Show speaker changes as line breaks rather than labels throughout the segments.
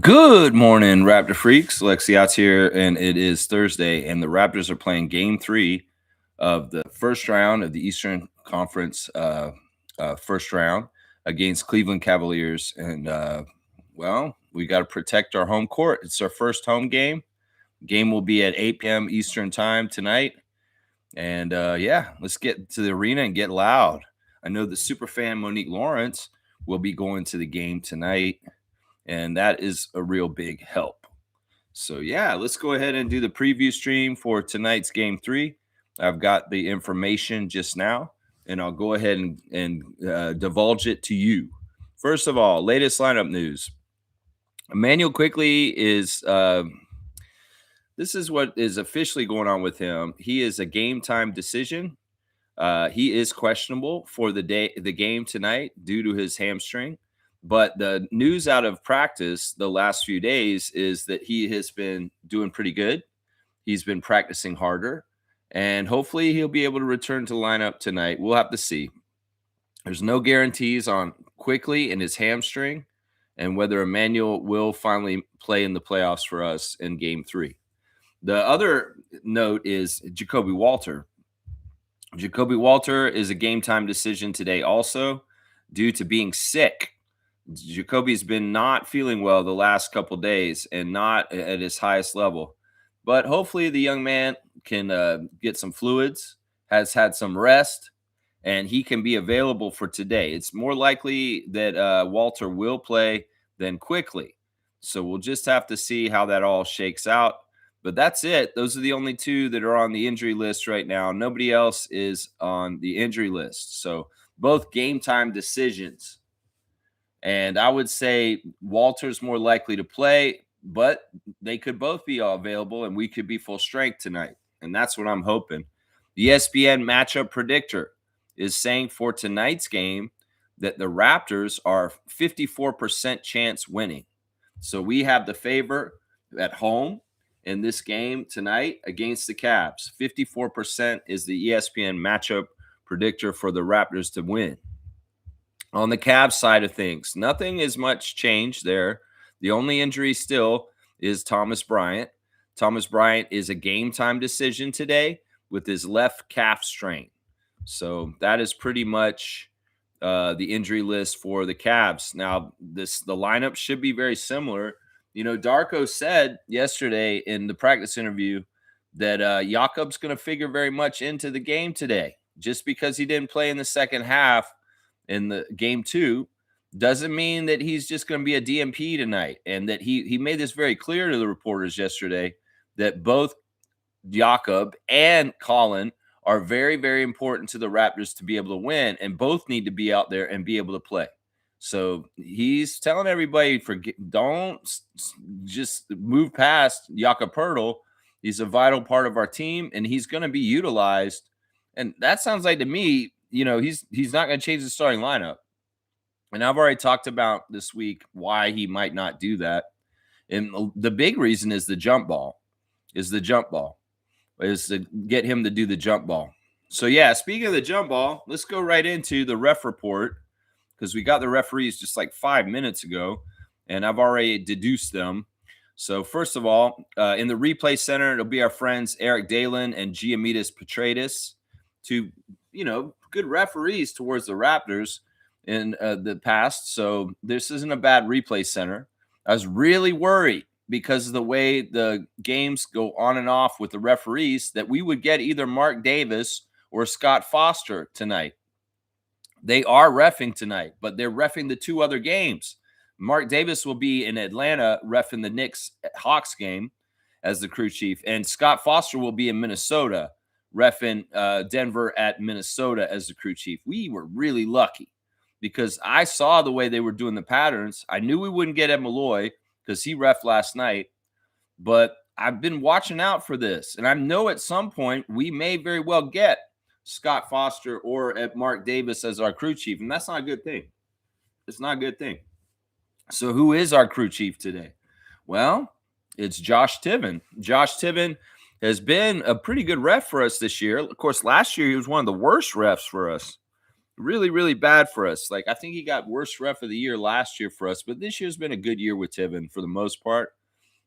Good morning, Raptor freaks. Lexi out here, and it is Thursday, and the Raptors are playing Game 3 of the first round of the Eastern Conference first round against Cleveland Cavaliers. And well, we got to protect our home court. It's our first home game. Game will be at 8 p.m. Eastern time tonight. And yeah, let's get to the arena and get loud. I know the super fan Monique Lawrence will be going to the game tonight, and that is a real big help. So yeah, let's go ahead and do the preview stream for tonight's Game 3. I've got the information just now, and I'll go ahead and divulge it to you. First of all, latest lineup news. Emmanuel Quickley is this is what is officially going on with him. He is a game time decision. He is questionable for the game tonight due to his hamstring. But the news out of practice the last few days is that he has been doing pretty good. He's been practicing harder, and hopefully he'll be able to return to the lineup tonight. We'll have to see. There's no guarantees on Quickley and his hamstring and whether Emmanuel will finally play in the playoffs for us in Game 3. The other note is Jacoby Walter. Jacoby Walter is a game time decision today also due to being sick. Jacoby's been not feeling well the last couple days and not at his highest level. But hopefully the young man can get some fluids, has had some rest, and he can be available for today. It's more likely that Walter will play than Quickley. So we'll just have to see how that all shakes out. But that's it. Those are the only two that are on the injury list right now. Nobody else is on the injury list. So both game time decisions. And I would say Walter's more likely to play, but they could both be available and we could be full strength tonight. And that's what I'm hoping. The ESPN matchup predictor is saying for tonight's game that the Raptors are 54% chance winning. So we have the favor at home in this game tonight against the Cavs. 54% is the ESPN matchup predictor for the Raptors to win. On the Cavs side of things, nothing is much changed there. The only injury still is Thomas Bryant. Thomas Bryant is a game time decision today with his left calf strain. So that is pretty much the injury list for the Cavs. Now, the lineup should be very similar. You know, Darko said yesterday in the practice interview that Jakob's going to figure very much into the game today. Just because he didn't play in the second half in the Game 2 doesn't mean that he's just going to be a DMP tonight. And that he made this very clear to the reporters yesterday that both Jakob and Colin are very, very important to the Raptors to be able to win, and both need to be out there and be able to play. So he's telling everybody, don't just move past Jakob Poeltl. He's a vital part of our team, and he's going to be utilized. And that sounds like to me, you know, he's not going to change the starting lineup. And I've already talked about this week why he might not do that. And the big reason is the jump ball, is to get him to do the jump ball. So, yeah, speaking of the jump ball, let's go right into the ref report, because we got the referees just like 5 minutes ago, and I've already deduced them. So, first of all, in the replay center, it'll be our friends Eric Dalen and Giamidis Petratus, two, you know, good referees towards the Raptors in the past. So this isn't a bad replay center. I was really worried because of the way the games go on and off with the referees that we would get either Mark Davis or Scott Foster tonight. They are reffing tonight, but they're reffing the two other games. Mark Davis will be in Atlanta reffing the Knicks-Hawks game as the crew chief, and Scott Foster will be in Minnesota reffing Denver at Minnesota as the crew chief. We were really lucky because I saw the way they were doing the patterns. I knew we wouldn't get Ed Malloy because he reffed last night, but I've been watching out for this, and I know at some point we may very well get Scott Foster or at Mark Davis as our crew chief, and that's not a good thing. It's not a good thing. So who is our crew chief today? Well, it's Josh Tiven. Josh Tiven has been a pretty good ref for us this year. Of course, last year he was one of the worst refs for us. really, really bad for us. Like, I think he got worst ref of the year last year for us, but this year's been a good year with Tiven for the most part.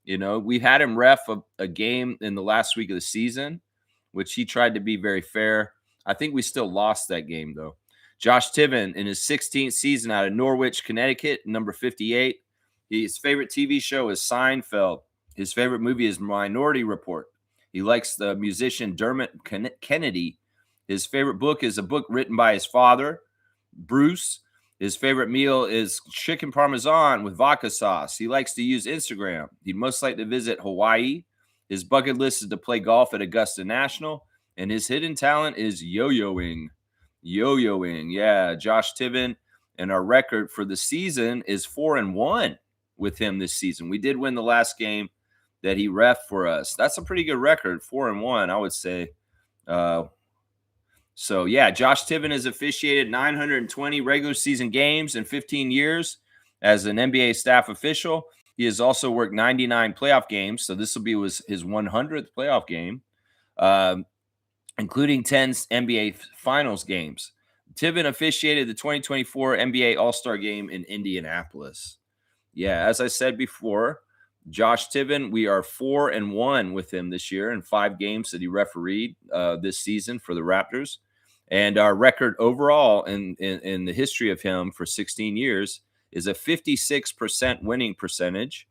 You know, we had him ref a game in the last week of the season, which he tried to be very fair. I think we still lost that game, though. Josh Tiven, in his 16th season out of Norwich, Connecticut, number 58. His favorite TV show is Seinfeld. His favorite movie is Minority Report. He likes the musician Dermot Kennedy. His favorite book is a book written by his father, Bruce. His favorite meal is chicken parmesan with vodka sauce. He likes to use Instagram. He'd most like to visit Hawaii. His bucket list is to play golf at Augusta National. And his hidden talent is yo-yoing. Yo-yoing. Yeah, Josh Tiven. And our record for the season is 4-1 with him this season. We did win the last game that he ref for us. That's a pretty good record, 4-1, I would say. So, yeah, Josh Tiven has officiated 920 regular season games in 15 years as an NBA staff official. He has also worked 99 playoff games, so this will be his 100th playoff game, including 10 NBA Finals games. Tiven officiated the 2024 NBA All-Star Game in Indianapolis. Yeah, as I said before, Josh Tiven, we are 4-1 with him this year in 5 games that he refereed this season for the Raptors. And our record overall in the history of him for 16 years is a 56% winning percentage.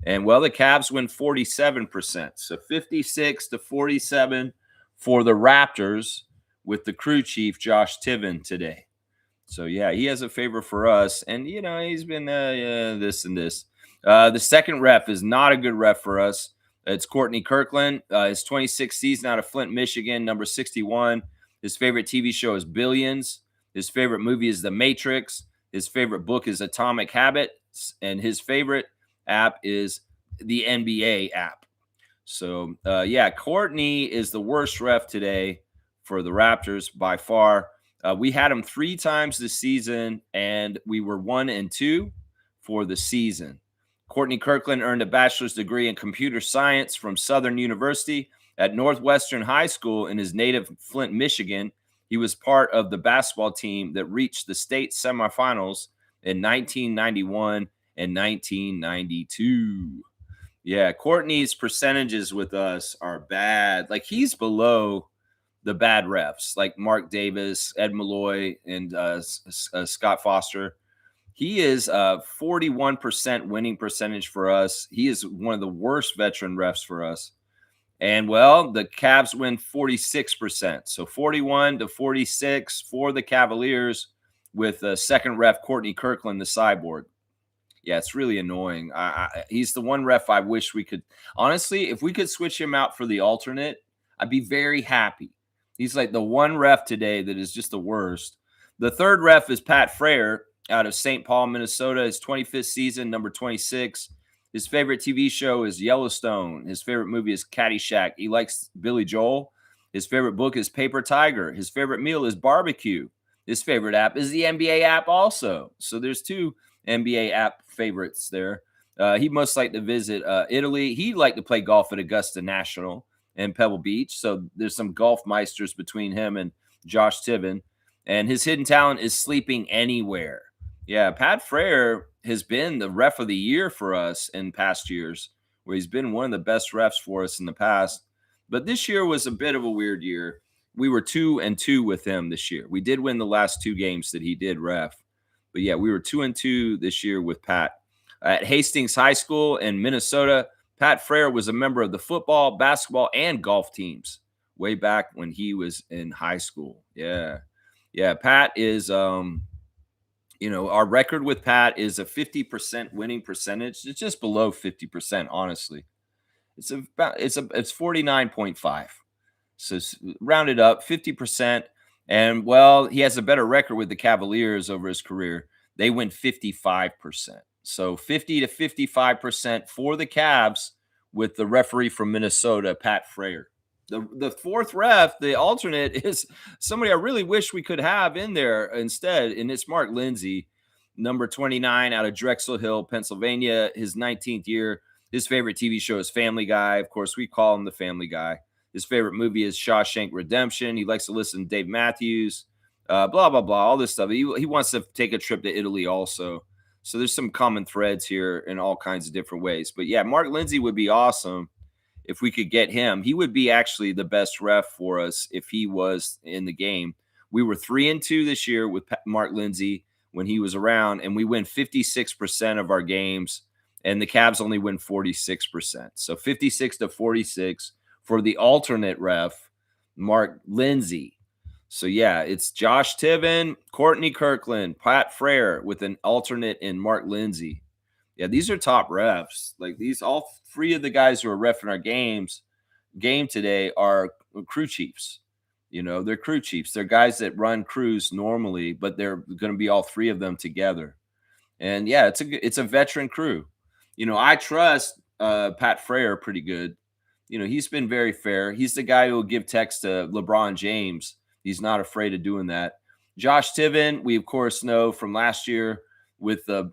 And, well, the Cavs win 47%. So 56-47 for the Raptors with the crew chief, Josh Tiven, today. So, yeah, he has a favor for us. And, you know, he's been this and this. The second ref is not a good ref for us. It's Courtney Kirkland. His 26th season out of Flint, Michigan, number 61. His favorite TV show is Billions. His favorite movie is The Matrix. His favorite book is Atomic Habits. And his favorite app is the NBA app. So, yeah, Courtney is the worst ref today for the Raptors by far. We had him 3 times this season, and we were 1-2 for the season. Courtney Kirkland earned a bachelor's degree in computer science from Southern University. At Northwestern High School in his native Flint, Michigan, he was part of the basketball team that reached the state semifinals in 1991 and 1992. Yeah, Courtney's percentages with us are bad. Like, he's below the bad refs, like Mark Davis, Ed Malloy, and Scott Foster. He is 41% winning percentage for us. He is one of the worst veteran refs for us. And, well, the Cavs win 46%. So 41-46 for the Cavaliers with second ref Courtney Kirkland, the cyborg. Yeah, it's really annoying. He's the one ref I wish we could. Honestly, if we could switch him out for the alternate, I'd be very happy. He's like the one ref today that is just the worst. The third ref is Pat Frayer out of St. Paul, Minnesota. His 25th season, number 26. His favorite TV show is Yellowstone. His favorite movie is Caddyshack. He likes Billy Joel. His favorite book is Paper Tiger. His favorite meal is barbecue. His favorite app is the NBA app also. So there's 2 NBA app favorites there. He most like to visit Italy. He'd like to play golf at Augusta National and Pebble Beach. So there's some golf meisters between him and Josh Tiven. And his hidden talent is sleeping anywhere. Yeah, Pat Frayer has been the ref of the year for us in past years, where he's been one of the best refs for us in the past. But this year was a bit of a weird year. We were 2-2 with him this year. We did win the last 2 games that he did ref. But, yeah, we were 2-2 this year with Pat. At Hastings High School in Minnesota, Pat Frayer was a member of the football, basketball, and golf teams way back when he was in high school. Yeah. Yeah, Pat is our record with Pat is a 50% winning percentage. It's just below 50%, honestly. It's 49.5. So round it up, 50%. And, well, he has a better record with the Cavaliers over his career. They win 55%. So 50-55% for the Cavs with the referee from Minnesota, Pat Frayer. The fourth ref, the alternate, is somebody I really wish we could have in there instead, and it's Mark Lindsay, number 29 out of Drexel Hill, Pennsylvania, his 19th year. His favorite TV show is Family Guy. Of course, we call him the Family Guy. His favorite movie is Shawshank Redemption. He likes to listen to Dave Matthews. blah blah blah, all this stuff. He wants to take a trip to Italy also. So there's some common threads here in all kinds of different ways. But yeah, Mark Lindsay would be awesome if we could get him. He would be actually the best ref for us if he was in the game. We were 3-2 this year with Mark Lindsay when he was around, and we win 56% of our games, and the Cavs only win 46%. So 56-46 for the alternate ref, Mark Lindsay. So yeah, it's Josh Tiven, Courtney Kirkland, Pat Frere with an alternate in Mark Lindsay. Yeah, these are top refs. Like these, all three of the guys who are refing our game today are crew chiefs. You know, they're crew chiefs. They're guys that run crews normally, but they're going to be all three of them together. And yeah, it's a veteran crew. You know, I trust Pat Frere pretty good. You know, he's been very fair. He's the guy who will give text to LeBron James. He's not afraid of doing that. Josh Tiven, we of course know from last year with the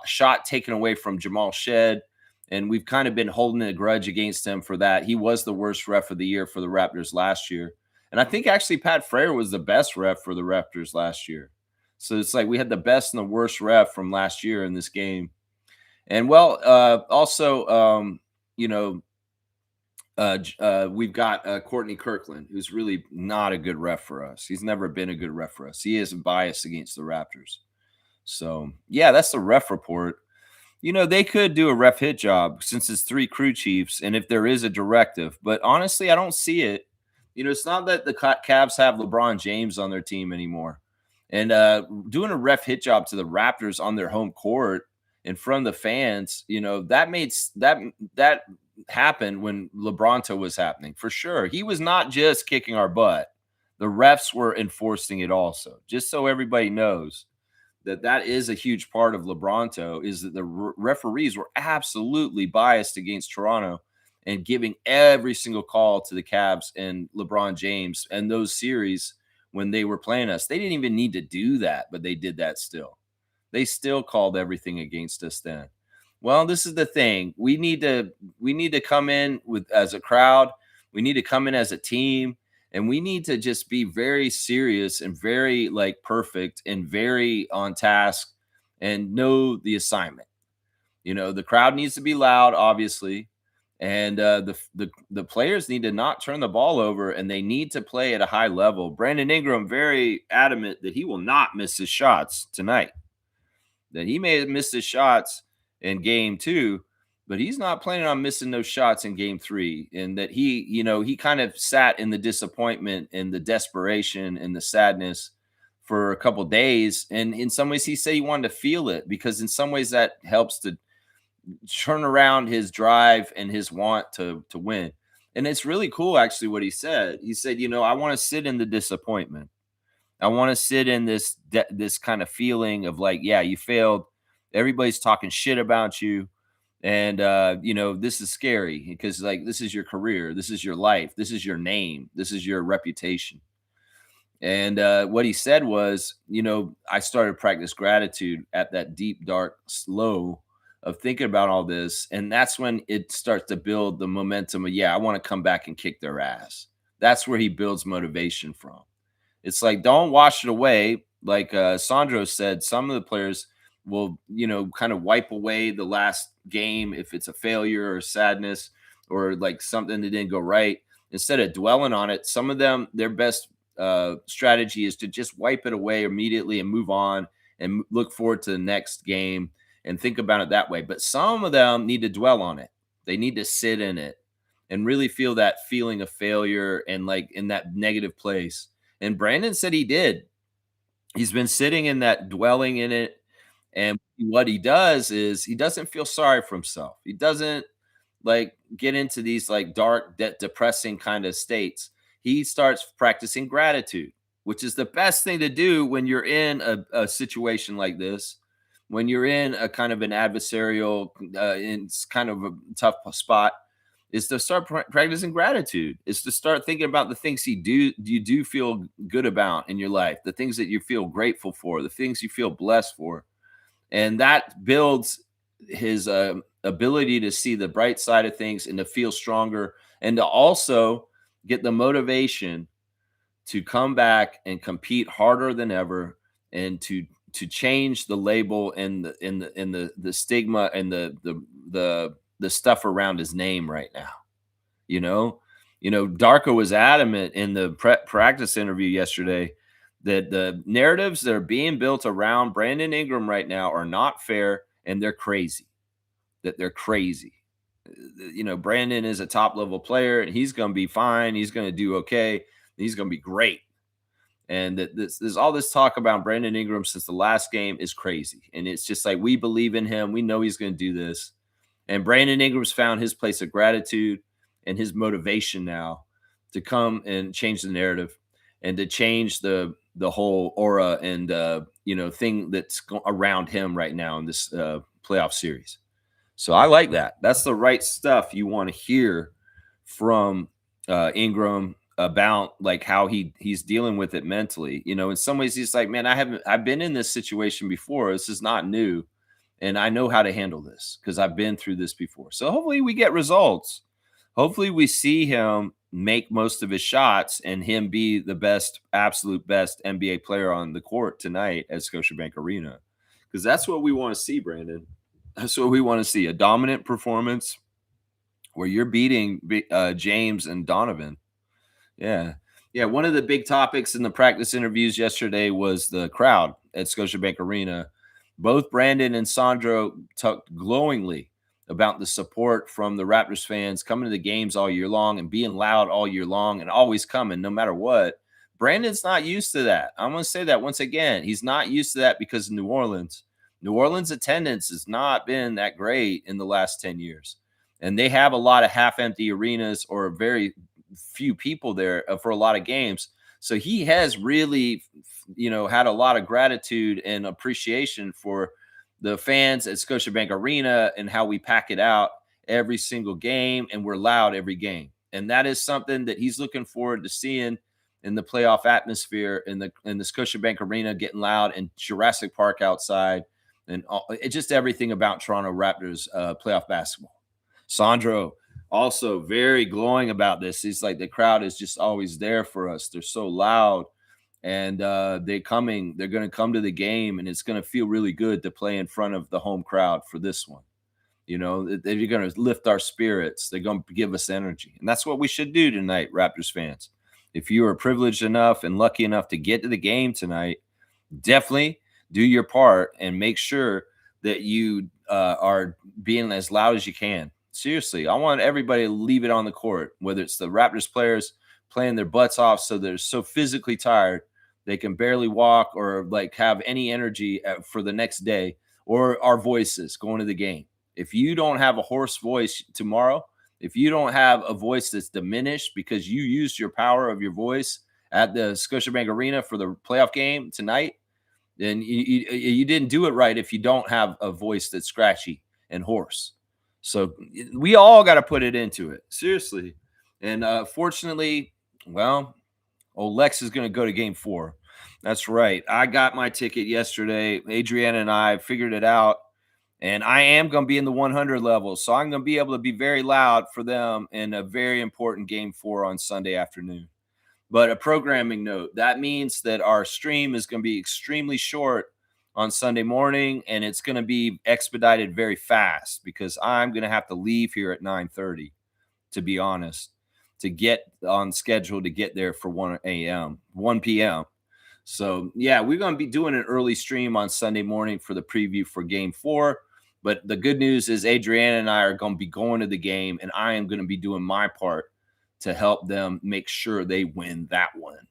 shot taken away from Jamal Shed, and we've kind of been holding a grudge against him for that. He was the worst ref of the year for the Raptors last year. And I think actually Pat Frere was the best ref for the Raptors last year. So it's like we had the best and the worst ref from last year in this game. And well, also, you know, we've got Courtney Kirkland, who's really not a good ref for us. He's never been a good ref for us. He is biased against the Raptors. So yeah, that's the ref report. You know, they could do a ref hit job since it's three crew chiefs, and if there is a directive, but honestly, I don't see it. You know, it's not that the Cavs have LeBron James on their team anymore, and doing a ref hit job to the Raptors on their home court in front of the fans, you know, that made that happened when LeBronto was happening for sure. He was not just kicking our butt; the refs were enforcing it also. Just so everybody knows that is a huge part of LeBronto is that the referees were absolutely biased against Toronto and giving every single call to the Cavs and LeBron James and those series when they were playing us. They didn't even need to do that, but they did that still. They still called everything against us then. Well, this is the thing. We need to come in with as a crowd. We need to come in as a team. And we need to just be very serious and very like perfect and very on task and know the assignment. You know, the crowd needs to be loud, obviously, and the players need to not turn the ball over, and they need to play at a high level. Brandon Ingram very adamant that he will not miss his shots tonight. That he may have missed his shots in game 2, but he's not planning on missing those shots in game 3. And that he kind of sat in the disappointment and the desperation and the sadness for a couple days. And in some ways, he said he wanted to feel it because in some ways that helps to turn around his drive and his want to win. And it's really cool, actually, what he said. He said, I want to sit in the disappointment. I want to sit in this kind of feeling of like, yeah, you failed. Everybody's talking shit about you. And, this is scary because like, this is your career. This is your life. This is your name. This is your reputation. And what he said was, I started practice gratitude at that deep, dark, slow of thinking about all this. And that's when it starts to build the momentum of, yeah, I want to come back and kick their ass. That's where he builds motivation from. It's like, don't wash it away. Like Sandro said, some of the players will, kind of wipe away the last game if it's a failure or sadness or like something that didn't go right. Instead of dwelling on it, some of them, their best strategy is to just wipe it away immediately and move on and look forward to the next game and think about it that way. But some of them need to dwell on it. They need to sit in it and really feel that feeling of failure and like in that negative place. And Brandon said he did. He's been sitting in that, dwelling in it. And what he does is he doesn't feel sorry for himself. He doesn't like get into these like dark, depressing kind of states. He starts practicing gratitude, which is the best thing to do when you're in a situation like this, when you're in a kind of an adversarial, in kind of a tough spot, is to start practicing gratitude. Is to start thinking about the things you do feel good about in your life, the things that you feel grateful for, the things you feel blessed for. And that builds his ability to see the bright side of things and to feel stronger and to also get the motivation to come back and compete harder than ever, and to change the label and the stigma and the stuff around his name right now. You know, Darko was adamant in the practice interview yesterday that the narratives that are being built around Brandon Ingram right now are not fair and they're crazy. That they're crazy. Brandon is a top level player and he's going to be fine. He's going to do okay. He's going to be great. And that there's all this talk about Brandon Ingram since the last game is crazy. And it's just like, we believe in him. We know he's going to do this. And Brandon Ingram's found his place of gratitude and his motivation now to come and change the narrative and to change the whole aura and thing that's around him right now in this playoff series. So I like that. That's the right stuff you want to hear from Ingram about like how he's dealing with it mentally. In some ways he's like, man, I've been in this situation before. This is not new. And I know how to handle this because I've been through this before. So hopefully we get results. Hopefully we see him make most of his shots and him be the best, absolute best NBA player on the court tonight at Scotiabank Arena. Because that's what we want to see, Brandon. That's what we want to see. A dominant performance where you're beating James and Donovan. Yeah. Yeah. One of the big topics in the practice interviews yesterday was the crowd at Scotiabank Arena. Both Brandon and Sandro talked glowingly about the support from the Raptors fans coming to the games all year long and being loud all year long and always coming no matter what. Brandon's not used to that. I'm going to say that once again. He's not used to that because of New Orleans. New Orleans attendance has not been that great in the last 10 years. And they have a lot of half-empty arenas or very few people there for a lot of games. So he has really, had a lot of gratitude and appreciation for the fans at Scotiabank Arena and how we pack it out every single game and we're loud every game. And that is something that he's looking forward to seeing in the playoff atmosphere in the Scotiabank Arena, getting loud, and Jurassic Park outside, and just everything about Toronto Raptors playoff basketball. Sandro also very glowing about this. He's like, the crowd is just always there for us. They're so loud. And they're going to come to the game, and it's going to feel really good to play in front of the home crowd for this one. They're going to lift our spirits. They're going to give us energy. And that's what we should do tonight, Raptors fans. If you are privileged enough and lucky enough to get to the game tonight, definitely do your part and make sure that you are being as loud as you can. Seriously, I want everybody to leave it on the court, whether it's the Raptors players playing their butts off so they're so physically tired they can barely walk or like have any energy for the next day, or our voices going to the game. If you don't have a hoarse voice tomorrow, if you don't have a voice that's diminished because you used your power of your voice at the Scotiabank Arena for the playoff game tonight, then you didn't do it right if you don't have a voice that's scratchy and hoarse. So we all got to put it into it. Seriously. And fortunately, well, old Lex is going to go to game 4. That's right. I got my ticket yesterday. Adriana and I figured it out. And I am going to be in the 100 level. So I'm going to be able to be very loud for them in a very important game 4 on Sunday afternoon. But a programming note, that means that our stream is going to be extremely short on Sunday morning, and it's going to be expedited very fast because I'm going to have to leave here at 9:30, to be honest, to get on schedule to get there for 1 p.m. So, yeah, we're going to be doing an early stream on Sunday morning for the preview for game 4. But the good news is Adriana and I are going to be going to the game, and I am going to be doing my part to help them make sure they win that one.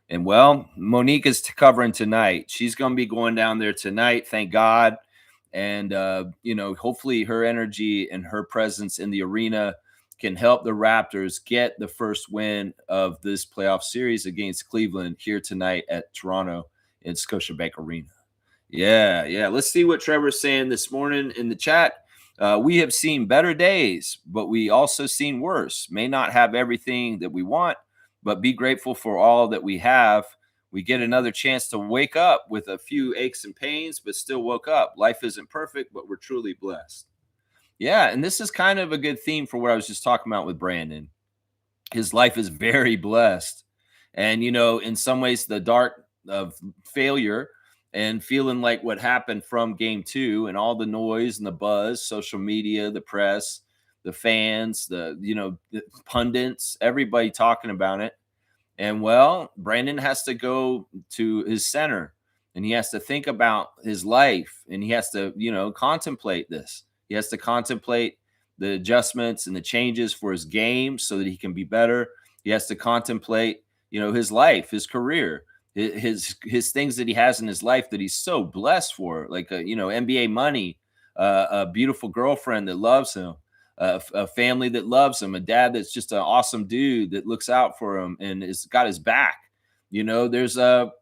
And, well, Monique is covering tonight. She's going to be going down there tonight, thank God. And, hopefully her energy and her presence in the arena can help the Raptors get the first win of this playoff series against Cleveland here tonight at Toronto in Scotiabank Arena. Yeah. Let's see what Trevor's saying this morning in the chat. We have seen better days, but we also seen worse. May not have everything that we want, but be grateful for all that we have. We get another chance to wake up with a few aches and pains, but still woke up. Life isn't perfect, but we're truly blessed. Yeah, and this is kind of a good theme for what I was just talking about with Brandon. His life is very blessed, And, in some ways, the dark of failure and feeling like what happened from game 2 and all the noise and the buzz, social media, the press, the fans, the pundits, everybody talking about it. And well, Brandon has to go to his center and he has to think about his life and he has to, contemplate this. He has to contemplate the adjustments and the changes for his game so that he can be better. He has to contemplate, his life, his career, his things that he has in his life that he's so blessed for, like NBA money, a beautiful girlfriend that loves him, a family that loves him, a dad that's just an awesome dude that looks out for him and has got his back. There's a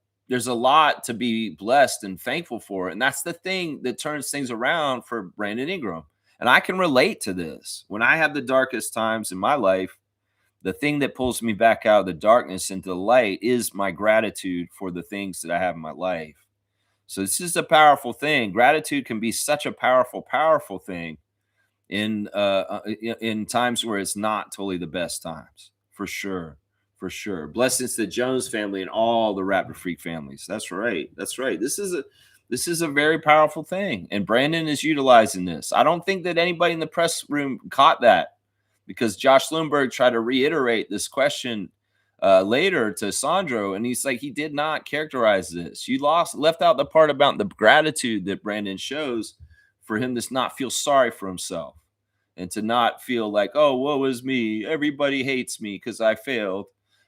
lot to be blessed and thankful for, and that's the thing that turns things around for Brandon Ingram. And I can relate to this. When I have the darkest times in my life, the thing that pulls me back out of the darkness into the light is my gratitude for the things that I have in my life. So this is a powerful thing. Gratitude can be such a powerful, powerful thing in times where it's not totally the best times, for sure. For sure. Blessings to the Jones family and all the Raptor Freak families. That's right. That's right. This is a very powerful thing, and Brandon is utilizing this. I don't think that anybody in the press room caught that, because Josh Lundberg tried to reiterate this question later to Sandro, and he's like, he did not characterize this. You left out the part about the gratitude that Brandon shows for him to not feel sorry for himself and to not feel like, oh, woe is me, everybody hates me because I failed.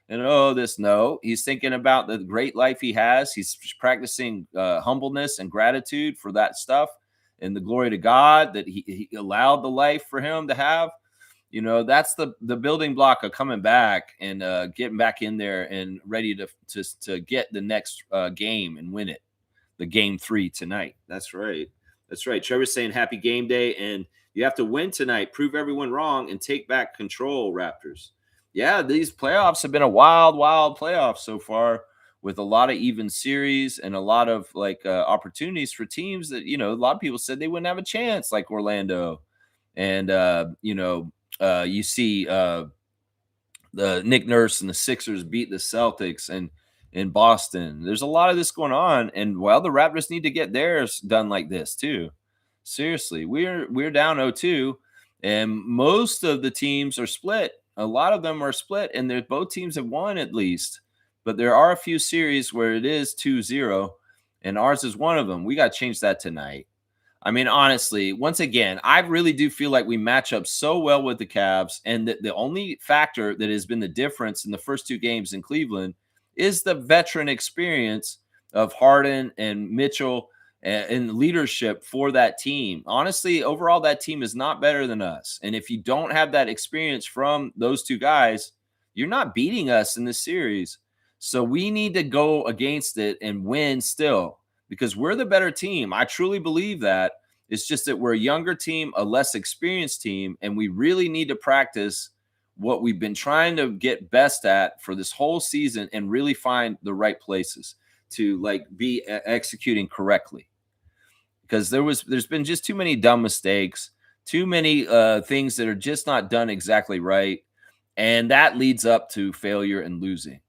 And no, he's thinking about the great life he has. He's practicing humbleness and gratitude for that stuff and the glory to God that he allowed the life for him to have. That's the building block of coming back and getting back in there and ready to get the next game and win it. The game 3 tonight. That's right. That's right. Trevor's saying happy game day, and you have to win tonight, prove everyone wrong, and take back control, Raptors. Yeah, these playoffs have been a wild, wild playoff so far, with a lot of even series and a lot of opportunities for teams that, a lot of people said they wouldn't have a chance, like Orlando. And, you see the Nick Nurse and the Sixers beat the Celtics and in Boston. There's a lot of this going on. And well, the Raptors need to get theirs done like this too. Seriously, we're down 0-2, and most of the teams are split. A lot of them are split, and both teams have won at least. But there are a few series where it is 2-0, and ours is one of them. We got to change that tonight. I mean, honestly, once again, I really do feel like we match up so well with the Cavs, and the only factor that has been the difference in the first 2 games in Cleveland is the veteran experience of Harden and Mitchell and leadership for that team. Honestly, overall, that team is not better than us. And if you don't have that experience from those 2 guys, you're not beating us in this series. So we need to go against it and win still, because we're the better team. I truly believe that. It's just that we're a younger team, a less experienced team, and we really need to practice what we've been trying to get best at for this whole season and really find the right places to be executing correctly. Because there's been just too many dumb mistakes, too many things that are just not done exactly right, and that leads up to failure and losing.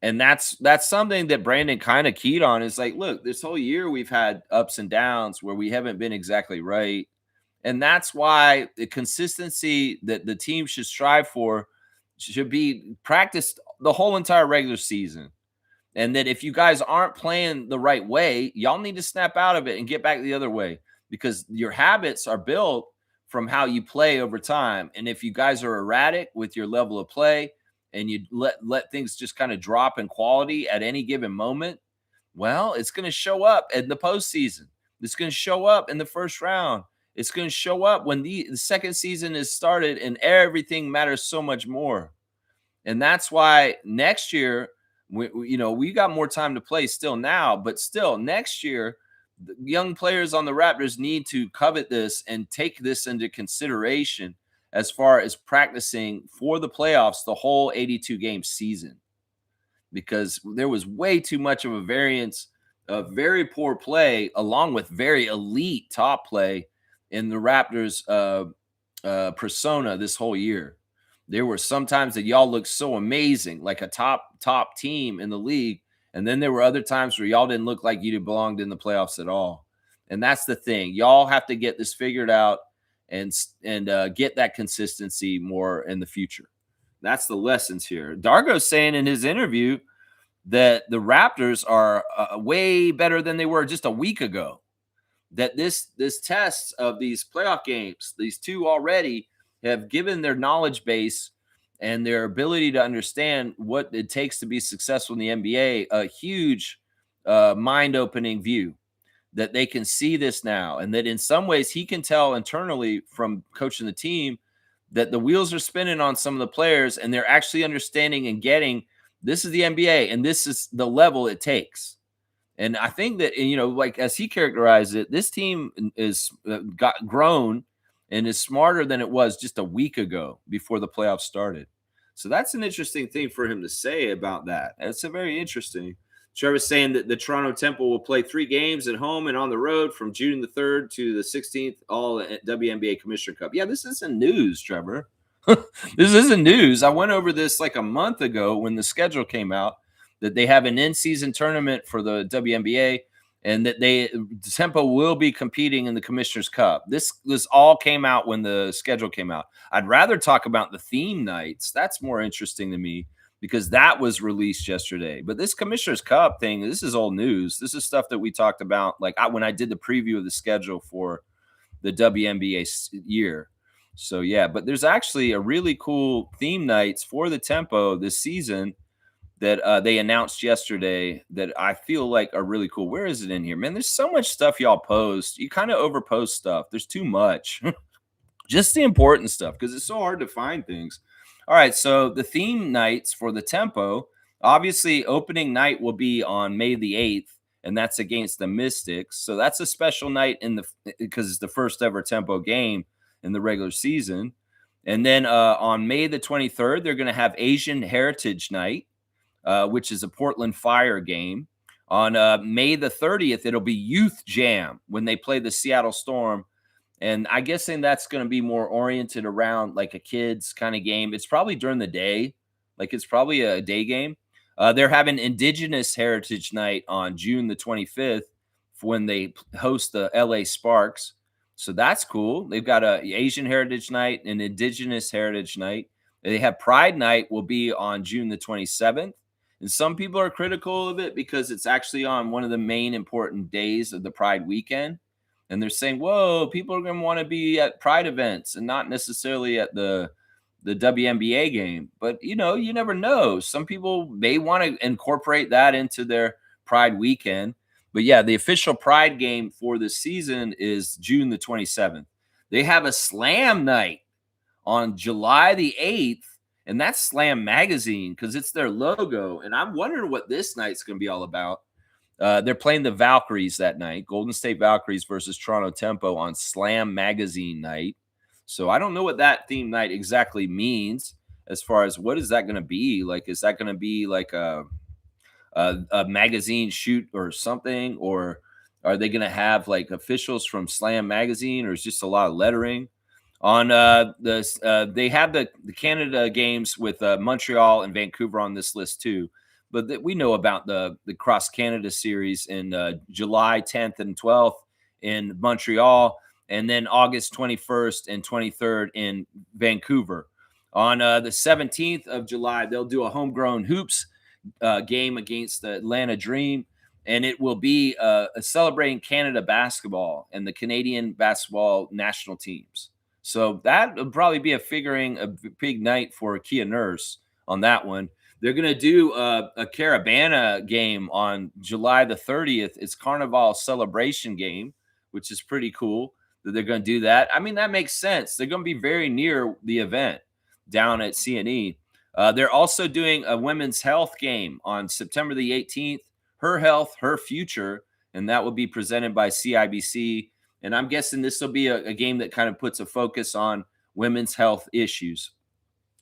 And that's something that Brandon kind of keyed on. Is like, look, this whole year we've had ups and downs where we haven't been exactly right. And that's why the consistency that the team should strive for should be practiced the whole entire regular season. And that if you guys aren't playing the right way, y'all need to snap out of it and get back the other way, because your habits are built from how you play over time. And if you guys are erratic with your level of play and you let things just kind of drop in quality at any given moment, well, it's going to show up in the postseason. It's going to show up in the first round. It's going to show up when the second season is started and everything matters so much more. And that's why next year, we got more time to play still now, but still next year, the young players on the Raptors need to covet this and take this into consideration as far as practicing for the playoffs, the whole 82 game season, because there was way too much of a variance of very poor play along with very elite top play in the Raptors persona this whole year. There were some times that y'all looked so amazing, like a top team in the league, and then there were other times where y'all didn't look like you belonged in the playoffs at all. And that's the thing. Y'all have to get this figured out and get that consistency more in the future. That's the lessons here. Dargo's saying in his interview that the Raptors are way better than they were just a week ago. That this test of these playoff games, these two already, have given their knowledge base and their ability to understand what it takes to be successful in the NBA a huge mind-opening view. That they can see this now, and that in some ways he can tell internally from coaching the team that the wheels are spinning on some of the players, and they're actually understanding and getting this is the NBA, and this is the level it takes. And I think that, like as he characterized it, this team is got grown and is smarter than it was just a week ago before the playoffs started. So that's an interesting thing for him to say about that. It's a very interesting. Trevor's saying that the Toronto Temple will play 3 games at home and on the road from June the 3rd to the 16th, all at WNBA Commissioner Cup. Yeah, this isn't news, Trevor. This isn't news. I went over this like a month ago when the schedule came out, that they have an in-season tournament for the WNBA and that Tempo will be competing in the Commissioner's Cup. This all came out when the schedule came out. I'd rather talk about the theme nights. That's more interesting to me because that was released yesterday. But this Commissioner's Cup thing, this is old news. This is stuff that we talked about when I did the preview of the schedule for the WNBA year. So, yeah, but there's actually a really cool theme nights for the Tempo this season that they announced yesterday that I feel like are really cool. Where is it in here? Man, there's so much stuff y'all post. You kind of overpost stuff. There's too much. Just the important stuff because it's so hard to find things. All right, so the theme nights for the Tempo, obviously opening night will be on May the 8th, and that's against the Mystics. So that's a special night because it's the first ever Tempo game in the regular season. And then on May the 23rd, they're going to have Asian Heritage Night, which is a Portland Fire game. On May the 30th, it'll be Youth Jam when they play the Seattle Storm. And I guessing that's going to be more oriented around like a kids kind of game. It's probably during the day. Like it's probably a day game. They're having Indigenous Heritage Night on June the 25th when they host the LA Sparks. So that's cool. They've got a Asian Heritage Night and Indigenous Heritage Night. They have Pride Night will be on June the 27th. And some people are critical of it because it's actually on one of the main important days of the Pride weekend. And they're saying, whoa, people are going to want to be at Pride events and not necessarily at the WNBA game. But, you never know. Some people may want to incorporate that into their Pride weekend. But, yeah, the official Pride game for this season is June the 27th. They have a Slam night on July the 8th. And that's Slam Magazine because it's their logo. And I'm wondering what this night's going to be all about. They're playing the Valkyries that night, Golden State Valkyries versus Toronto Tempo on Slam Magazine night. So I don't know what that theme night exactly means as far as what is that going to be. Like, is that going to be like a magazine shoot or something? Or are they going to have like officials from Slam Magazine or is just a lot of lettering? On they have the Canada games with Montreal and Vancouver on this list too, but we know about the Cross Canada series in July 10th and 12th in Montreal, and then August 21st and 23rd in Vancouver. On the 17th of July, they'll do a homegrown hoops game against the Atlanta Dream. And it will be celebrating Canada basketball and the Canadian basketball national teams. So that will probably be a big night for Kia Nurse on that one. They're going to do a Caravana game on July the 30th. It's Carnival celebration game, which is pretty cool that they're going to do that. I mean, that makes sense. They're going to be very near the event down at CNE. They're also doing a women's health game on September the 18th, Her Health, Her Future, and that will be presented by CIBC. And I'm guessing this will be a game that kind of puts a focus on women's health issues.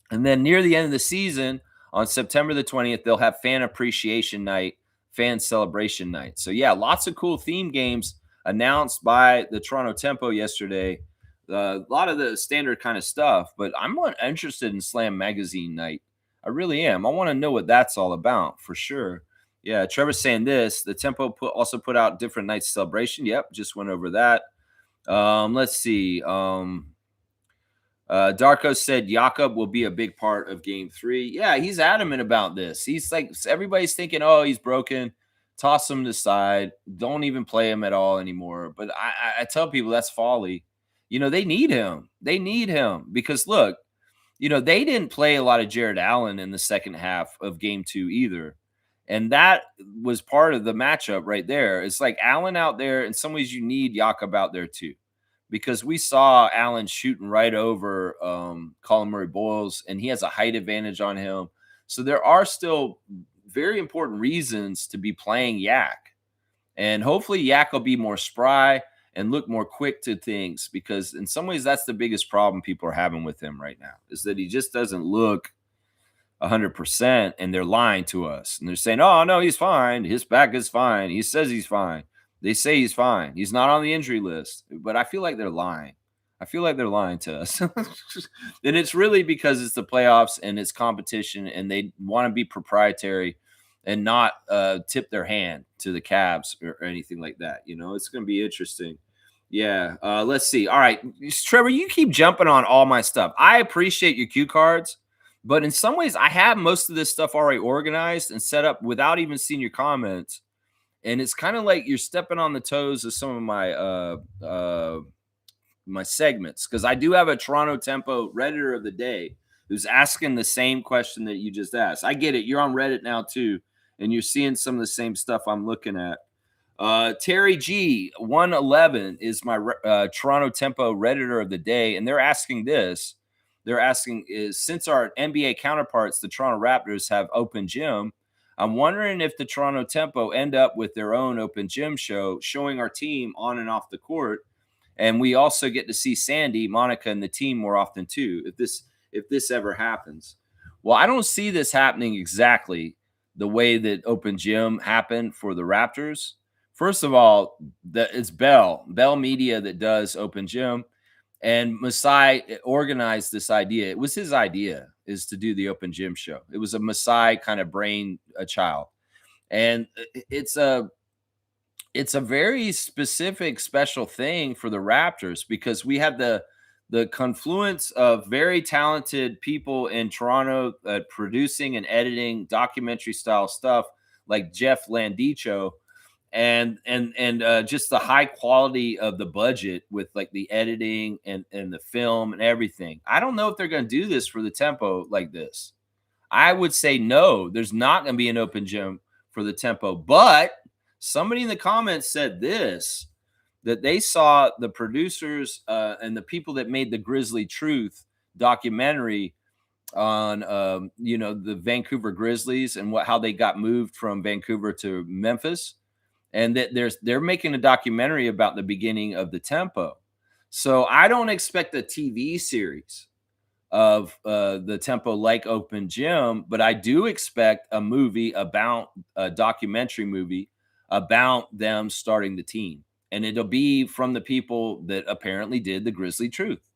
And then near the end of the season, on September the 20th, they'll have Fan Appreciation Night, Fan Celebration Night. So, yeah, lots of cool theme games announced by the Toronto Tempo yesterday A lot of the standard kind of stuff, but I'm interested in Slam Magazine night. I really am. I want to know what that's all about for sure. Yeah, Trevor's saying this. The Tempo also put out different nights of celebration. Yep, just went over that. Let's see. Darko said Jakob will be a big part of game 3. Yeah, he's adamant about this. He's like, everybody's thinking, oh, he's broken. Toss him to the side. Don't even play him at all anymore. But I tell people that's folly. They need him. They need him because look, they didn't play a lot of Jared Allen in the second half of game 2 either. And that was part of the matchup right there. It's like Allen out there. In some ways, you need Jakob out there too because we saw Allen shooting right over Colin Murray-Boyles, and he has a height advantage on him. So there are still very important reasons to be playing Yak. And hopefully Yak will be more spry and look more quick to things because in some ways that's the biggest problem people are having with him right now is that he just doesn't look 100% and they're lying to us. And they're saying, oh, no, he's fine. His back is fine. He says he's fine. They say he's fine. He's not on the injury list. But I feel like they're lying. I feel like they're lying to us. And it's really because it's the playoffs and it's competition and they want to be proprietary and not tip their hand to the Cavs or anything like that. It's going to be interesting. Yeah. Let's see. All right. Trevor, you keep jumping on all my stuff. I appreciate your cue cards. But in some ways, I have most of this stuff already organized and set up without even seeing your comments. And it's kind of like you're stepping on the toes of some of my segments because I do have a Toronto Tempo Redditor of the day who's asking the same question that you just asked. I get it. You're on Reddit now too, and you're seeing some of the same stuff I'm looking at. Terry G 111 is my Toronto Tempo Redditor of the day, and they're asking this. They're asking is since our NBA counterparts, the Toronto Raptors, have open gym, I'm wondering if the Toronto Tempo end up with their own open gym show showing our team on and off the court. And we also get to see Sandy, Monica, and the team more often too, if this ever happens. Well, I don't see this happening exactly the way that open gym happened for the Raptors. First of all, it's Bell Media that does open gym. And Masai organized this idea. It was his idea is to do the open gym show. It was a Masai kind of brain child. And it's a very specific, special thing for the Raptors because we have the confluence of very talented people in Toronto producing and editing documentary style stuff like Jeff Landicho and just the high quality of the budget with like the editing and the film and everything. I don't know if they're going to do this for the Tempo like this. I would say no, there's not going to be an open gym for the Tempo, but somebody in the comments said this, that they saw the producers and the people that made the Grizzly Truth documentary on the Vancouver Grizzlies and how they got moved from Vancouver to Memphis. And that they're making a documentary about the beginning of the Tempo. So I don't expect a TV series of the Tempo like open gym, but I do expect a documentary movie about them starting the team. And it'll be from the people that apparently did the Grizzly Truth.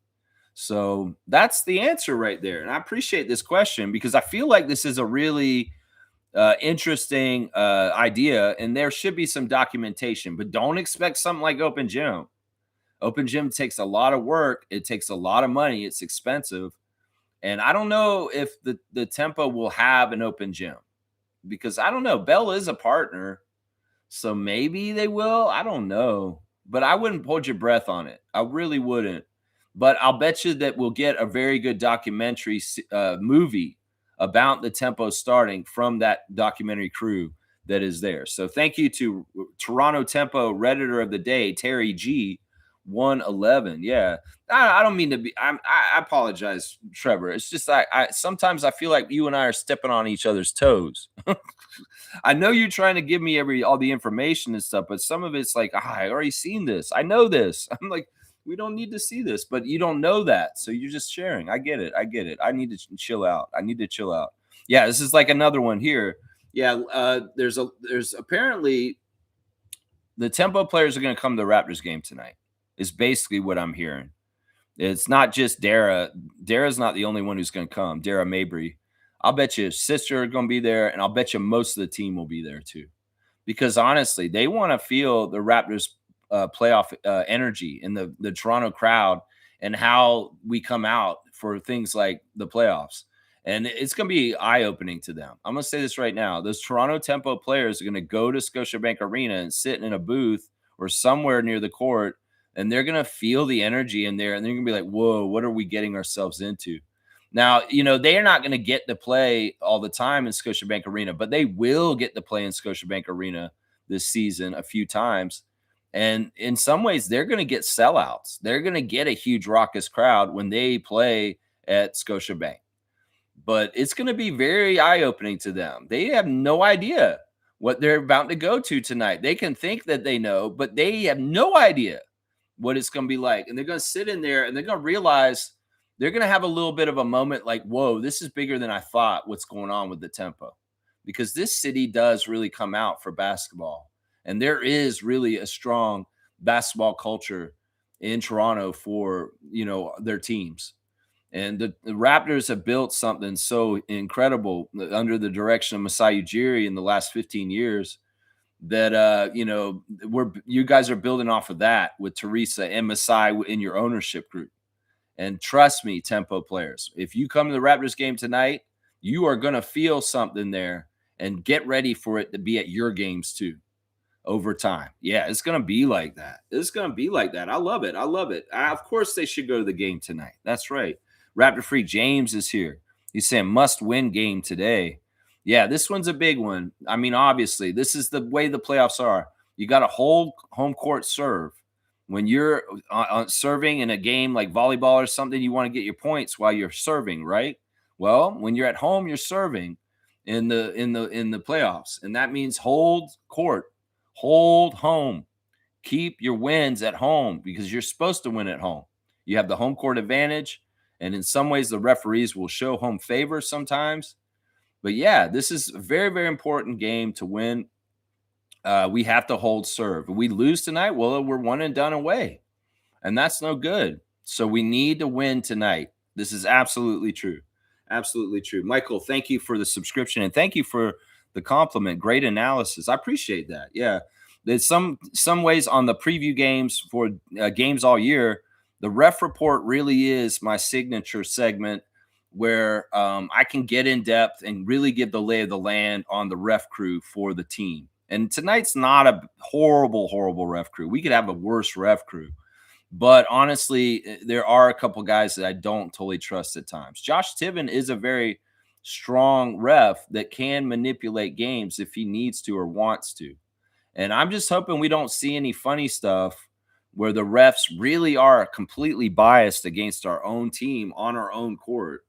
So that's the answer right there. And I appreciate this question because I feel like this is a really interesting idea, and there should be some documentation, but don't expect something like open gym. Open gym takes a lot of work. It takes a lot of money. It's expensive. And I don't know if the Tempo will have an open gym because I don't know. Bell is a partner, so maybe they will. I don't know, but I wouldn't hold your breath on it. I really wouldn't. But I'll bet you that we'll get a very good documentary movie about the Tempo starting from that documentary crew that is there. So thank you to Toronto Tempo Redditor of the day, Terry G 111. Yeah. I don't mean to be, I apologize, Trevor. It's just, I sometimes I feel like you and I are stepping on each other's toes. I know you're trying to give me all the information and stuff, but some of it's like, I already seen this. I know this. I'm like, we don't need to see this, but you don't know that. So you're just sharing. I get it. I need to chill out. Yeah, this is like another one here. Yeah, there's apparently the Tempo players are going to come to the Raptors game tonight is basically what I'm hearing. It's not just Dara. Dara's not the only one who's going to come. Dara Mabry. I'll bet you his sister are going to be there, and I'll bet you most of the team will be there too. Because honestly, they want to feel the Raptors playoff energy in the Toronto crowd and how we come out for things like the playoffs. And it's going to be eye opening to them. I'm going to say this right now. Those Toronto Tempo players are going to go to Scotiabank Arena and sit in a booth or somewhere near the court, and they're going to feel the energy in there. And they're going to be like, whoa, what are we getting ourselves into? Now, they are not going to get to play all the time in Scotiabank Arena, but they will get to play in Scotiabank Arena this season a few times. And in some ways, they're going to get sellouts. They're going to get a huge raucous crowd when they play at Scotiabank. But it's going to be very eye-opening to them. They have no idea what they're about to go to tonight. They can think that they know, but they have no idea what it's going to be like. And they're going to sit in there and they're going to realize they're going to have a little bit of a moment like, whoa, this is bigger than I thought, what's going on with the Tempo. Because this city does really come out for basketball. And there is really a strong basketball culture in Toronto for, their teams. And the Raptors have built something so incredible under the direction of Masai Ujiri in the last 15 years that, you guys are building off of that with Teresa and Masai in your ownership group. And trust me, Tempo players, if you come to the Raptors game tonight, you are going to feel something there, and get ready for it to be at your games too over time. Yeah, it's going to be like that. It's going to be like that. I love it. I love it. Of course, they should go to the game tonight. That's right. Raptor Freak James is here. He's saying must-win game today. Yeah, this one's a big one. I mean, obviously, this is the way the playoffs are. You got to hold home court serve. When you're serving in a game like volleyball or something, you want to get your points while you're serving, right? Well, when you're at home, you're serving in the playoffs, and that means hold court, hold home, keep your wins at home because you're supposed to win at home. You have the home court advantage, and in some ways, the referees will show home favor sometimes. But yeah, this is a very, very important game to win. We have to hold serve. If we lose tonight, well, we're one and done away, and that's no good. So we need to win tonight. This is absolutely true. Absolutely true. Michael, thank you for the subscription, and thank you for the compliment. Great analysis. I appreciate that. Yeah. There's some ways on the preview games for games all year, the ref report really is my signature segment where I can get in depth and really give the lay of the land on the ref crew for the team. And tonight's not a horrible, horrible ref crew. We could have a worse ref crew. But honestly, there are a couple guys that I don't totally trust at times. Josh Tiven is a very strong ref that can manipulate games if he needs to or wants to. And I'm just hoping we don't see any funny stuff where the refs really are completely biased against our own team on our own court,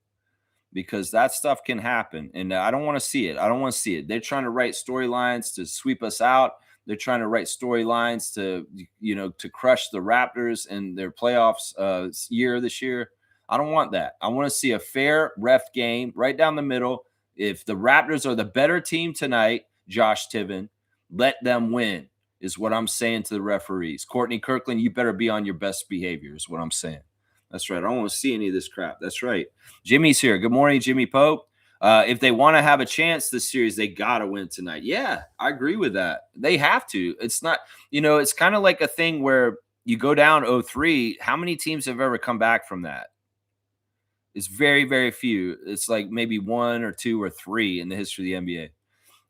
because that stuff can happen. And I don't want to see it. I don't want to see it. They're trying to write storylines to sweep us out. They're trying to write storylines to, to crush the Raptors in their playoffs year this year. I don't want that. I want to see a fair ref game right down the middle. If the Raptors are the better team tonight, Josh Tiven, let them win is what I'm saying to the referees. Courtney Kirkland, you better be on your best behavior is what I'm saying. That's right. I don't want to see any of this crap. That's right. Jimmy's here. Good morning, Jimmy Pope. If they want to have a chance this series, they got to win tonight. Yeah, I agree with that. They have to. It's not, it's kind of like a thing where you go down 0-3. How many teams have ever come back from that? It's very, very few. It's like maybe 1 or 2 or 3 in the history of the NBA.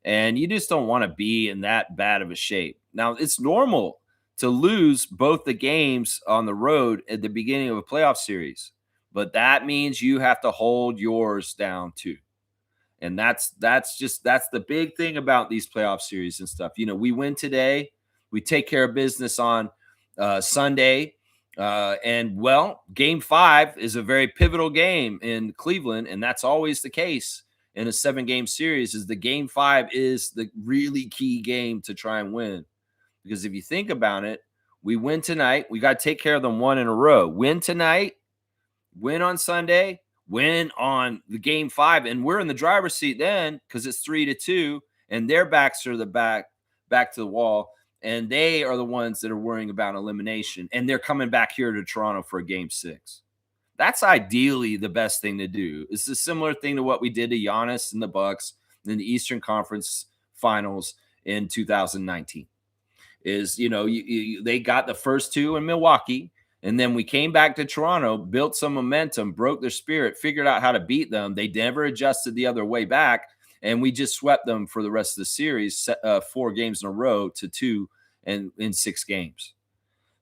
And you just don't want to be in that bad of a shape. Now, it's normal to lose both the games on the road at the beginning of a playoff series, but that means you have to hold yours down too. And that's the big thing about these playoff series and stuff. We win today, we take care of business on Sunday. Game 5 is a very pivotal game in Cleveland, and that's always the case in a 7-game series. Is the game 5 is the really key game to try and win. Because if you think about it, we win tonight. We got to take care of them 1 in a row. Win tonight, win on Sunday, win on the game 5. And we're in the driver's seat then because it's 3-2 and their backs are back to the wall. And they are the ones that are worrying about elimination. And they're coming back here to Toronto for a game 6. That's ideally the best thing to do. It's a similar thing to what we did to Giannis and the Bucks in the Eastern Conference Finals in 2019. Is they got the first two in Milwaukee, and then we came back to Toronto, built some momentum, broke their spirit, figured out how to beat them. They never adjusted the other way back, and we just swept them for the rest of the series, 4 games in a row to 2 and in 6 games.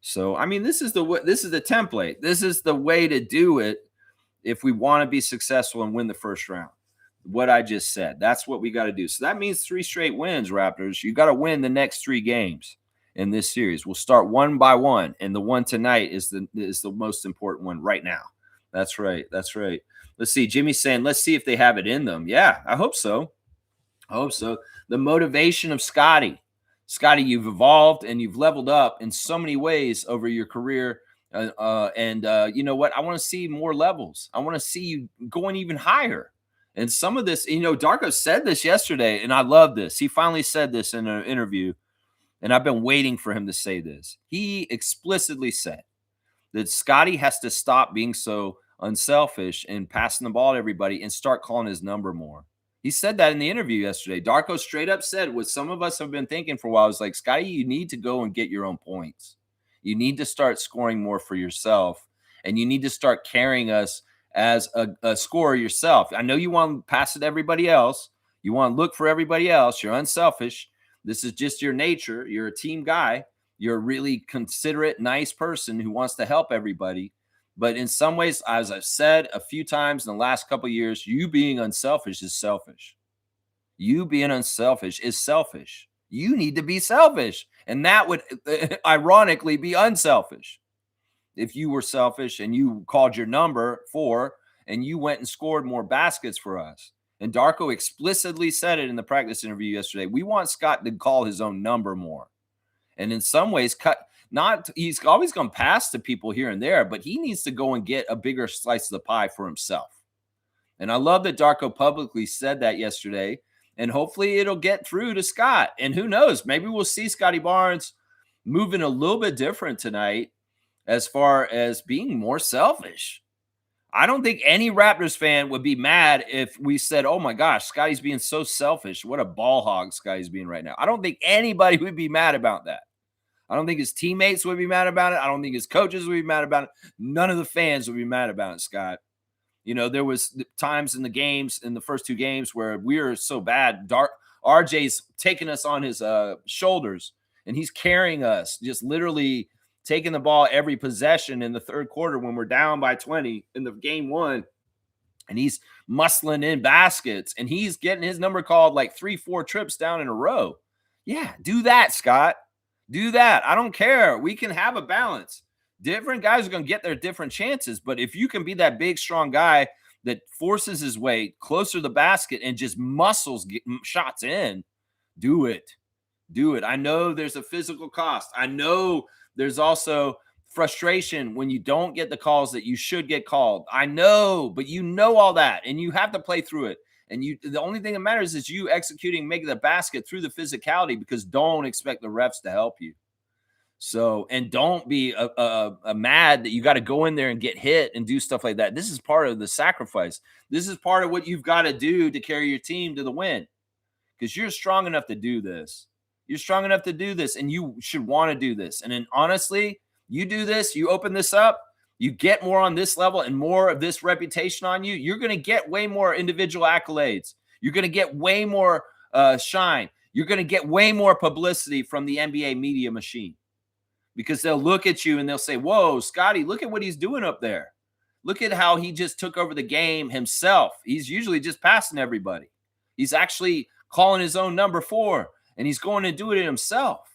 So I mean, this is the template. This is the way to do it if we want to be successful and win the first round. What I just said, that's what we got to do. So that means 3 straight wins, Raptors. You got to win the next 3 games in this series. We'll start one by one, and the one tonight is the most important one right now. That's right. That's right. Let's see. Jimmy's saying, let's see if they have it in them. Yeah, I hope so. I hope so. The motivation of Scotty. Scotty, you've evolved and you've leveled up in so many ways over your career. You know what? I want to see more levels. I want to see you going even higher. And some of this, Darko said this yesterday, and I love this. He finally said this in an interview, and I've been waiting for him to say this. He explicitly said that Scotty has to stop being so unselfish and passing the ball to everybody and start calling his number more. He said that in the interview yesterday. Darko straight up said what some of us have been thinking for a while. I was like, Scotty, you need to go and get your own points. You need to start scoring more for yourself, and you need to start carrying us as a scorer yourself. I know you want to pass it to everybody else. You want to look for everybody else. You're unselfish. This is just your nature. You're a team guy. You're a really considerate, nice person who wants to help everybody. But in some ways, as I've said a few times in the last couple of years, you being unselfish is selfish. You being unselfish is selfish. You need to be selfish. And that would ironically be unselfish. If you were selfish and you called your number 4 and you went and scored more baskets for us. And Darko explicitly said it in the practice interview yesterday. We want Scott to call his own number more. And in some ways, he's always going to pass to people here and there, but he needs to go and get a bigger slice of the pie for himself. And I love that Darko publicly said that yesterday, and hopefully it'll get through to Scott. And who knows, maybe we'll see Scotty Barnes moving a little bit different tonight as far as being more selfish. I don't think any Raptors fan would be mad if we said, oh my gosh, Scotty's being so selfish. What a ball hog Scotty's being right now. I don't think anybody would be mad about that. I don't think his teammates would be mad about it. I don't think his coaches would be mad about it. None of the fans would be mad about it, Scott. There was times in the games, in the first 2 games, where we were so bad. RJ's taking us on his shoulders, and he's carrying us, just literally taking the ball every possession in the third quarter when we're down by 20 in the game 1. And he's muscling in baskets, and he's getting his number called like 3-4 trips down in a row. Yeah, do that, Scott. Do that. I don't care. We can have a balance. Different guys are going to get their different chances, but if you can be that big, strong guy that forces his way closer to the basket and just muscles shots in, do it. Do it. I know there's a physical cost. I know there's also frustration when you don't get the calls that you should get called. I know, but you know all that, and you have to play through it. And the only thing that matters is you executing, making the basket through the physicality, because don't expect the refs to help you. So, and don't be mad that you got to go in there and get hit and do stuff like that. This is part of the sacrifice. This is part of what you've got to do to carry your team to the win, because you're strong enough to do this. You're strong enough to do this, and you should want to do this. And then honestly, you do this, you open this up, you get more on this level and more of this reputation on you, you're going to get way more individual accolades. You're going to get way more shine. You're going to get way more publicity from the NBA media machine, because they'll look at you and they'll say, whoa, Scotty, look at what he's doing up there. Look at how he just took over the game himself. He's usually just passing everybody. He's actually calling his own number 4, and he's going to do it himself.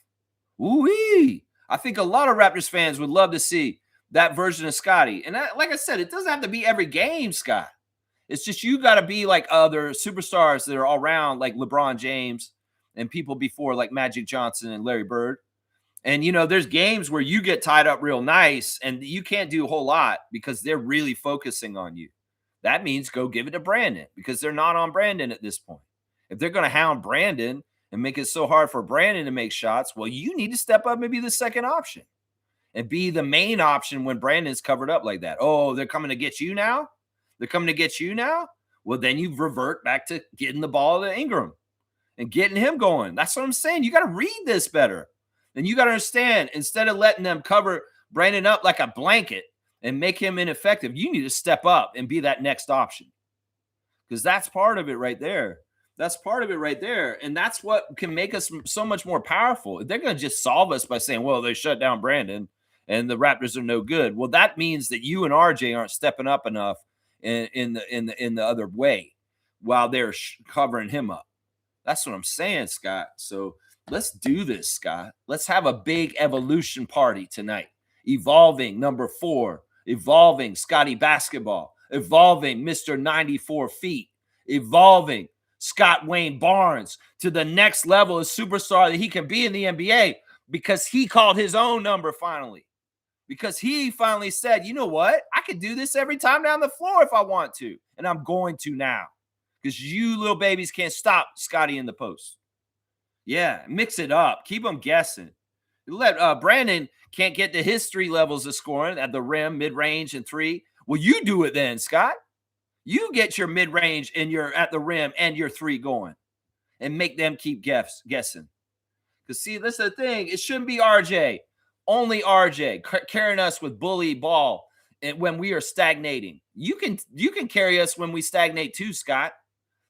Ooh-wee. I think a lot of Raptors fans would love to see that version of Scotty. And like I said, it doesn't have to be every game, Scott. It's just you got to be like other superstars that are all around, like LeBron James and people before, like Magic Johnson and Larry Bird. And, there's games where you get tied up real nice and you can't do a whole lot because they're really focusing on you. That means go give it to Brandon, because they're not on Brandon at this point. If they're going to hound Brandon and make it so hard for Brandon to make shots, well, you need to step up and be the second option. and be the main option when Brandon's covered up like that. Oh, they're coming to get you now? They're coming to get you now? Well, then you revert back to getting the ball to Ingram and getting him going. That's what I'm saying. You got to read this better. And you got to understand, instead of letting them cover Brandon up like a blanket and make him ineffective, you need to step up and be that next option. Because that's part of it right there. That's part of it right there. And that's what can make us so much more powerful. If they're going to just solve us by saying, well, they shut down Brandon and the Raptors are no good. Well, that means that you and RJ aren't stepping up enough in the other way while they're covering him up. That's what I'm saying, Scott. So let's do this, Scott. Let's have a big evolution party tonight. Evolving number 4, evolving Scotty basketball, evolving Mr. 94 feet, evolving Scott Wayne Barnes to the next level of superstar that he can be in the NBA because he called his own number finally. Because he finally said, you know what? I can do this every time down the floor if I want to. And I'm going to now. Because you little babies can't stop Scotty in the post. Yeah, mix it up. Keep them guessing. Let Brandon can't get to his 3 levels of scoring at the rim, mid-range, and 3. Well, you do it then, Scott. You get your mid-range and you're at the rim and your 3 going. And make them keep guessing. Because, see, this is the thing. It shouldn't be RJ. Only RJ carrying us with bully ball when we are stagnating. You can carry us when we stagnate too, Scott.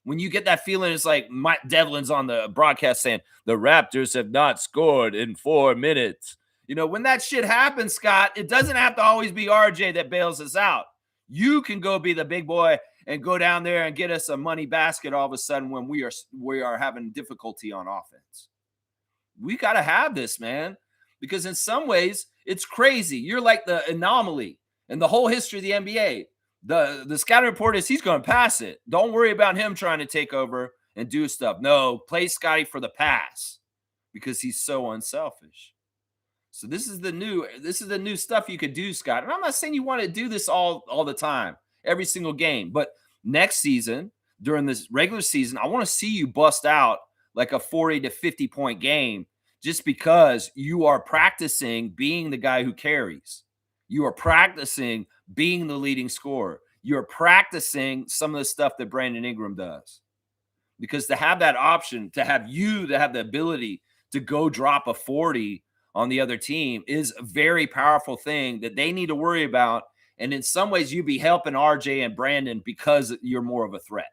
When you get that feeling, it's like Devlin's on the broadcast saying, the Raptors have not scored in 4 minutes. You know, when that shit happens, Scott, it doesn't have to always be RJ that bails us out. You can go be the big boy and go down there and get us a money basket all of a sudden when we are having difficulty on offense. We got to have this, man, because in some ways it's crazy. You're like the anomaly in the whole history of the NBA. The scouting report is he's going to pass it. Don't worry about him trying to take over and do stuff. No, play Scotty for the pass because he's so unselfish. So this is the new stuff you could do, Scott. And I'm not saying you want to do this all the time, every single game. But next season, during this regular season, I want to see you bust out like a 40 to 50 point game just because you are practicing being the guy who carries. You are practicing being the leading scorer. You're practicing some of the stuff that Brandon Ingram does. Because to have that option, to have the ability to go drop a 40 on the other team is a very powerful thing that they need to worry about. And in some ways, you'd be helping RJ and Brandon because you're more of a threat.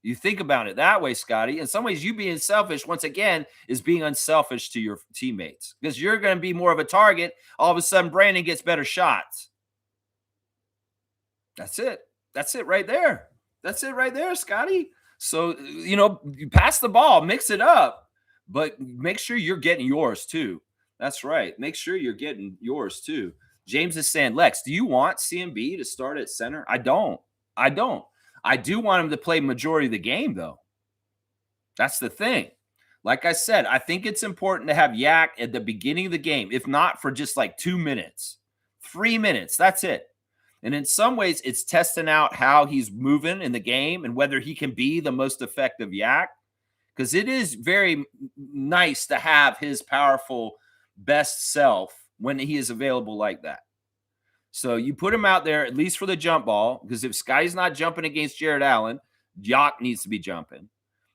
You think about it that way, Scotty. In some ways, you being selfish, once again, is being unselfish to your teammates because you're going to be more of a target. All of a sudden, Brandon gets better shots. That's it. That's it right there. That's it right there, Scotty. So, you pass the ball, mix it up, but make sure you're getting yours too. That's right. Make sure you're getting yours too. James is saying, Lex, do you want CMB to start at center? I don't. I do want him to play majority of the game, though. That's the thing. Like I said, I think it's important to have Yak at the beginning of the game, if not for just like 2 minutes, 3 minutes. That's it. And in some ways, it's testing out how he's moving in the game and whether he can be the most effective Yak. Because it is very nice to have his powerful best self when he is available like that. So you put him out there, at least for the jump ball, because if Scotty's not jumping against Jared Allen, Yak needs to be jumping.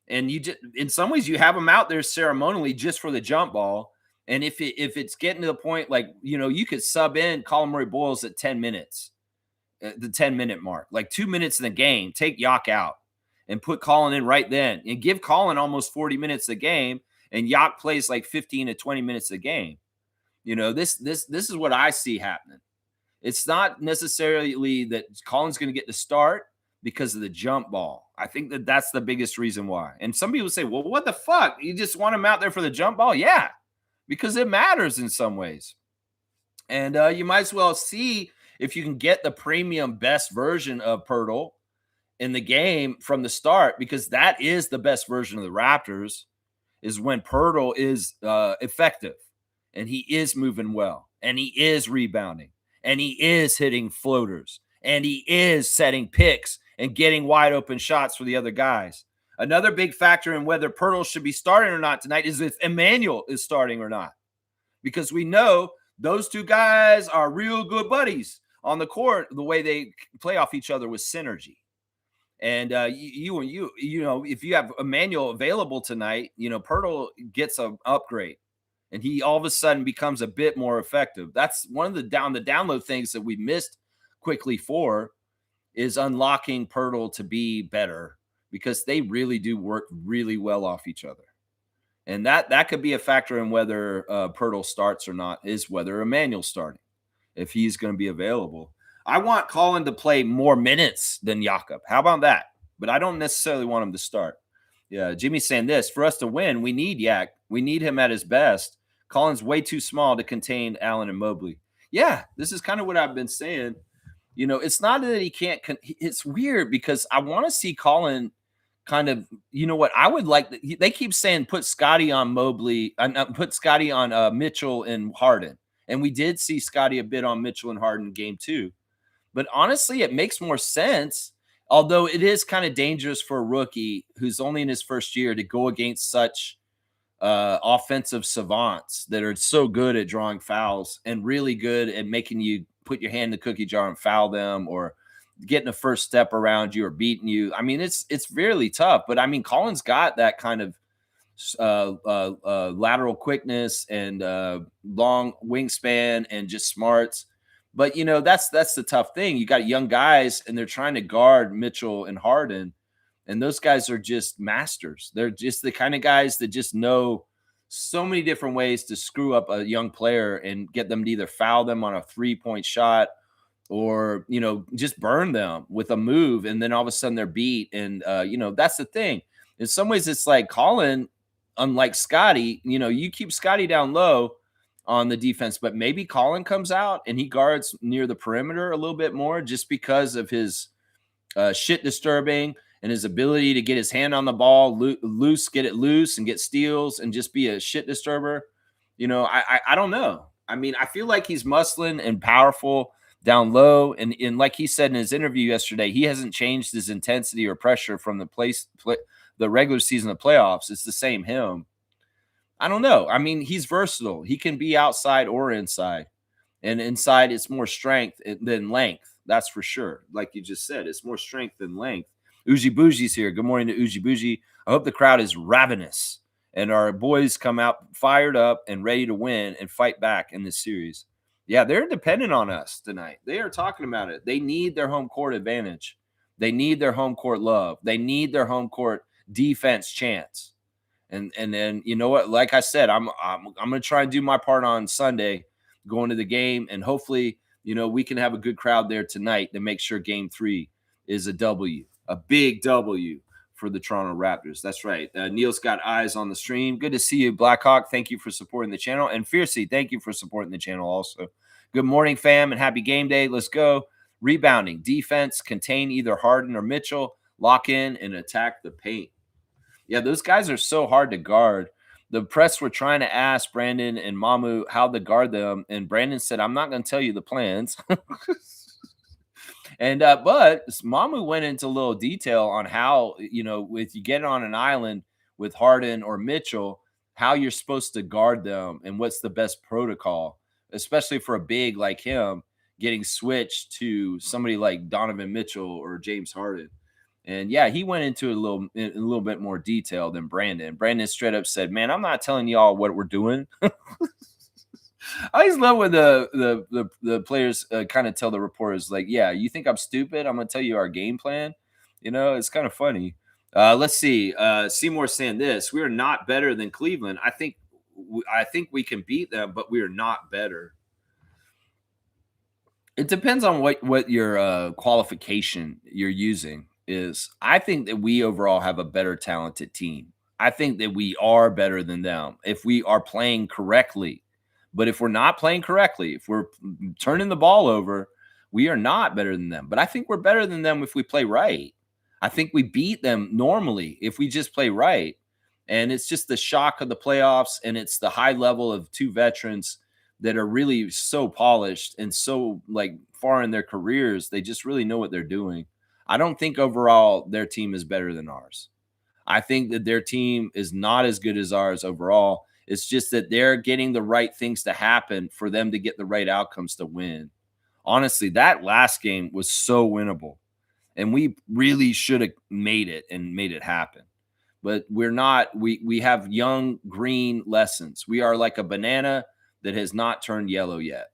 And you just, in some ways, you have him out there ceremonially just for the jump ball. And if it's getting to the point, like, you could sub in Colin Murray-Boyles at 10 minutes, the 10-minute mark, like 2 minutes in the game, take Yak out and put Colin in right then and give Colin almost 40 minutes a game. And Yak plays like 15 to 20 minutes a game. This is what I see happening. It's not necessarily that Colin's going to get the start because of the jump ball. I think that that's the biggest reason why. And some people say, well, what the fuck? You just want him out there for the jump ball? Yeah, because it matters in some ways. And you might as well see if you can get the premium best version of Pirtle in the game from the start, because that is the best version of the Raptors, is when Pirtle is effective and he is moving well and he is rebounding. And he is hitting floaters. And he is setting picks and getting wide open shots for the other guys. Another big factor in whether Pirtle should be starting or not tonight is if Emmanuel is starting or not. Because we know Those two guys are real good buddies on the court. The way they play off each other with synergy. And you know, if you have Emmanuel available tonight, you know, Pirtle gets an upgrade, and he all of a sudden becomes a bit more effective. That's one of the download things that we missed quickly for is unlocking Pirtle to be better, because they really do work really well off each other. And that could be a factor in whether Pirtle starts or not, is whether Emmanuel's starting, if he's going to be available. I want Colin to play more minutes than Jakob. How about that? But I don't necessarily want him to start. Yeah, Jimmy's saying this. For us to win, we need Yak. We need him at his best. Colin's way too small to contain Allen and Mobley. Yeah, this is kind of what I've been saying. You know, it's not that he can't. It's weird because I want to see Colin kind of, you know what, I would like. They keep saying put Scotty on Mobley, put Scotty on Mitchell and Harden. And we did see Scotty a bit on Mitchell and Harden game 2. But honestly, it makes more sense, although it is kind of dangerous for a rookie who's only in his first year to go against such offensive savants that are so good at drawing fouls and really good at making you put your hand in the cookie jar and foul them, or getting a first step around you or beating you. I mean, it's really tough. But I mean, Colin's got that kind of lateral quickness and long wingspan and just smarts. But, you know, that's the tough thing. You got young guys and they're trying to guard Mitchell and Harden. And those guys are just masters. They're just the kind of guys that just know so many different ways to screw up a young player and get them to either foul them on a 3-point shot or, you know, just burn them with a move. And then all of a sudden they're beat. And, you know, that's the thing. In some ways, it's like Colin, unlike Scotty, you know, you keep Scotty down low on the defense, but maybe Colin comes out and he guards near the perimeter a little bit more just because of his shit disturbing and his ability to get his hand on the ball loose, get it loose and get steals and just be a shit disturber. You know, I don't know. I mean, I feel like he's muscling and powerful down low. And like he said in his interview yesterday, he hasn't changed his intensity or pressure from the regular season of playoffs. It's the same him. I don't know. I mean, he's versatile. He can be outside or inside. And inside, it's more strength than length. That's for sure. Like you just said, it's more strength than length. Uji Bougie's here. Good morning to Uji Bougie. I hope the crowd is ravenous and our boys come out fired up and ready to win and fight back in this series. Yeah, they're dependent on us tonight. They are talking about it. They need their home court advantage. They need their home court love. They need their home court defense chance. And then, you know what, like I said, I'm going to try and do my part on Sunday going to the game. And hopefully, you know, we can have a good crowd there tonight to make sure game 3 is a W, a big W for the Toronto Raptors. That's right. Neil's got eyes on the stream. Good to see you, Blackhawk. Thank you for supporting the channel. And Fiercey, thank you for supporting the channel also. Good morning, fam, and happy game day. Let's go. Rebounding, defense, contain either Harden or Mitchell, lock in and attack the paint. Yeah, those guys are so hard to guard. The press were trying to ask Brandon and Mamu how to guard them, and Brandon said, "I'm not going to tell you the plans." And but Mamu went into a little detail on how, you know, if you get on an island with Harden or Mitchell, how you're supposed to guard them and what's the best protocol, especially for a big like him getting switched to somebody like Donovan Mitchell or James Harden. And yeah, he went into a little bit more detail than Brandon. Brandon straight up said, "Man, I'm not telling y'all what we're doing." I always love when the players kind of tell the reporters, like, "Yeah, you think I'm stupid? I'm gonna tell you our game plan." You know, it's kind of funny. Let's see. Seymour saying this: "We are not better than Cleveland. I think we can beat them, but we are not better." It depends on what your qualification you're using. Is I think that we overall have a better talented team. I think that we are better than them if we are playing correctly. But if we're not playing correctly, if we're turning the ball over, we are not better than them. But I think we're better than them if we play right. I think we beat them normally if we just play right. And it's just the shock of the playoffs, and it's the high level of 2 veterans that are really so polished and so like far in their careers. They just really know what they're doing. I don't think overall their team is better than ours. I think that their team is not as good as ours overall, It's just that they're getting the right things to happen for them to get the right outcomes to win. Honestly, that last game was so winnable, and we really should have made it and made it happen. But we're not. We have young green lessons. We are like a banana that has not turned yellow yet,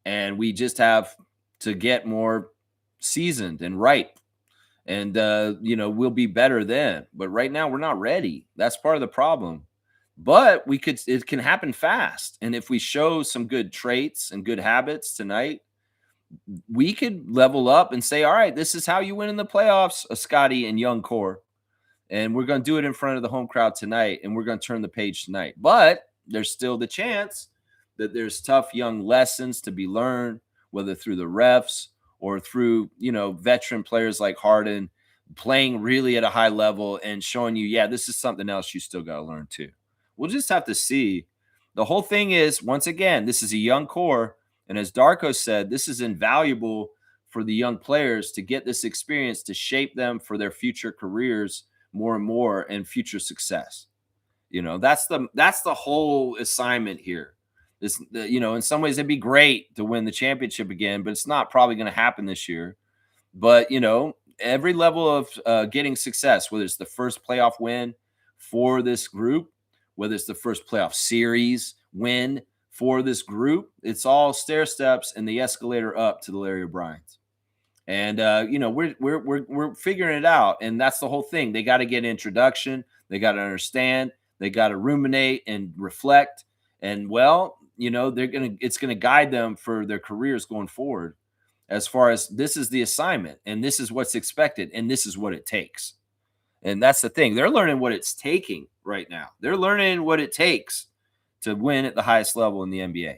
and we just have to get more seasoned and ripe. And we'll be better then. But right now, we're not ready. That's part of the problem. But we could. It can happen fast, and if we show some good traits and good habits tonight, we could level up and say, all right, this is how you win in the playoffs, Scotty and young core. And we're going to do it in front of the home crowd tonight, and we're going to turn the page tonight. But there's still the chance that there's tough young lessons to be learned, whether through the refs or through, veteran players like Harden playing really at a high level and showing you, yeah, this is something else you still got to learn too. We'll just have to see. The whole thing is, once again, this is a young core. And as Darko said, this is invaluable for the young players to get this experience to shape them for their future careers more and more and future success. That's the whole assignment here. In some ways it'd be great to win the championship again, but it's not probably going to happen this year. But, every level of getting success, whether it's the first playoff win for this group, whether it's the first playoff series win for this group, it's all stair steps and the escalator up to the Larry O'Briens. And we're figuring it out, and that's the whole thing. They got to get introduction, they got to understand, they got to ruminate and reflect, and it's gonna guide them for their careers going forward. As far as this is the assignment, and this is what's expected, and this is what it takes. And that's the thing. They're learning what it's taking right now. They're learning what it takes to win at the highest level in the NBA.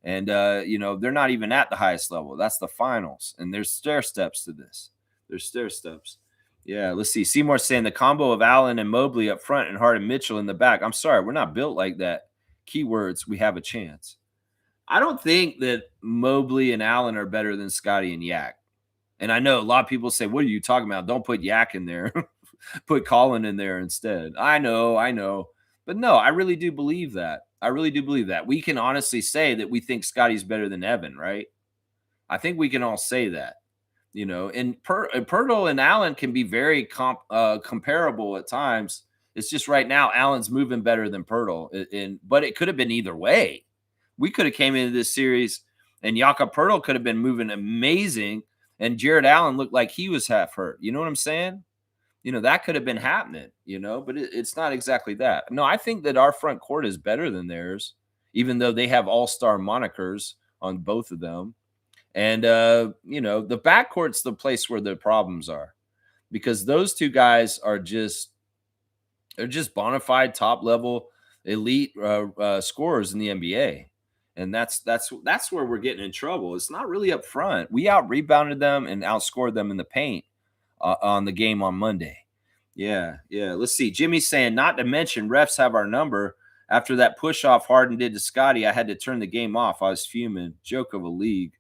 And, they're not even at the highest level. That's the finals. And there's stair steps to this. There's stair steps. Yeah, let's see. Seymour saying the combo of Allen and Mobley up front and Harden Mitchell in the back. I'm sorry, we're not built like that. Keywords, we have a chance. I don't think that Mobley and Allen are better than Scotty and Yak. And I know a lot of people say, what are you talking about? Don't put Yak in there. Put Colin in there instead. I know. But no, I really do believe that. We can honestly say that we think Scotty's better than Evan, right? I think we can all say that, and Pirtle and Allen can be very comparable at times. It's just right now, Allen's moving better than Pirtle, but it could have been either way. We could have came into this series and Jakob Pirtle could have been moving amazing and Jared Allen looked like he was half hurt. You know what I'm saying? That could have been happening, but it's not exactly that. No, I think that our front court is better than theirs, even though they have all-star monikers on both of them. And, the backcourt's the place where the problems are because those two guys they're just bona fide top-level elite scorers in the NBA. And that's where we're getting in trouble. It's not really up front. We out-rebounded them and outscored them in the paint on the game on Monday. Yeah. Let's see. Jimmy's saying, not to mention refs have our number. After that push off Harden did to Scotty, I had to turn the game off. I was fuming. Joke of a league.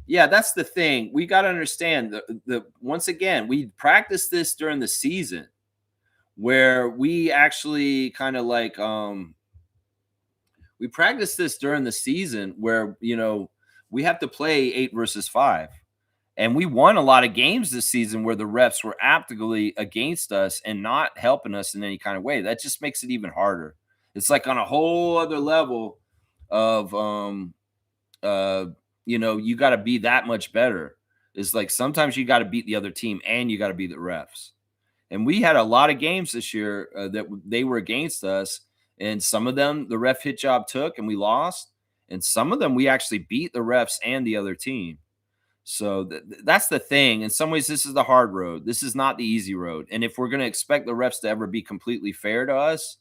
Yeah, that's the thing. We got to understand the once again, we practiced this during the season where we actually kind of like we practiced this during the season where we have to play 8 versus 5. And we won a lot of games this season where the refs were actively against us and not helping us in any kind of way. That just makes it even harder. It's like on a whole other level of, you got to be that much better. It's like sometimes you got to beat the other team and you got to beat the refs. And we had a lot of games this year that they were against us. And some of them the ref hit job took and we lost. And some of them we actually beat the refs and the other team. So that's the thing. In some ways, this is the hard road. This is not the easy road. And if we're going to expect the refs to ever be completely fair to us,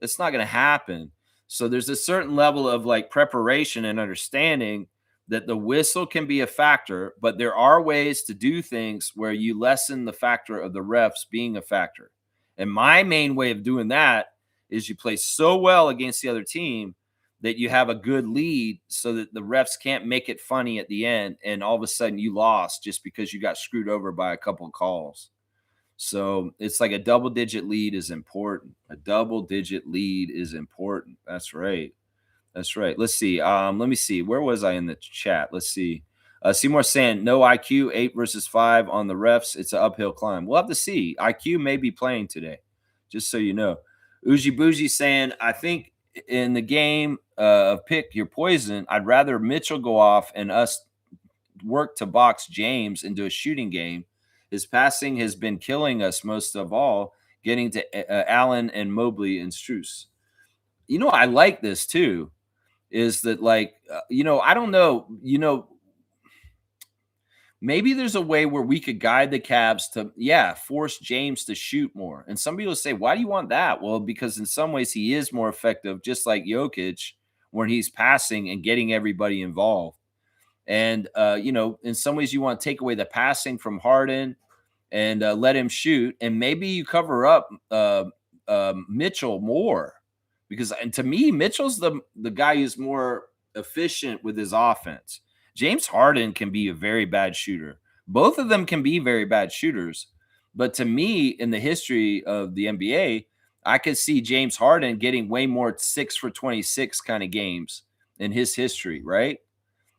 it's not going to happen. So there's a certain level of like preparation and understanding that the whistle can be a factor, but there are ways to do things where you lessen the factor of the refs being a factor. And my main way of doing that is you play so well against the other team that you have a good lead so that the refs can't make it funny at the end and all of a sudden you lost just because you got screwed over by a couple of calls. So it's like a double-digit lead is important. A double-digit lead is important. That's right. That's right. Let's see. Let me see. Where was I in the chat? Let's see. Seymour saying no IQ, 8 versus 5 on the refs. It's an uphill climb. We'll have to see. IQ may be playing today, just so you know. Uji Bougie saying, I think in the game of pick your poison, I'd rather Mitchell go off and us work to box James into a shooting game. His passing has been killing us most of all, getting to Allen and Mobley and Struess. I like this too is that like I don't know, maybe there's a way where we could guide the Cavs to force James to shoot more. And some people say, why do you want that? Well, because in some ways he is more effective, just like Jokic, when he's passing and getting everybody involved. And in some ways you want to take away the passing from Harden and let him shoot, and maybe you cover up Mitchell more. Because and to me, Mitchell's the guy who's more efficient with his offense. James Harden can be a very bad shooter. Both of them can be very bad shooters. But to me, in the history of the NBA, I could see James Harden getting way more 6 for 26 kind of games in his history, right?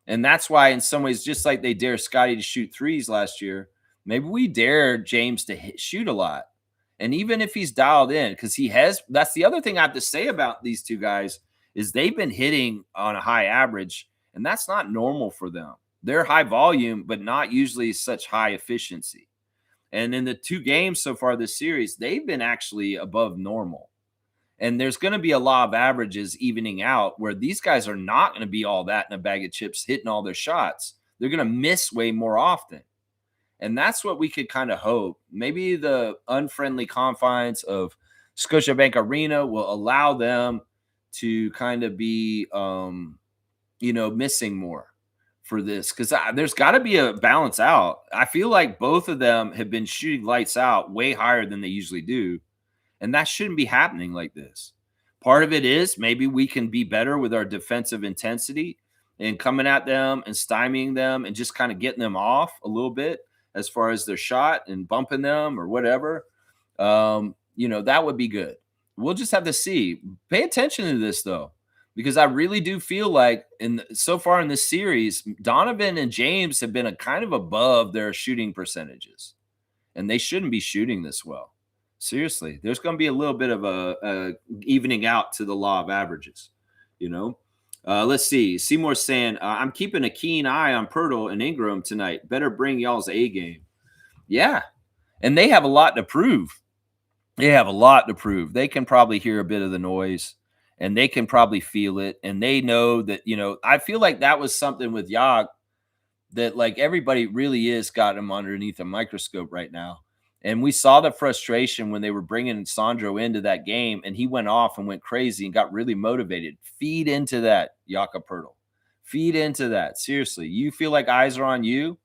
And that's why, in some ways, just like they dare Scotty to shoot threes last year, maybe we dare James to shoot a lot. And even if he's dialed in, because that's the other thing I have to say about these two guys is they've been hitting on a high average, and that's not normal for them. They're high volume, but not usually such high efficiency. And in the 2 games so far this series, they've been actually above normal. And there's going to be a law of averages evening out where these guys are not going to be all that in a bag of chips hitting all their shots. They're going to miss way more often. And that's what we could kind of hope. Maybe the unfriendly confines of Scotiabank Arena will allow them to kind of be, missing more for this. Because there's got to be a balance out. I feel like both of them have been shooting lights out way higher than they usually do. And that shouldn't be happening like this. Part of it is maybe we can be better with our defensive intensity and coming at them and stymieing them and just kind of getting them off a little bit as far as their shot and bumping them or whatever. That would be good. We'll just have to see. Pay attention to this, though, because I really do feel like so far in this series, Donovan and James have been kind of above their shooting percentages, and they shouldn't be shooting this well. Seriously, there's going to be a little bit of a evening out to the law of averages, Let's see. Seymour's saying, I'm keeping a keen eye on Pirtle and Ingram tonight. Better bring y'all's A game. Yeah, and they have a lot to prove. They can probably hear a bit of the noise, and they can probably feel it, and they know that, I feel like that was something with Yag that, like, everybody really is got him underneath a microscope right now. And we saw the frustration when they were bringing Sandro into that game, and he went off and went crazy and got really motivated. Feed into that, Jakob Poeltl. Feed into that. Seriously, you feel like eyes are on you?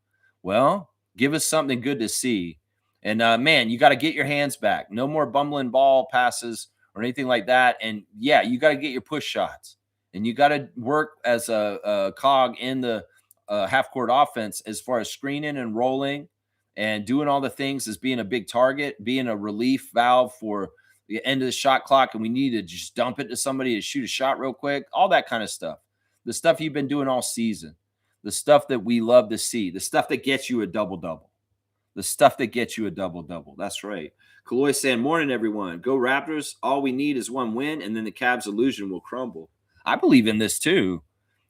Well, give us something good to see. And, man, you got to get your hands back. No more bumbling ball passes or anything like that. And, yeah, you got to get your push shots. And you got to work as a cog in the half-court offense as far as screening and rolling and doing all the things as being a big target, being a relief valve for the end of the shot clock, and we need to just dump it to somebody to shoot a shot real quick, all that kind of stuff. The stuff you've been doing all season, the stuff that we love to see, the stuff that gets you a double-double, That's right. Kaloy saying, morning, everyone. Go Raptors. All we need is one win, and then the Cavs illusion will crumble. I believe in this too.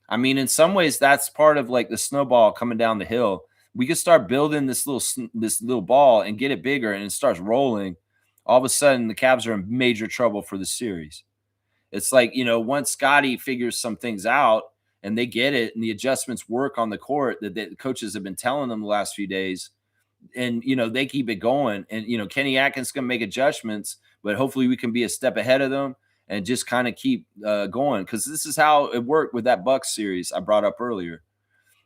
I mean, in some ways, that's part of like the snowball coming down the hill. We can start building this little ball and get it bigger, and it starts rolling. All of a sudden, the Cavs are in major trouble for the series. It's like, once Scotty figures some things out and they get it and the adjustments work on the court that the coaches have been telling them the last few days, and, they keep it going. And, Kenny Atkins can make adjustments, but hopefully we can be a step ahead of them and just kind of keep going. Because this is how it worked with that Bucks series I brought up earlier.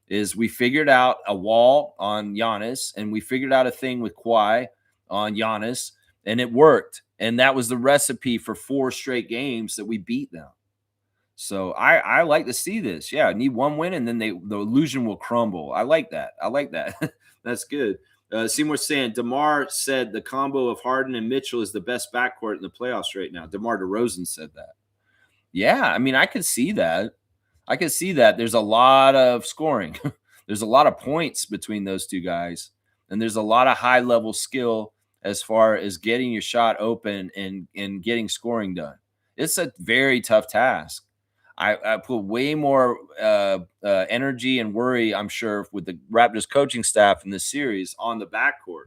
Is we figured out a wall on Giannis, and we figured out a thing with Kawhi on Giannis, and it worked. And that was the recipe for 4 straight games that we beat them. So I like to see this. Yeah, I need one win, and then the illusion will crumble. I like that. That's good. Seymour saying DeMar said the combo of Harden and Mitchell is the best backcourt in the playoffs right now. DeMar DeRozan said that. Yeah, I mean, I could see that. I could see that. There's a lot of scoring. There's a lot of points between those two guys, and there's a lot of high level skill as far as getting your shot open and getting scoring done. It's a very tough task. I put way more energy and worry, I'm sure, with the Raptors coaching staff in this series on the backcourt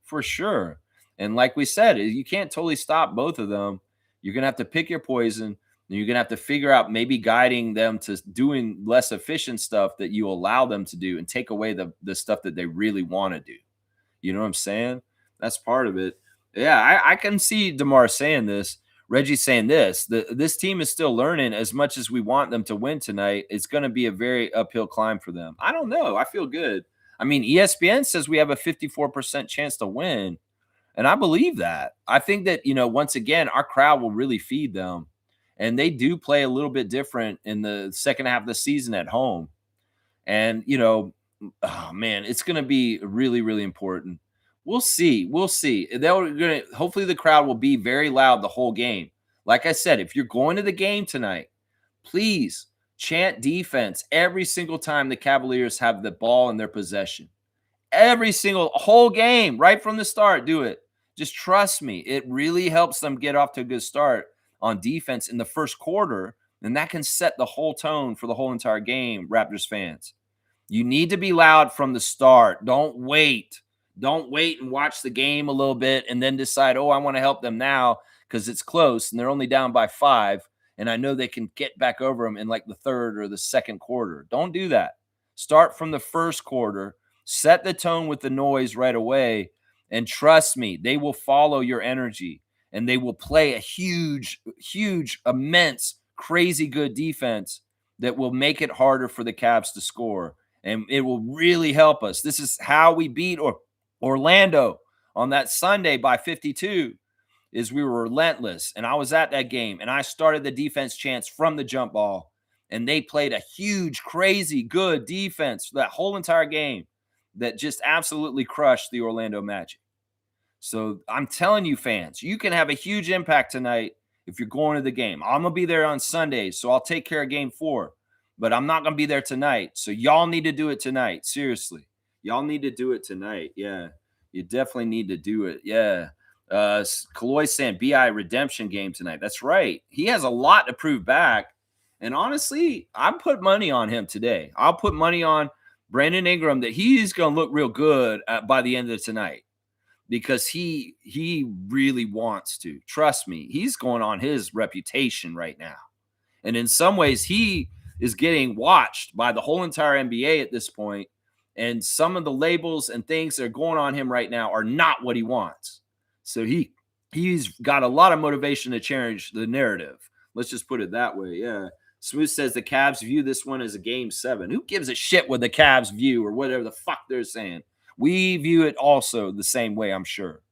for sure. And like we said, you can't totally stop both of them. You're gonna have to pick your poison. And you're gonna have to figure out maybe guiding them to doing less efficient stuff that you allow them to do, and take away the stuff that they really want to do. You know what I'm saying? That's part of it. Yeah, I can see DeMar saying this. Reggie saying this. This team is still learning. As much as we want them to win tonight, it's going to be a very uphill climb for them. I don't know. I feel good. I mean, ESPN says we have a 54% chance to win, and I believe that. I think that, once again, our crowd will really feed them, and they do play a little bit different in the second half of the season at home. And, oh man, it's going to be really, really important. We'll see. We'll see. Hopefully the crowd will be very loud the whole game. Like I said, if you're going to the game tonight, please chant defense every single time the Cavaliers have the ball in their possession. Every single whole game, right from the start, do it. Just trust me. It really helps them get off to a good start on defense in the first quarter, and that can set the whole tone for the whole entire game, Raptors fans. You need to be loud from the start. Don't wait. Don't wait and watch the game a little bit and then decide, oh, I want to help them now because it's close and they're only down by 5. And I know they can get back over them in like the third or the second quarter. Don't do that. Start from the first quarter. Set the tone with the noise right away. And trust me, they will follow your energy and they will play a huge, immense, crazy good defense that will make it harder for the Cavs to score. And it will really help us. This is how we beat Orlando on that Sunday by 52, is we were relentless. And I was at that game, and I started the defense chants from the jump ball. And they played a huge, crazy, good defense for that whole entire game that just absolutely crushed the Orlando Magic. So I'm telling you, fans, you can have a huge impact tonight if you're going to the game. I'm going to be there on Sunday, so I'll take care of game 4. But I'm not going to be there tonight. So y'all need to do it tonight. Seriously. Y'all need to do it tonight. Yeah. You definitely need to do it. Yeah. Kaloy saying BI redemption game tonight. That's right. He has a lot to prove back. And honestly, I put money on him today. I'll put money on Brandon Ingram that he's going to look real good by the end of tonight, because he really wants to. Trust me. He's going on his reputation right now. And in some ways, he is getting watched by the whole entire NBA at this point. And some of the labels and things that are going on him right now are not what he wants. So he's got a lot of motivation to change the narrative. Let's just put it that way. Yeah. Smooth says the Cavs view this one as a game 7. Who gives a shit what the Cavs view or whatever the fuck they're saying? We view it also the same way, I'm sure.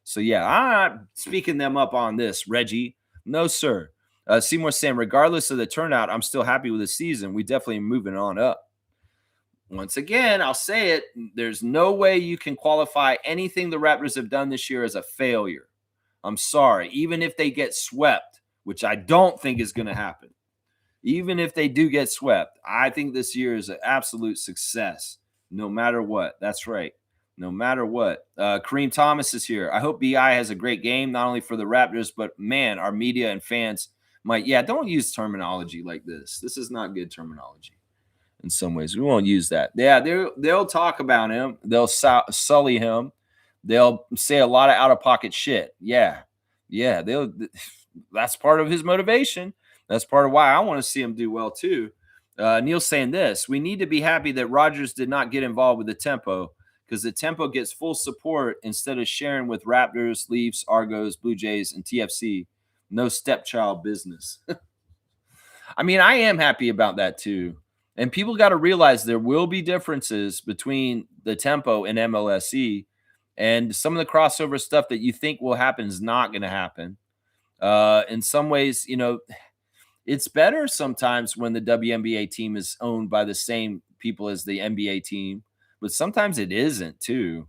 So yeah, I'm not speaking them up on this, Reggie. No, sir. Seymour saying, regardless of the turnout, I'm still happy with the season. We definitely moving on up. Once again, I'll say it. There's no way you can qualify anything the Raptors have done this year as a failure. I'm sorry. Even if they get swept, which I don't think is going to happen. Even if they do get swept, I think this year is an absolute success, no matter what. That's right. No matter what. Kareem Thomas is here. I hope BI has a great game, not only for the Raptors, but, man, our media and fans might. Yeah, don't use terminology like this. This is not good terminology in some ways. We won't use that. Yeah, they'll talk about him. They'll sully him. They'll say a lot of out-of-pocket shit. Yeah. That's part of his motivation. That's part of why I want to see him do well, too. Neil's saying this. We need to be happy that Rodgers did not get involved with the tempo, because the tempo gets full support instead of sharing with Raptors, Leafs, Argos, Blue Jays, and TFC. No stepchild business. I mean, I am happy about that, too. And people got to realize there will be differences between the tempo and MLSE. And some of the crossover stuff that you think will happen is not going to happen. In some ways, it's better sometimes when the WNBA team is owned by the same people as the NBA team, but sometimes it isn't too.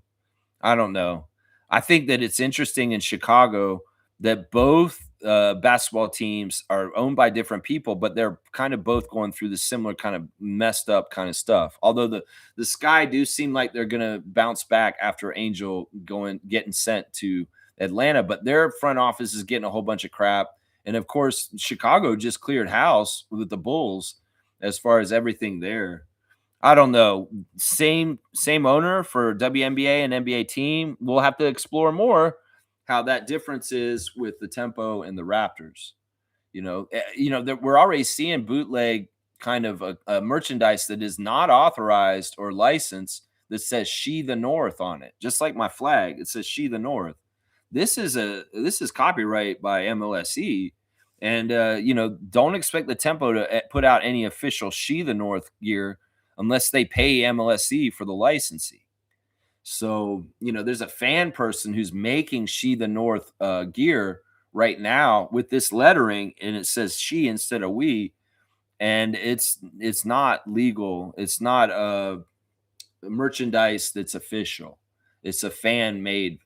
I don't know. I think that it's interesting in Chicago that both basketball teams are owned by different people, but they're kind of both going through the similar kind of messed up kind of stuff. Although the Sky do seem like they're going to bounce back after Angel getting sent to Atlanta, but their front office is getting a whole bunch of crap. And of course, Chicago just cleared house with the Bulls as far as everything there. I don't know. Same owner for WNBA and NBA team. We'll have to explore more how that difference is with the Tempo and the Raptors. That we're already seeing bootleg kind of a merchandise that is not authorized or licensed that says "She the North" on it, just like my flag. It says "She the North." This is copyright by MLSE, and don't expect the Tempo to put out any official "She the North" gear unless they pay MLSE for the licensing. So, there's a fan person who's making She the North gear right now with this lettering, and it says she instead of we, and it's not legal. It's not merchandise that's official. It's a fan made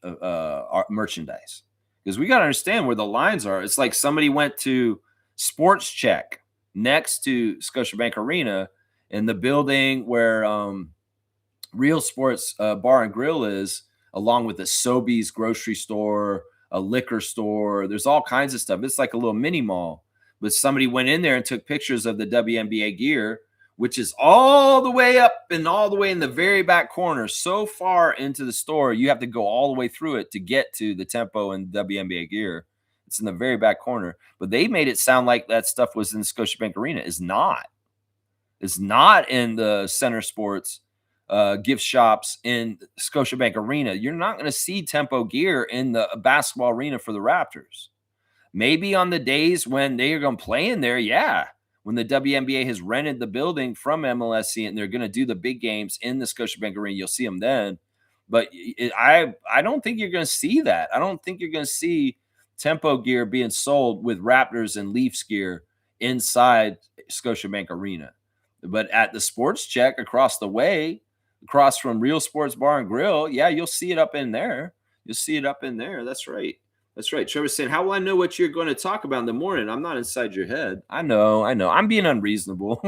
merchandise, because we got to understand where the lines are. It's like somebody went to Sports Check next to Scotiabank Arena, in the building where Real Sports Bar and Grill is, along with a Sobeys grocery store, a liquor store. There's all kinds of stuff. It's like a little mini mall. But somebody went in there and took pictures of the WNBA gear, which is all the way up and all the way in the very back corner, so far into the store, you have to go all the way through it to get to the Tempo and WNBA gear. It's in the very back corner. But they made it sound like that stuff was in Scotiabank Arena. It's not. It's not in the Center Sports gift shops in Scotiabank Arena. You're not going to see Tempo gear in the basketball arena for the Raptors. Maybe on the days when they are going to play in there, yeah. When the WNBA has rented the building from MLSC and they're going to do the big games in the Scotiabank Arena, you'll see them then. But I don't think you're going to see that. I don't think you're going to see Tempo gear being sold with Raptors and Leafs gear inside Scotiabank Arena. But at the Sports Check across the way, across from Real Sports Bar and Grill, yeah, you'll see it up in there. You'll see it up in there. That's right. That's right. Trevor's saying, how will I know what you're going to talk about in the morning? I'm not inside your head. I know. I'm being unreasonable.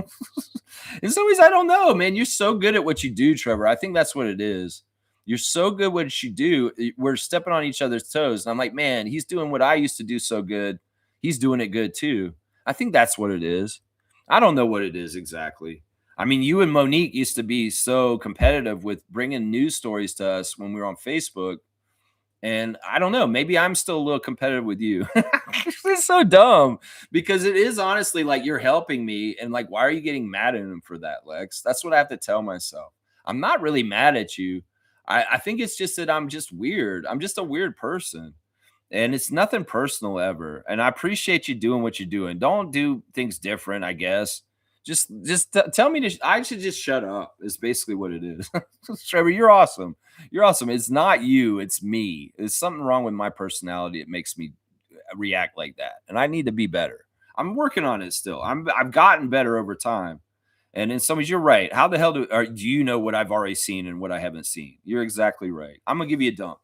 In some ways, I don't know, man. You're so good at what you do, Trevor. I think that's what it is. You're so good at what you do. We're stepping on each other's toes. And I'm like, man, he's doing what I used to do so good. He's doing it good too. I think that's what it is. I don't know what it is exactly. I mean, you and Monique used to be so competitive with bringing news stories to us when we were on Facebook. And I don't know, maybe I'm still a little competitive with you. It's so dumb, because it is honestly like you're helping me. And like, why are you getting mad at him for that, Lex? That's what I have to tell myself. I'm not really mad at you. I think it's just that I'm just weird. I'm just a weird person. And it's nothing personal ever. And I appreciate you doing what you're doing. Don't do things different, I guess. Just tell me I should just shut up. Is basically what it is. Trevor, you're awesome. You're awesome. It's not you. It's me. There's something wrong with my personality. It makes me react like that. And I need to be better. I'm working on it still. I've gotten better over time. And in some ways, you're right. How the hell do you know what I've already seen and what I haven't seen? You're exactly right. I'm going to give you a dunk.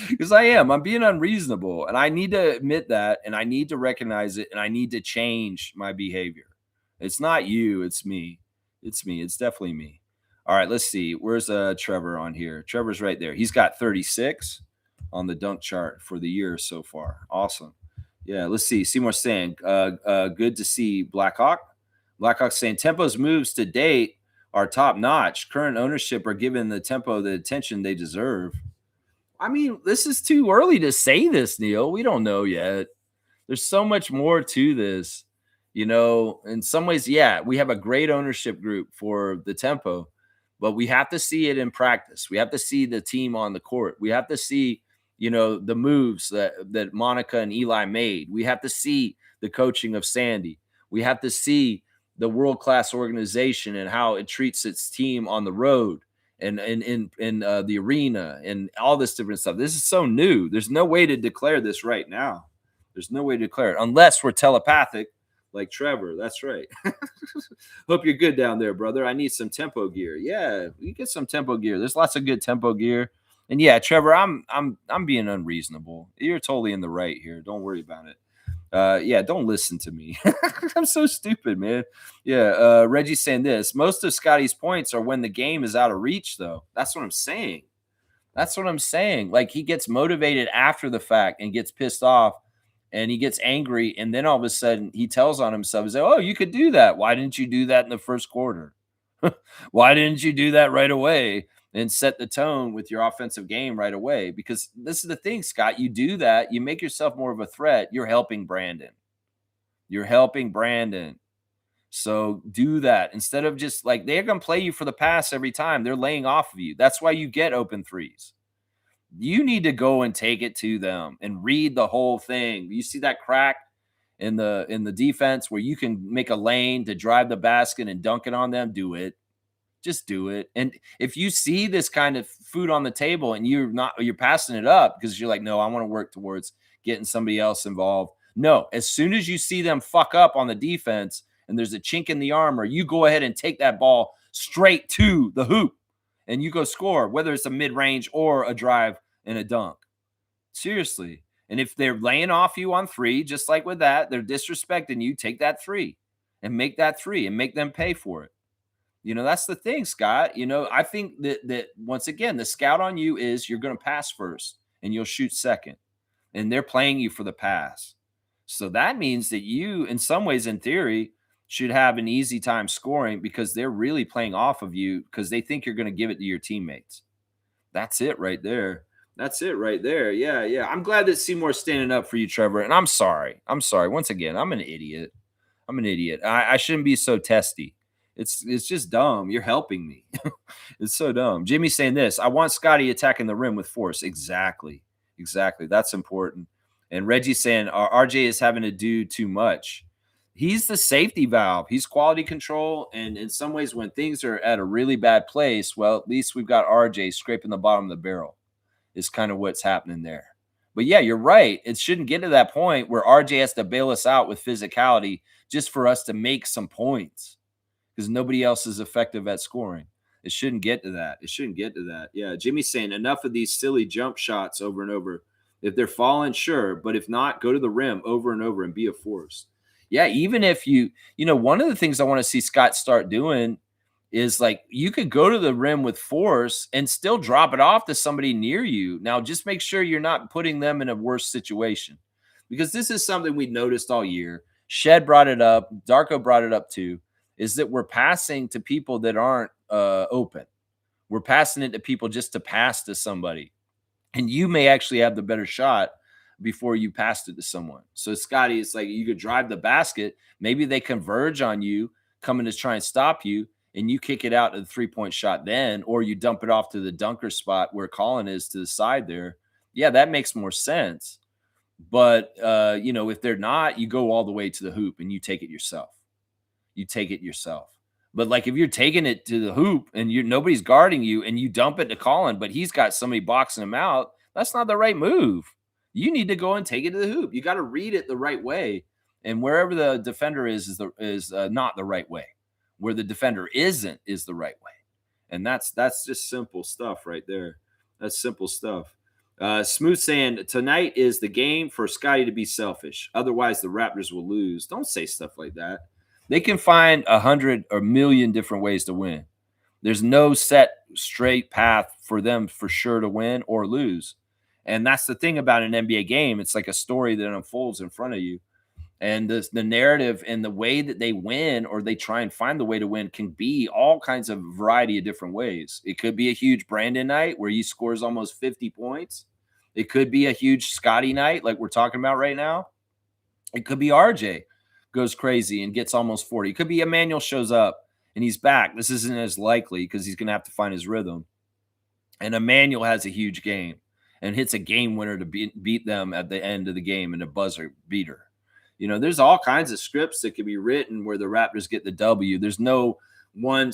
Because I'm being unreasonable. And I need to admit that. And I need to recognize it. And I need to change my behavior. It's not you. It's me. It's me. It's definitely me. All right, let's see. Where's Trevor on here? Trevor's right there. He's got 36 on the dunk chart for the year so far. Awesome. Yeah, let's see. Seymour saying, good to see Blackhawk. Blackhawk saying, Tempo's moves to date are top notch. Current ownership are giving the Tempo the attention they deserve. I mean, this is too early to say this, Neil. We don't know yet. There's so much more to this. In some ways, yeah, we have a great ownership group for the Tempo, but we have to see it in practice. We have to see the team on the court. We have to see, the moves that Monica and Eli made. We have to see the coaching of Sandy. We have to see the world-class organization and how it treats its team on the road and in the arena and all this different stuff. This is so new. There's no way to declare this right now. There's no way to declare it unless we're telepathic. Like Trevor, that's right. Hope you're good down there, brother. I need some Tempo gear. Yeah, you get some Tempo gear. There's lots of good Tempo gear. And yeah, Trevor, I'm being unreasonable. You're totally in the right here. Don't worry about it. Yeah, don't listen to me. I'm so stupid, man. Yeah, Reggie's saying this. Most of Scotty's points are when the game is out of reach, though. That's what I'm saying. That's what I'm saying. Like he gets motivated after the fact and gets pissed off and he gets angry. And then all of a sudden he tells on himself, he's like, oh, you could do that. Why didn't you do that in the first quarter? Why didn't you do that right away and set the tone with your offensive game right away? Because this is the thing, Scott. You do that, you make yourself more of a threat. You're helping Brandon. You're helping Brandon. So do that instead of just like they're going to play you for the pass every time. They're laying off of you. That's why you get open threes. You need to go and take it to them and read the whole thing. You see that crack in the defense where you can make a lane to drive the basket and dunk it on them, do it. Just do it. And if you see this kind of food on the table and you're passing it up because you're like, no, I want to work towards getting somebody else involved. No, as soon as you see them fuck up on the defense and there's a chink in the armor, you go ahead and take that ball straight to the hoop and you go score, whether it's a mid-range or a drive and a dunk. Seriously. And if they're laying off you on three, just like with that, they're disrespecting you, take that three and make that three and make them pay for it. That's the thing, Scott. I think that once again, the scout on you is you're going to pass first and you'll shoot second. And they're playing you for the pass. So that means that you, in some ways, in theory, should have an easy time scoring because they're really playing off of you because they think you're going to give it to your teammates. That's it right there. That's it right there. Yeah, yeah. I'm glad that Seymour's standing up for you, Trevor. And I'm sorry. I'm sorry. Once again, I'm an idiot. I'm an idiot. I shouldn't be so testy. It's just dumb. You're helping me. It's so dumb. Jimmy's saying this. I want Scotty attacking the rim with force. Exactly. Exactly. That's important. And Reggie's saying RJ is having to do too much. He's the safety valve. He's quality control. And in some ways, when things are at a really bad place, well, at least we've got RJ scraping the bottom of the barrel is kind of what's happening there. But yeah, you're right. It shouldn't get to that point where RJ has to bail us out with physicality just for us to make some points because nobody else is effective at scoring. It shouldn't get to that. It shouldn't get to that. Yeah, Jimmy's saying enough of these silly jump shots over and over. If they're falling, sure. But if not, go to the rim over and over and be a force. Yeah, even if one of the things I want to see Scott start doing is like you could go to the rim with force and still drop it off to somebody near you. Now, just make sure you're not putting them in a worse situation because this is something we noticed all year. Shed brought it up. Darko brought it up too, is that we're passing to people that aren't open. We're passing it to people just to pass to somebody. And you may actually have the better shot before you passed it to someone. So, Scotty, it's like you could drive the basket. Maybe they converge on you, coming to try and stop you, and you kick it out to the three-point shot then, or you dump it off to the dunker spot where Colin is to the side there. Yeah, that makes more sense. But, if they're not, you go all the way to the hoop and you take it yourself. You take it yourself. But like if you're taking it to the hoop and nobody's guarding you and you dump it to Colin, but he's got somebody boxing him out, that's not the right move. You need to go and take it to the hoop. You got to read it the right way. And wherever the defender is not the right way. Where the defender isn't is the right way. And that's just simple stuff right there. That's simple stuff. Smooth saying tonight is the game for Scotty to be selfish. Otherwise, the Raptors will lose. Don't say stuff like that. They can find 100 or 1,000,000 different ways to win. There's no set straight path for them for sure to win or lose. And that's the thing about an NBA game. It's like a story that unfolds in front of you. And the narrative and the way that they win or they try and find the way to win can be all kinds of variety of different ways. It could be a huge Brandon night where he scores almost 50 points. It could be a huge Scotty night like we're talking about right now. It could be RJ goes crazy and gets almost 40. It could be Emmanuel shows up and he's back. This isn't as likely because he's going to have to find his rhythm. And Emmanuel has a huge game and hits a game winner to beat them at the end of the game in a buzzer beater. There's all kinds of scripts that could be written where the Raptors get the W. There's no one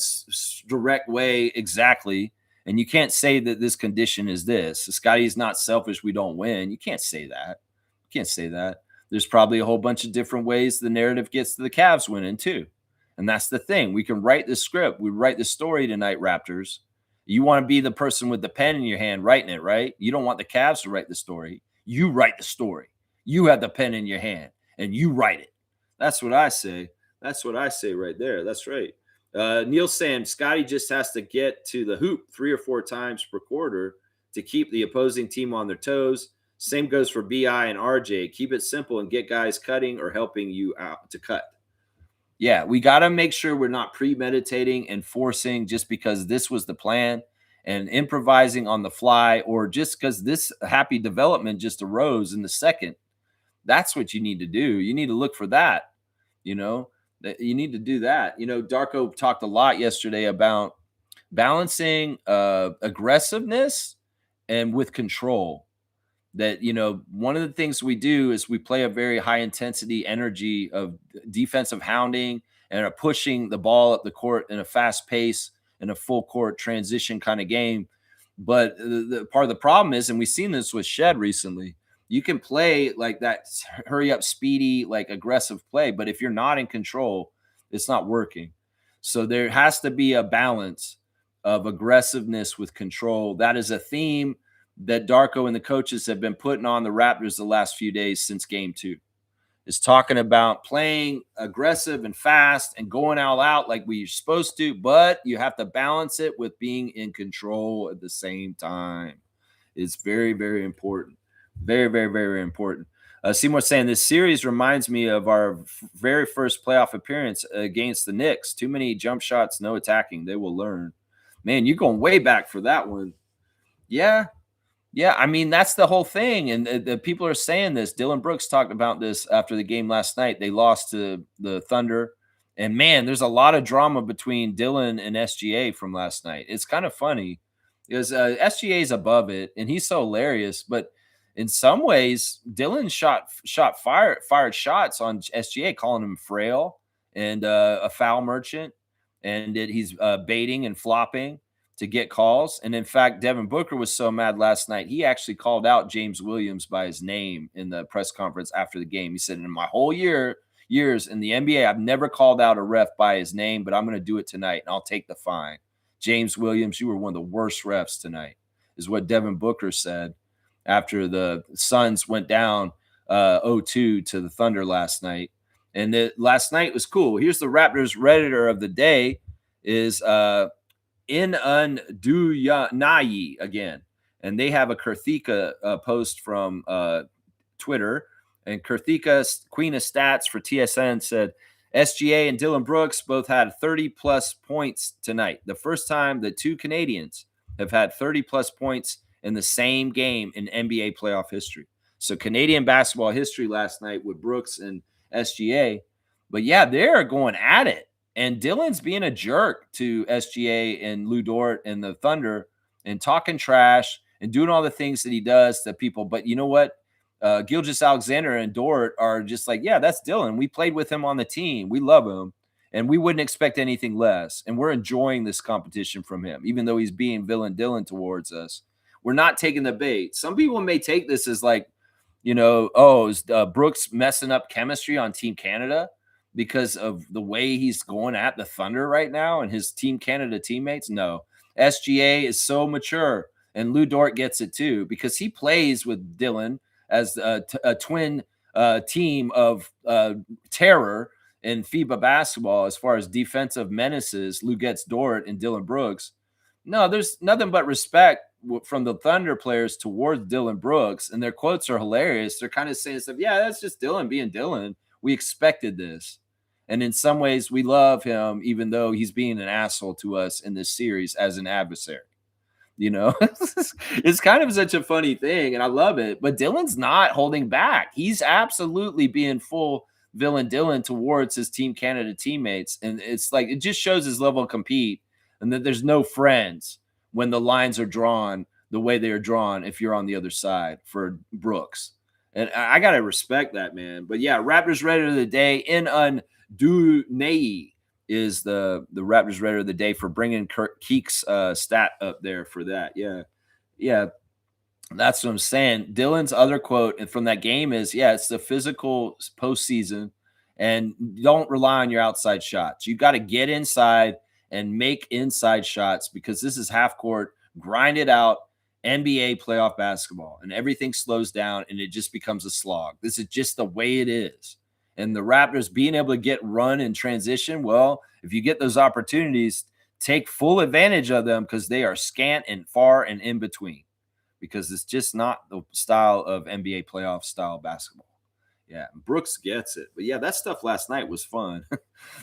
direct way exactly. And you can't say that this condition is this. Scotty's not selfish. We don't win. You can't say that. You can't say that. There's probably a whole bunch of different ways the narrative gets to the Cavs winning too. And that's the thing. We can write the script. We write the story tonight, Raptors. You want to be the person with the pen in your hand writing it, right? You don't want the Cavs to write the story. You write the story. You have the pen in your hand and you write it. That's what I say. That's what I say right there. That's right. Neil saying Scotty just has to get to the hoop 3 or 4 times per quarter to keep the opposing team on their toes. Same goes for BI and RJ. Keep it simple and get guys cutting or helping you out to cut. Yeah, we got to make sure we're not premeditating and forcing just because this was the plan and improvising on the fly or just because this happy development just arose in the second. That's what you need to do. You need to look for that, you know, that you need to do that. Darko talked a lot yesterday about balancing aggressiveness and with control. That one of the things we do is we play a very high intensity energy of defensive hounding and are pushing the ball up the court in a fast pace in a full court transition kind of game. But the part of the problem is, and we've seen this with Shed recently, you can play like that hurry up, speedy, like aggressive play, but if you're not in control, it's not working. So there has to be a balance of aggressiveness with control. That is a theme that Darko and the coaches have been putting on the Raptors the last few days since game 2. Is talking about playing aggressive and fast and going all out like we're supposed to, but you have to balance it with being in control at the same time. It's very, very important. Very, very, very important. Seymour saying this series reminds me of our very first playoff appearance against the Knicks. Too many jump shots, no attacking. They will learn. Man, you're going way back for that one. Yeah. Yeah, I mean, that's the whole thing. And the people are saying this. Dylan Brooks talked about this after the game last night. They lost to the Thunder. And man, there's a lot of drama between Dylan and SGA from last night. It's kind of funny because SGA is above it and he's so hilarious. But in some ways, Dylan fired shots on SGA, calling him frail and a foul merchant, and that he's baiting and flopping to get calls. And in fact, Devin Booker was so mad last night, he actually called out James Williams by his name in the press conference after the game. He said, in my whole years in the NBA, I've never called out a ref by his name, but I'm going to do it tonight, and I'll take the fine. James Williams, you were one of the worst refs tonight, is what Devin Booker said after the Suns went down 0-2 to the Thunder last night. And last night was cool. Here's the Raptors Redditor of the day is Nayi again, and they have a Karthika post from Twitter, and Karthika, queen of stats for TSN, said SGA and Dylan Brooks both had 30 plus points tonight. The first time that 2 Canadians have had 30 plus points in the same game in NBA playoff history. So Canadian basketball history last night with Brooks and SGA. But yeah, they're going at it. And Dylan's being a jerk to SGA and Lou Dort and the Thunder and talking trash and doing all the things that he does to people. But you know what? Gilgeous-Alexander and Dort are just like, yeah, that's Dylan. We played with him on the team. We love him. And we wouldn't expect anything less. And we're enjoying this competition from him, even though he's being villain Dylan towards us. We're not taking the bait. Some people may take this as like, is Brooks messing up chemistry on Team Canada because of the way he's going at the Thunder right now and his Team Canada teammates? No. SGA is so mature, and Lou Dort gets it too because he plays with Dylan as a twin team of terror in FIBA basketball as far as defensive menaces. Lou gets Dort and Dylan Brooks. No, there's nothing but respect from the Thunder players towards Dylan Brooks, and their quotes are hilarious. They're kind of saying stuff, yeah, that's just Dylan being Dylan. We expected this. And in some ways, we love him, even though he's being an asshole to us in this series as an adversary. It's kind of such a funny thing, and I love it. But Dylan's not holding back. He's absolutely being full villain Dylan towards his Team Canada teammates. And it's like, it just shows his level of compete and that there's no friends when the lines are drawn the way they are drawn if you're on the other side for Brooks. And I got to respect that, man. But yeah, Raptors Redditor of the day, Dunei is the Raptors Redditor of the day for bringing Keek's stat up there for that. Yeah. That's what I'm saying. Dylan's other quote from that game is, it's the physical postseason, and don't rely on your outside shots. You got to get inside and make inside shots, because this is half court, grind it out NBA playoff basketball, and everything slows down and it just becomes a slog. This is just the way it is. And the Raptors being able to get run in transition, well, if you get those opportunities, take full advantage of them, because they are scant and far and in between, because it's just not the style of NBA playoff style basketball. Yeah, Brooks gets it. But yeah, that stuff last night was fun.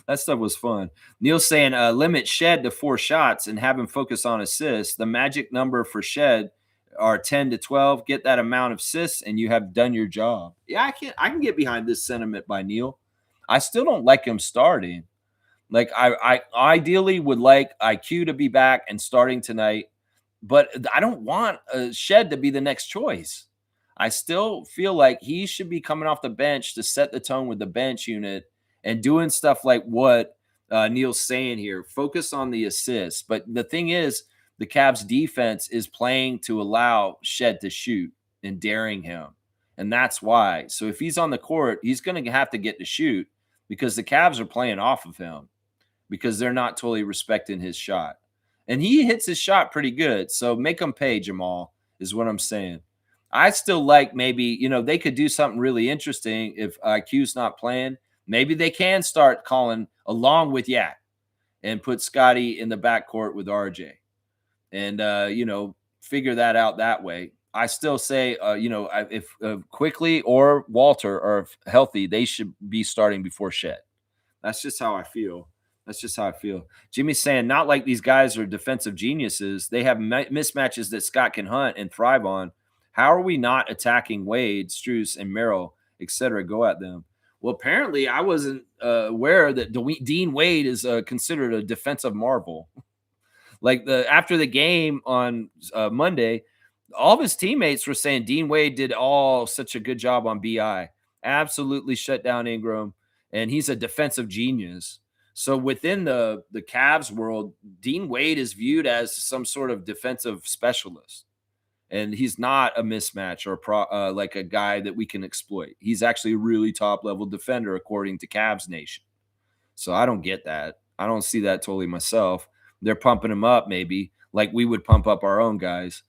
That stuff was fun. Neil's saying limit Shed to 4 shots and have him focus on assists. The magic number for Shed are 10 to 12. Get that amount of assists and you have done your job. Yeah, I can get behind this sentiment by Neil. I still don't like him starting. Like I ideally would like IQ to be back and starting tonight, but I don't want Shed to be the next choice. I still feel like he should be coming off the bench to set the tone with the bench unit and doing stuff like what Neil's saying here. Focus on the assists. But the thing is, the Cavs defense is playing to allow Shed to shoot and daring him. And that's why. So if he's on the court, he's going to have to get to shoot, because the Cavs are playing off of him, because they're not totally respecting his shot. And he hits his shot pretty good. So make him pay, Jamal, is what I'm saying. I still like, maybe, they could do something really interesting if IQ's not playing. Maybe they can start calling along with Yak and put Scotty in the backcourt with RJ and, figure that out that way. I still say, if Quickly or Walter are healthy, they should be starting before Shed. That's just how I feel. Jimmy's saying, not like these guys are defensive geniuses. They have mismatches that Scott can hunt and thrive on. How are we not attacking Wade, Strus, and Merrill, etc.? Go at them. Well, apparently I wasn't aware that Dean Wade is considered a defensive marvel. Like after the game on Monday, all of his teammates were saying Dean Wade did such a good job on BI. Absolutely shut down Ingram, and he's a defensive genius. So within the Cavs world, Dean Wade is viewed as some sort of defensive specialist. And he's not a mismatch or like a guy that we can exploit. He's actually a really top-level defender, according to Cavs Nation. So I don't get that. I don't see that totally myself. They're pumping him up maybe like we would pump up our own guys.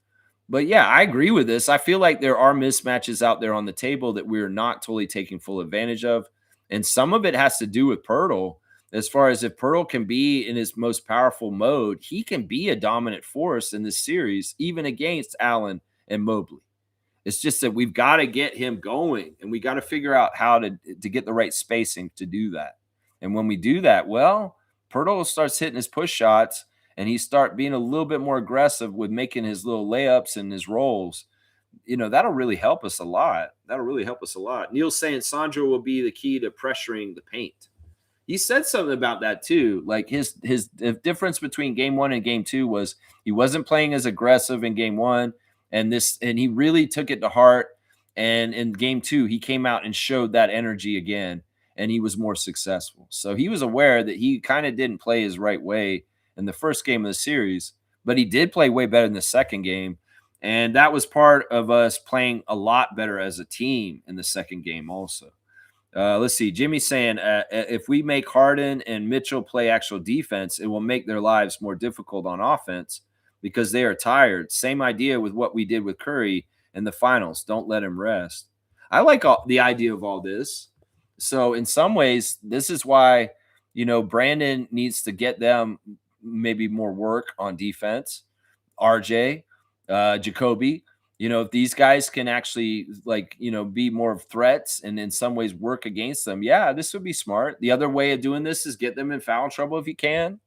But, yeah, I agree with this. I feel like there are mismatches out there on the table that we're not totally taking full advantage of. And some of it has to do with Pirtle. As far as if Pirtle can be in his most powerful mode, he can be a dominant force in this series, even against Allen and Mobley. It's just that we've got to get him going, and we got to figure out how to get the right spacing to do that. And when we do that, well, Pirtle starts hitting his push shots, and he start being a little bit more aggressive with making his little layups and his rolls. That'll really help us a lot. Neil's saying Sandro will be the key to pressuring the paint. He said something about that too. Like the difference between game 1 and game 2 was he wasn't playing as aggressive in game 1, and he really took it to heart. And in game 2, he came out and showed that energy again, and he was more successful. So he was aware that he kind of didn't play his right way in the first game of the series, but he did play way better in the second game. And that was part of us playing a lot better as a team in the second game also. Let's see. Jimmy's saying if we make Harden and Mitchell play actual defense, it will make their lives more difficult on offense because they are tired. Same idea with what we did with Curry in the finals. Don't let him rest. I like the idea of all this. So in some ways, this is why, Brandon needs to get them maybe more work on defense. RJ, Jacoby. If these guys can actually be more of threats and in some ways work against them, yeah, this would be smart. The other way of doing this is get them in foul trouble if you can.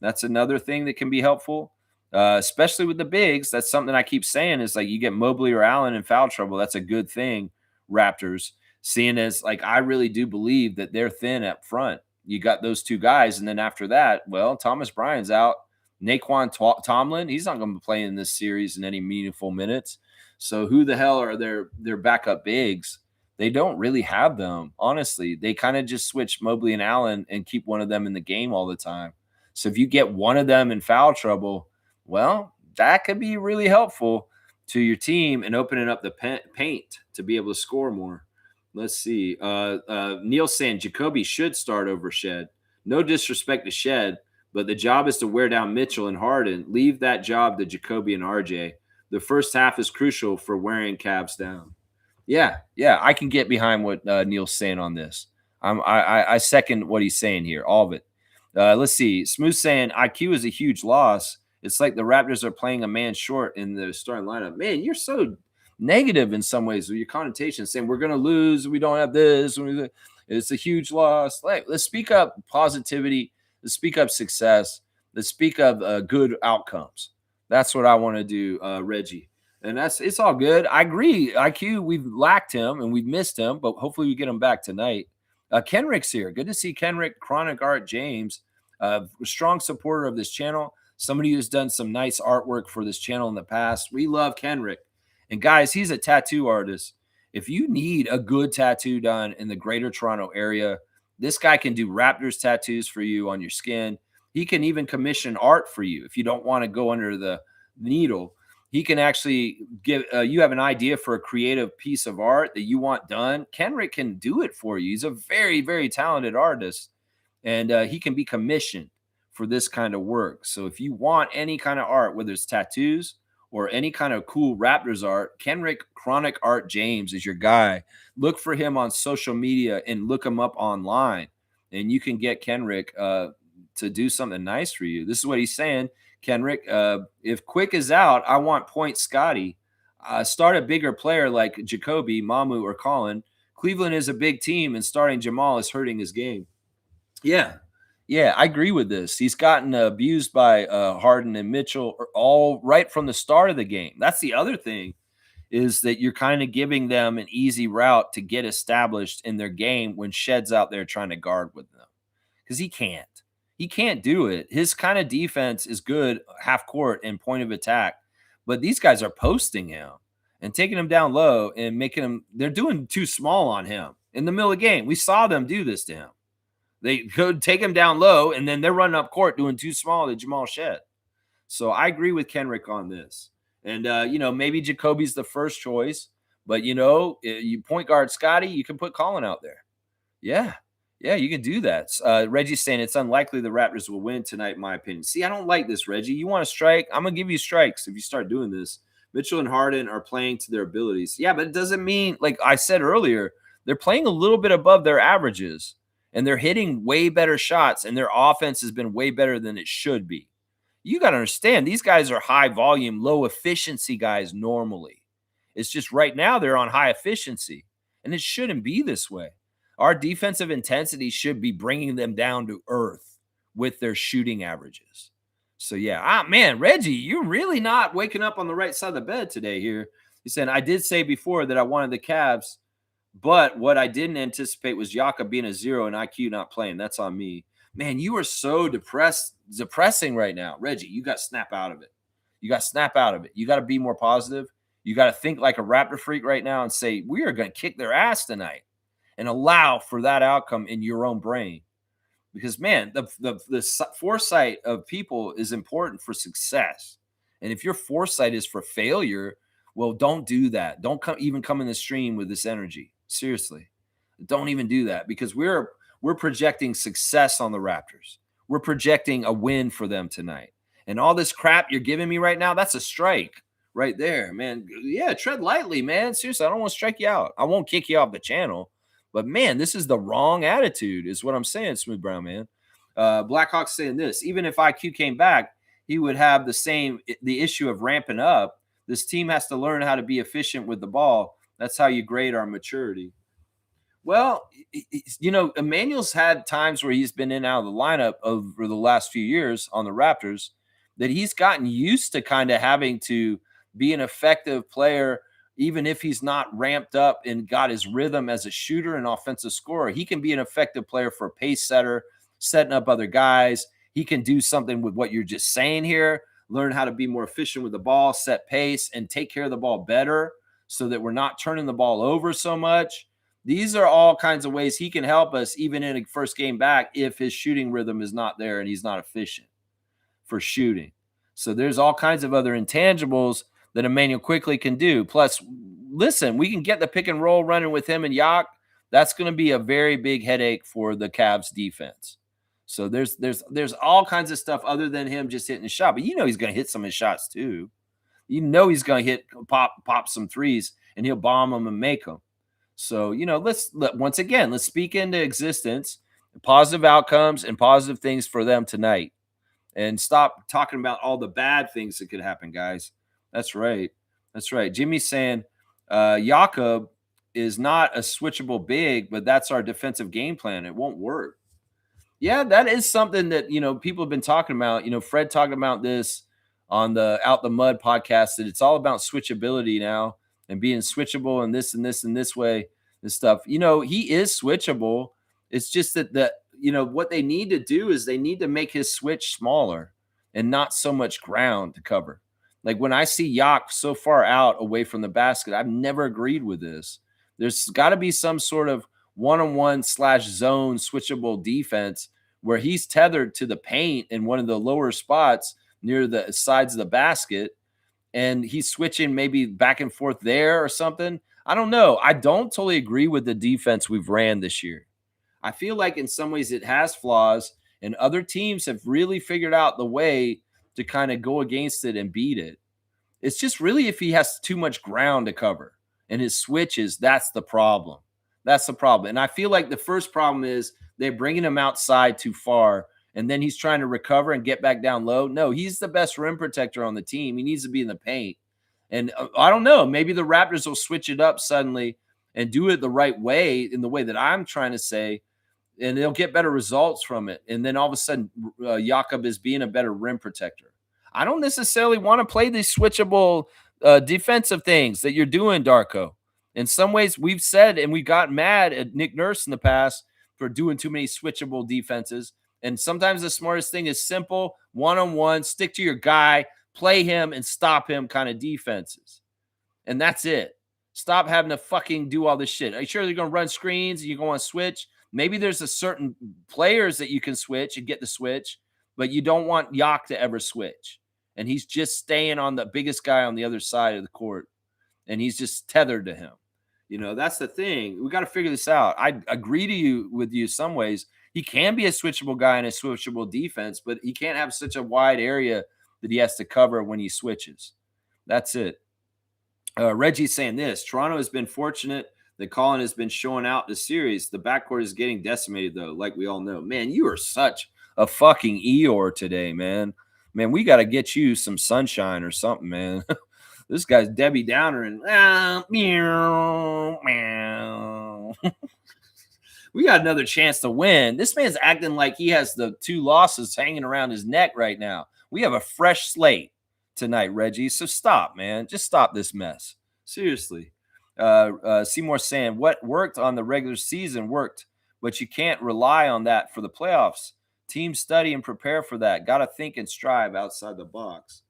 That's another thing that can be helpful, especially with the bigs. That's something I keep saying is you get Mobley or Allen in foul trouble. That's a good thing, Raptors, seeing as I really do believe that they're thin up front. You got those two guys, and then after that, well, Thomas Bryant's out. Naquan Tomlin, he's not going to be playing in this series in any meaningful minutes. So who the hell are their backup bigs? They don't really have them, honestly. They kind of just switch Mobley and Allen and keep one of them in the game all the time. So if you get one of them in foul trouble, well, that could be really helpful to your team and opening up the paint to be able to score more. Let's see. Neil saying Jacoby should start over Shed. No disrespect to Shed,
But the job is to wear down Mitchell and Harden. Leave that job to Jacoby and RJ. The first half is crucial for wearing Cavs down.
Yeah, I can get behind what Neil's saying on this. I second what he's saying here, all of it. Let's see. Smooth saying IQ is a huge loss. It's like the Raptors are playing a man short in the starting lineup. Man, you're so negative in some ways with your connotation, saying we're going to lose. We don't have this. It's a huge loss. Like, let's speak up positivity. Let's speak up success. Let's speak of good outcomes. That's what I want to do, Reggie. And it's all good. I agree. IQ, we've lacked him and we've missed him, but hopefully we get him back tonight. Kenrick's here. Good to see Kenrick, Chronic Art James, strong supporter of this channel. Somebody who's done some nice artwork for this channel in the past. We love Kenrick. And guys, he's a tattoo artist. If you need a good tattoo done in the greater Toronto area, this guy can do Raptors tattoos for you on your skin. He can even commission art for you if you don't want to go under the needle. He can actually give you have an idea for a creative piece of art that you want done. Kenrick can do it for you. He's a very, very talented artist, and he can be commissioned for this kind of work. So if you want any kind of art, whether it's tattoos or any kind of cool Raptors art, Kenrick Chronic Art James is your guy. Look for him on social media and look him up online, and you can get Kenrick to do something nice for you. This is what he's saying. Kenrick, if Quick is out, I want Point Scotty. Start a bigger player like Jacoby, Mamu, or Colin. Cleveland is a big team, and starting Jamal is hurting his game. Yeah, I agree with this. He's gotten abused by Harden and Mitchell all right from the start of the game. That's the other thing, is that you're kind of giving them an easy route to get established in their game when Shed's out there trying to guard with them, because he can't. He can't do it. His kind of defense is good half court and point of attack, but these guys are posting him and taking him down low and making him, they're doing too small on him in the middle of the game. We saw them do this to him. They could take him down low and then they're running up court doing too small to Jamal Shed. So I agree with Kenrick on this. And, maybe Jacoby's the first choice, but, you point guard Scotty, you can put Colin out there. Yeah, you can do that. Reggie's saying it's unlikely the Raptors will win tonight, in my opinion. See, I don't like this, Reggie. You want to strike? I'm going to give you strikes if you start doing this. Mitchell and Harden are playing to their abilities. Yeah, but it doesn't mean, like I said earlier, they're playing a little bit above their averages, and they're hitting way better shots, and their offense has been way better than it should be. You got to understand, these guys are high volume, low efficiency guys normally. It's just right now they're on high efficiency, and it shouldn't be this way. Our defensive intensity should be bringing them down to earth with their shooting averages. So, yeah. Man, Reggie, you're really not waking up on the right side of the bed today here. He said, I did say before that I wanted the Cavs, but what I didn't anticipate was Yaka being a 0 and IQ not playing. That's on me. Man, you are so depressing right now. Reggie, you got to snap out of it. You got to be more positive. You got to think like a Raptor freak right now and say, we are going to kick their ass tonight. And allow for that outcome in your own brain. Because, man, the foresight of people is important for success. And if your foresight is for failure, well, don't do that. Don't even come in the stream with this energy. Seriously. Don't even do that, because we're projecting success on the Raptors. We're projecting a win for them tonight. And all this crap you're giving me right now, that's a strike right there, man. Yeah, tread lightly, man. Seriously, I don't want to strike you out. I won't kick you off the channel. But, man, this is the wrong attitude is what I'm saying, Smooth Brown, man. Blackhawk's saying this. Even if IQ came back, he would have the issue of ramping up. This team has to learn how to be efficient with the ball. That's how you grade our maturity. Well, Emmanuel's had times where he's been in and out of the lineup over the last few years on the Raptors that he's gotten used to kind of having to be an effective player. Even if he's not ramped up and got his rhythm as a shooter and offensive scorer, he can be an effective player for a pace setter, setting up other guys. He can do something with what you're just saying here, learn how to be more efficient with the ball, set pace, and take care of the ball better so that we're not turning the ball over so much. These are all kinds of ways he can help us even in a first game back if his shooting rhythm is not there and he's not efficient for shooting. So there's all kinds of other intangibles that Emmanuel quickly can do. Plus, listen, we can get the pick and roll running with him and Yak. That's going to be a very big headache for the Cavs defense. So there's all kinds of stuff other than him just hitting the shot. But he's going to hit some of his shots too. He's going to pop some threes, and he'll bomb them and make them. So let's speak into existence, positive outcomes and positive things for them tonight, and stop talking about all the bad things that could happen, guys. That's right. Jimmy's saying Jakob is not a switchable big, but that's our defensive game plan. It won't work. Yeah, that is something that people have been talking about. Fred talking about this on the Out the Mud podcast, that it's all about switchability now and being switchable and this and this and this way and stuff. He is switchable. It's just that what they need to do is they need to make his switch smaller and not so much ground to cover. Like when I see Yak so far out away from the basket, I've never agreed with this. There's got to be some sort of one-on-one / zone switchable defense where he's tethered to the paint in one of the lower spots near the sides of the basket, and he's switching maybe back and forth there or something. I don't know. I don't totally agree with the defense we've ran this year. I feel like in some ways it has flaws, and other teams have really figured out the way to kind of go against it and beat it. It's just really if he has too much ground to cover and his switches, that's the problem. That's the problem. And I feel like the first problem is they're bringing him outside too far, and then he's trying to recover and get back down low. No, he's the best rim protector on the team. He needs to be in the paint. And I don't know, maybe the Raptors will switch it up suddenly and do it the right way, in the way that I'm trying to say, and they'll get better results from it. And then all of a sudden, Jakob is being a better rim protector. I don't necessarily want to play these switchable defensive things that you're doing, Darko. In some ways, we've said, and we got mad at Nick Nurse in the past for doing too many switchable defenses. And sometimes the smartest thing is simple, one-on-one, stick to your guy, play him and stop him kind of defenses. And that's it. Stop having to fucking do all this shit. Are you sure they're going to run screens and you're going to switch? Maybe there's a certain players that you can switch and get the switch, but you don't want Yak to ever switch. And he's just staying on the biggest guy on the other side of the court. And he's just tethered to him. That's the thing. We got to figure this out. I agree with you some ways. He can be a switchable guy in a switchable defense, but he can't have such a wide area that he has to cover when he switches. That's it. Reggie's saying this. Toronto has been fortunate that Colin has been showing out the series. The backcourt is getting decimated, though, like we all know. Man, you are such a fucking Eeyore today, man. Man, we got to get you some sunshine or something, man. This guy's Debbie Downer and meow, meow. We got another chance to win. This man's acting like he has the 2 losses hanging around his neck right now. We have a fresh slate tonight, Reggie. So stop, man. Just stop this mess. Seriously. Seymour saying what worked on the regular season worked, but you can't rely on that for the playoffs. Teams study and prepare for that. Got to think and strive outside the box.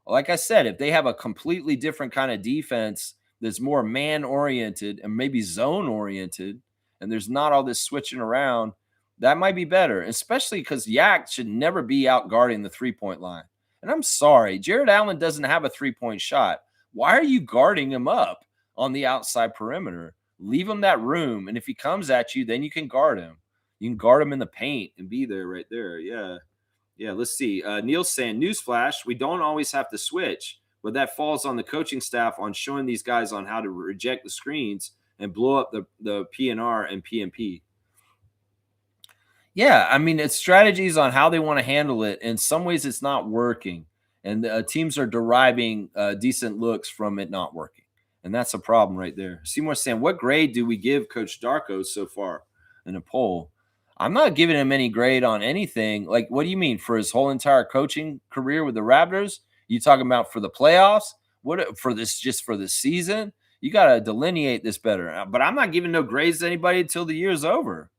Like I said, if they have a completely different kind of defense that's more man-oriented and maybe zone-oriented, and there's not all this switching around, that might be better, especially because Yak should never be out guarding the three-point line. And I'm sorry, Jared Allen doesn't have a three-point shot. Why are you guarding him up on the outside perimeter? Leave him that room, and if he comes at you, then you can guard him. You can guard him in the paint and be there right there. Yeah, let's see. Neil's saying, newsflash, we don't always have to switch, but that falls on the coaching staff on showing these guys on how to reject the screens and blow up the PNR and PMP. Yeah, I mean, it's strategies on how they want to handle it. In some ways, it's not working, and teams are deriving decent looks from it not working, and that's a problem right there. Seymour's saying, what grade do we give Coach Darko so far in a poll? I'm not giving him any grade on anything. Like, what do you mean? For his whole entire coaching career with the Raptors? You talking about for the playoffs? What for this? Just for the season? You got to delineate this better. But I'm not giving no grades to anybody until the year's over.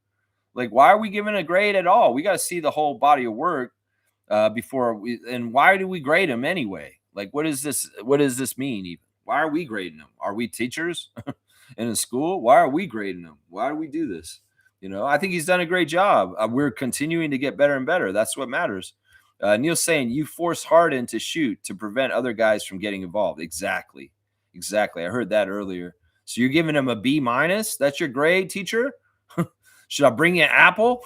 Like, why are we giving a grade at all? We got to see the whole body of work before we. And why do we grade him anyway? Like, what is this? What does this mean? Even why are we grading them? Are we teachers in a school? Why are we grading them? Why do we do this? I think he's done a great job. We're continuing to get better and better. That's what matters. Neil's saying you force Harden to shoot to prevent other guys from getting involved. Exactly. I heard that earlier. So you're giving him a B-? That's your grade, teacher? Should I bring you an apple?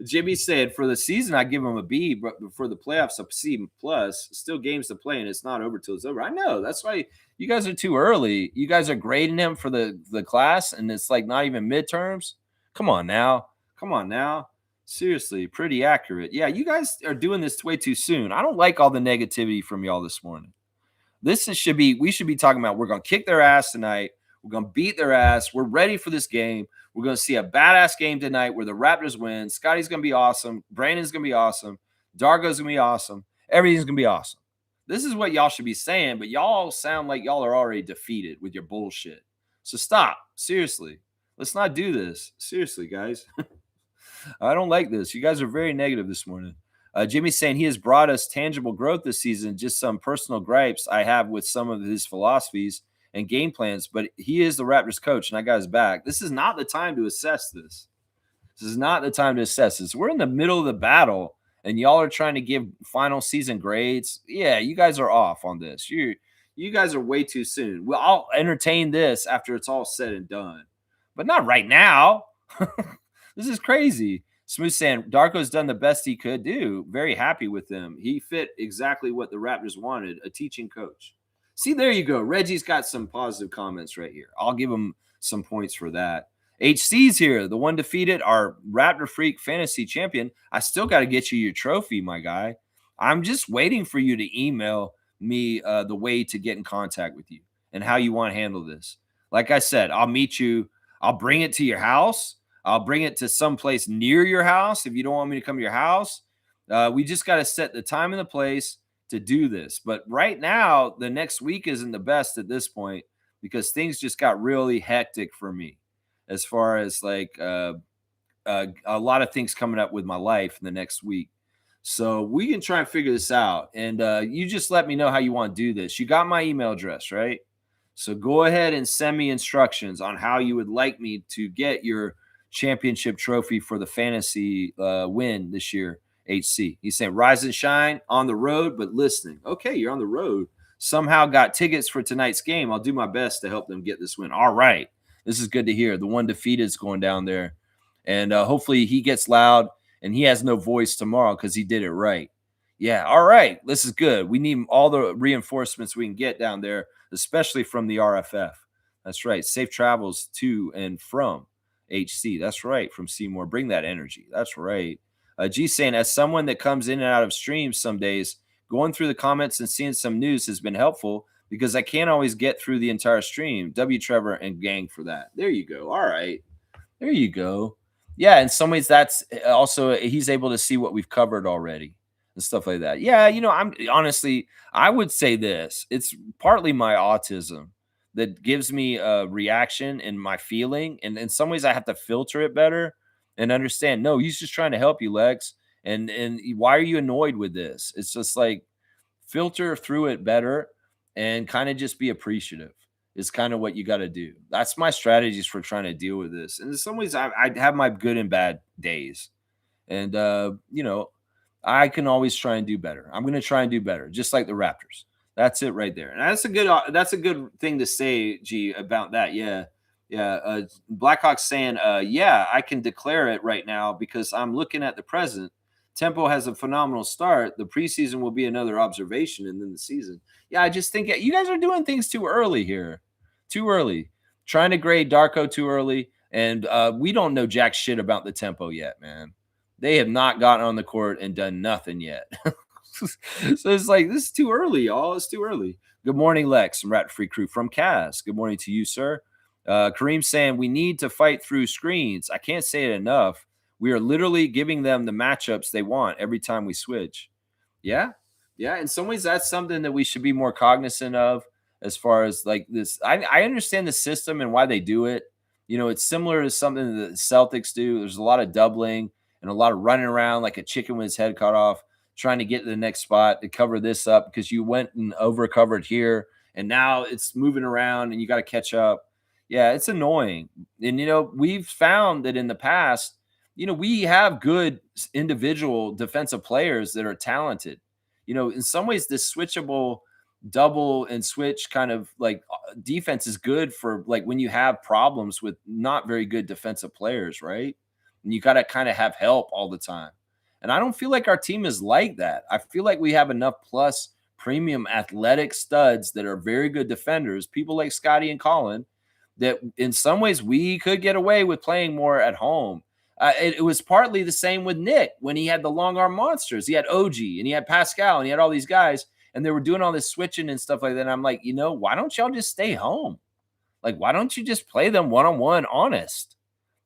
Jimmy said for the season I give him a B, but for the playoffs a C plus. Still games to play, and it's not over till it's over. I know that's why you guys are too early. You guys are grading him for the class, and it's like not even midterms. Come on now, come on now. Seriously, pretty accurate. Yeah, you guys are doing this way too soon. I don't like all the negativity from y'all this morning. We should be talking about we're going to kick their ass tonight. We're going to beat their ass. We're ready for this game. We're going to see a badass game tonight where the Raptors win. Scotty's going to be awesome. Brandon's going to be awesome. Dargo's going to be awesome. Everything's going to be awesome. This is what y'all should be saying, but y'all sound like y'all are already defeated with your bullshit. So stop. Seriously. Let's not do this. Seriously, guys. I don't like this. You guys are very negative this morning. Jimmy's saying he has brought us tangible growth this season. Just some personal gripes I have with some of his philosophies and game plans, but he is the Raptors coach, and I got his back. This is not the time to assess this. This is not the time to assess this. We're in the middle of the battle, and y'all are trying to give final season grades. Yeah, you guys are off on this. You guys are way too soon. Well, I'll entertain this after it's all said and done, but not right now. This is crazy. Smooth saying Darko's done the best he could do. Very happy with him. He fit exactly what the Raptors wanted, a teaching coach. See, there you go. Reggie's got some positive comments right here. I'll give him some points for that. HC's here, the one defeated, our Raptor Freak fantasy champion. I still got to get you your trophy, my guy. I'm just waiting for you to email me the way to get in contact with you and how you want to handle this. Like I said, I'll meet you. I'll bring it to your house. I'll bring it to someplace near your house if you don't want me to come to your house. We just got to set the time and the place to do this. But right now, the next week isn't the best at this point because things just got really hectic for me as far as like a lot of things coming up with my life in the next week. So we can try and figure this out. And you just let me know how you want to do this. You got my email address, right? So go ahead and send me instructions on how you would like me to get your championship trophy for the fantasy win this year. HC. He's saying rise and shine on the road, but listening. Okay, you're on the road. Somehow got tickets for tonight's game. I'll do my best to help them get this win. All right. This is good to hear. The one defeated is going down there. And hopefully he gets loud and he has no voice tomorrow because he did it right. Yeah. All right. This is good. We need all the reinforcements we can get down there, especially from the RFF. That's right. Safe travels to and from HC. That's right. From Seymour. Bring that energy. That's right. G saying, as someone that comes in and out of streams some days, going through the comments and seeing some news has been helpful because I can't always get through the entire stream. W. Trevor and gang for that. There you go. All right. There you go. Yeah, in some ways, that's also he's able to see what we've covered already and stuff like that. Yeah, I'm honestly, I would say this. It's partly my autism that gives me a reaction and my feeling. And in some ways, I have to filter it better and understand, no, he's just trying to help you, Lex. And why are you annoyed with this? It's just like filter through it better and kind of just be appreciative is kind of what you got to do. That's my strategies for trying to deal with this. And in some ways, I have my good and bad days. And, I can always try and do better. I'm going to try and do better, just like the Raptors. That's it right there. And that's a good thing to say, G, about that. Yeah. Yeah. Blackhawk's saying, yeah, I can declare it right now because I'm looking at the present. Tempo has a phenomenal start. The preseason will be another observation and then the season. Yeah, I just think you guys are doing things too early here. Too early. Trying to grade Darko too early. And we don't know jack shit about the Tempo yet, man. They have not gotten on the court and done nothing yet. So it's like, this is too early, y'all. It's too early. Good morning, Lex from Rat Free Crew from Kaz. Good morning to you, sir. Kareem saying we need to fight through screens. I can't say it enough. We are literally giving them the matchups they want every time we switch. Yeah. Yeah. In some ways, that's something that we should be more cognizant of as far as like this. I understand the system and why they do it. It's similar to something that the Celtics do. There's a lot of doubling and a lot of running around like a chicken with his head cut off, trying to get to the next spot to cover this up because you went and over covered here. And now it's moving around and you got to catch up. Yeah, it's annoying. And, we've found that in the past, we have good individual defensive players that are talented. In some ways, this switchable double and switch kind of like defense is good for like when you have problems with not very good defensive players, right? and you got to kind of have help all the time. And I don't feel like our team is like that. I feel like we have enough plus premium athletic studs that are very good defenders, people like Scotty and Colin, that in some ways we could get away with playing more at home. It was partly the same with Nick when he had the long arm monsters. He had OG and he had Pascal and he had all these guys, and they were doing all this switching and stuff like that. And I'm like, why don't y'all just stay home? Like, why don't you just play them one-on-one honest?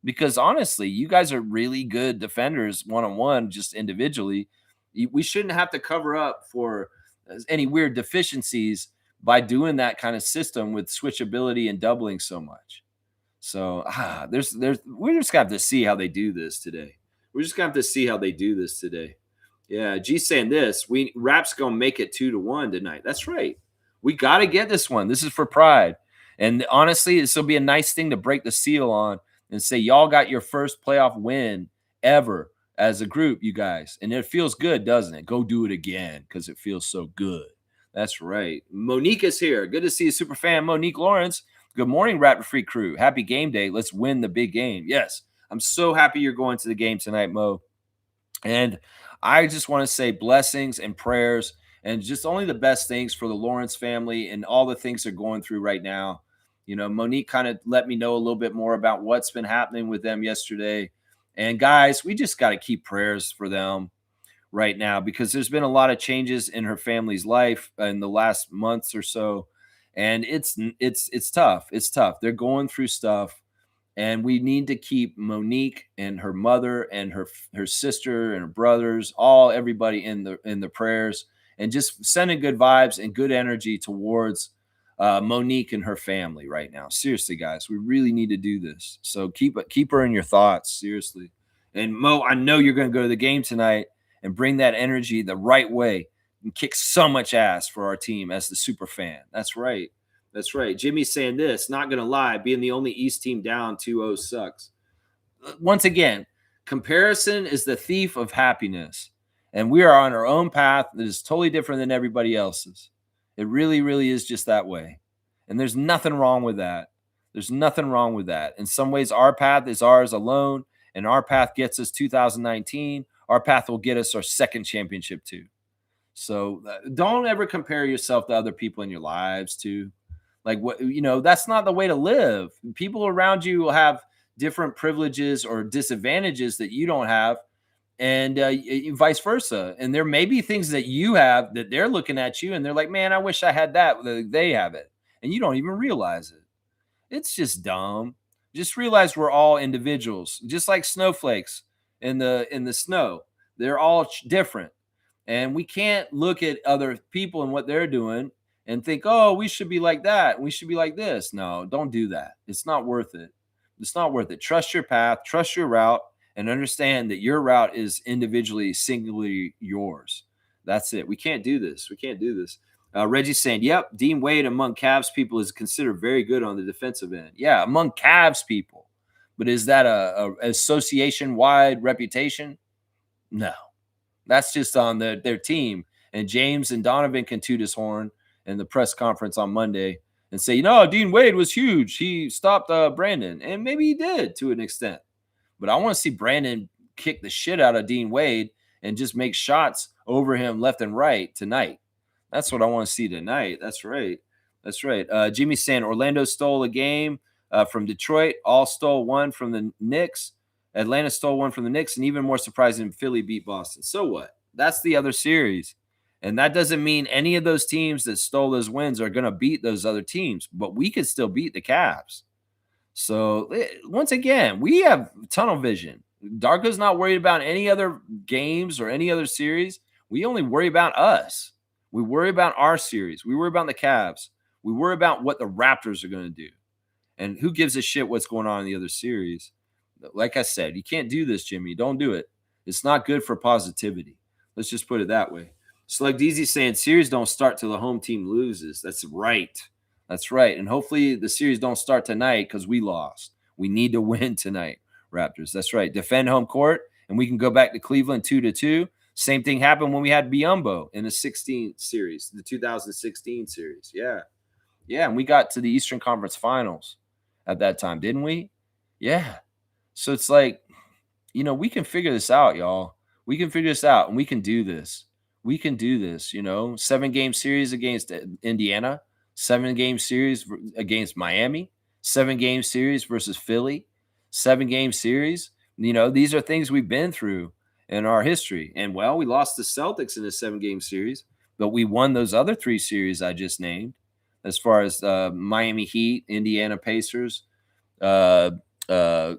Because honestly, you guys are really good defenders one-on-one, just individually. We shouldn't have to cover up for any weird deficiencies by doing that kind of system with switchability and doubling so much. So we're just gonna have to see how they do this today. We're just gonna have to see how they do this today. Yeah, G's saying this. Rap's gonna make it 2-1 tonight. That's right. We got to get this one. This is for pride. And honestly, this will be a nice thing to break the seal on and say, y'all got your first playoff win ever as a group, you guys. And it feels good, doesn't it? Go do it again because it feels so good. That's right. Monique is here. Good to see you, super fan Monique Lawrence. Good morning, Raptor Free crew. Happy game day. Let's win the big game. Yes, I'm so happy you're going to the game tonight, Mo. And I just want to say blessings and prayers and just only the best things for the Lawrence family and all the things they're going through right now. Monique kind of let me know a little bit more about what's been happening with them yesterday. And guys, we just got to keep prayers for them right now because there's been a lot of changes in her family's life in the last months or so. And it's tough. It's tough. They're going through stuff. And we need to keep Monique and her mother and her sister and her brothers, everybody in the prayers, and just sending good vibes and good energy towards Monique and her family right now. Seriously, guys, we really need to do this. So keep her in your thoughts, seriously. And Mo, I know you're going to go to the game tonight and bring that energy the right way and kick so much ass for our team as the super fan. That's right. That's right. Jimmy's saying this, not going to lie, being the only East team down 2-0 sucks. Once again, comparison is the thief of happiness. And we are on our own path that is totally different than everybody else's. It really, really is just that way. And there's nothing wrong with that. There's nothing wrong with that. In some ways, our path is ours alone, and our path gets us 2019. Our path will get us our second championship too. So don't ever compare yourself to other people in your lives too. Like that's not the way to live. People around you will have different privileges or disadvantages that you don't have, and vice versa. And there may be things that you have that they're looking at you and they're like, man, I wish I had that. They have it. And you don't even realize it. It's just dumb. Just realize we're all individuals, just like snowflakes in the snow. They're all different. And we can't look at other people and what they're doing and think, oh, we should be like that. We should be like this. No, don't do that. It's not worth it. It's not worth it. Trust your path, trust your route, and understand that your route is individually, singularly yours. That's it. We can't do this. We can't do this. Reggie's saying, yep, Dean Wade among Cavs people is considered very good on the defensive end. Yeah, among Cavs people. But is that a association-wide reputation? No. That's just on their team. And James and Donovan can toot his horn in the press conference on Monday and say, Dean Wade was huge. He stopped Brandon. And maybe he did to an extent. But I want to see Brandon kick the shit out of Dean Wade and just make shots over him left and right tonight. That's what I want to see tonight. That's right. That's right. Jimmy's saying Orlando stole a game from Detroit. All stole one from the Knicks. Atlanta stole one from the Knicks. And even more surprising, Philly beat Boston. So what? That's the other series. And that doesn't mean any of those teams that stole those wins are going to beat those other teams. But we could still beat the Cavs. So once again, we have tunnel vision. Darko's not worried about any other games or any other series. We only worry about us. We worry about our series. We worry about the Cavs. We worry about what the Raptors are going to do. And who gives a shit what's going on in the other series? Like I said, you can't do this, Jimmy. Don't do it. It's not good for positivity. Let's just put it that way. Slug DZ saying series don't start till the home team loses. That's right. That's right. And hopefully the series don't start tonight because we lost. We need to win tonight, Raptors. That's right. Defend home court, and we can go back to Cleveland 2-2. Same thing happened when we had Biyombo in the 16th series, the 2016 series. Yeah. Yeah, and we got to the Eastern Conference Finals at that time, didn't we? Yeah. So it's like, we can figure this out, y'all. We can figure this out, and we can do this. We can do this. 7-game series against Indiana, 7-game series against Miami, 7-game series versus Philly, 7-game series. These are things we've been through in our history. And well, we lost the Celtics in a 7-game series, but we won those other 3 series I just named, as far as Miami Heat, Indiana Pacers, Philadelphia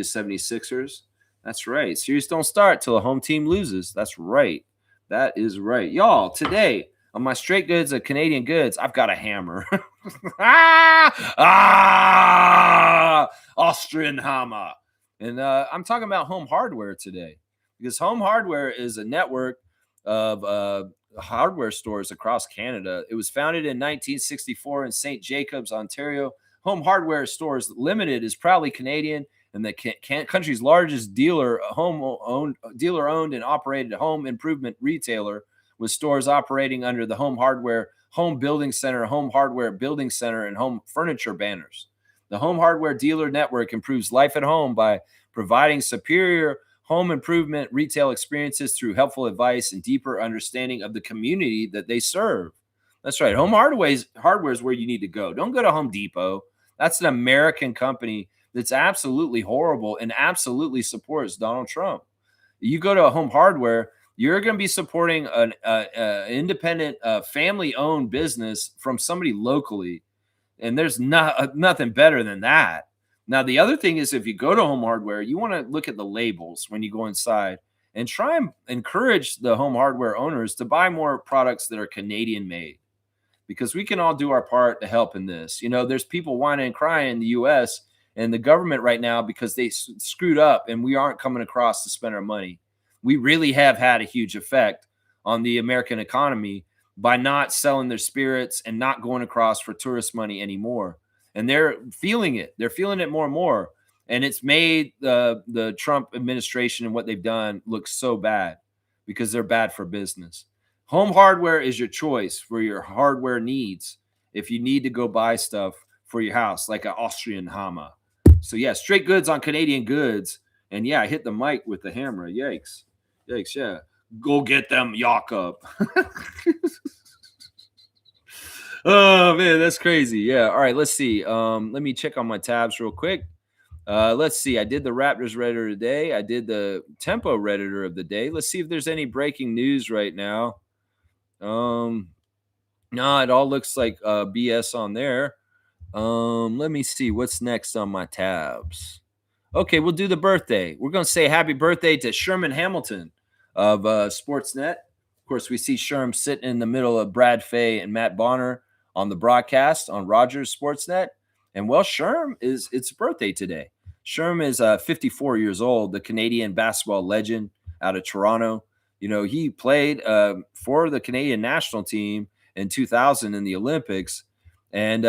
76ers. That's right. Series don't start till a home team loses. That's right. That is right. Y'all, today on my straight goods of Canadian goods, I've got a hammer. Austrian hammer. And I'm talking about Home Hardware today, because Home Hardware is a network of hardware stores across Canada. It was founded in 1964 in St. Jacobs, Ontario. Home Hardware Stores Limited is proudly Canadian and the country's largest owned and operated home improvement retailer, with stores operating under the Home Hardware Home Building Center, Home Hardware Building Center, and Home Furniture banners. The Home Hardware dealer network improves life at home by providing superior home improvement retail experiences through helpful advice and deeper understanding of the community that they serve. That's right. Home Hardware is where you need to go. Don't go to Home Depot. That's an American company that's absolutely horrible and absolutely supports Donald Trump. You go to a Home Hardware, you're going to be supporting an independent, family-owned business from somebody locally, and there's nothing better than that. Now, the other thing is, if you go to Home Hardware, you want to look at the labels when you go inside and try and encourage the Home Hardware owners to buy more products that are Canadian-made, because we can all do our part to help in this. There's people whining and crying in the U.S. and the government right now because they screwed up and we aren't coming across to spend our money. We really have had a huge effect on the American economy by not selling their spirits and not going across for tourist money anymore. And they're feeling it. They're feeling it more and more. And it's made the Trump administration and what they've done look so bad, because they're bad for business. Home Hardware is your choice for your hardware needs if you need to go buy stuff for your house, like an Austrian hammer. So, yeah, straight goods on Canadian goods. And, yeah, I hit the mic with the hammer. Yikes. Yikes, yeah. Go get them, Jakob. Oh, man, that's crazy. Yeah, all right, let's see. Let me check on my tabs real quick. Let's see. I did the Raptors Redditor today. I did the Tempo Redditor of the day. Let's see if there's any breaking news right now. No, it all looks like BS on there. Let me see what's next on my tabs. Okay, we'll do the birthday. We're going to say happy birthday to Sherman Hamilton of Sportsnet. Of course, we see Sherm sitting in the middle of Brad Fay and Matt Bonner on the broadcast on Rogers Sportsnet. And well, Sherm it's birthday today. Sherm is 54 years old, the Canadian basketball legend out of Toronto. He played for the Canadian national team in 2000 in the Olympics. And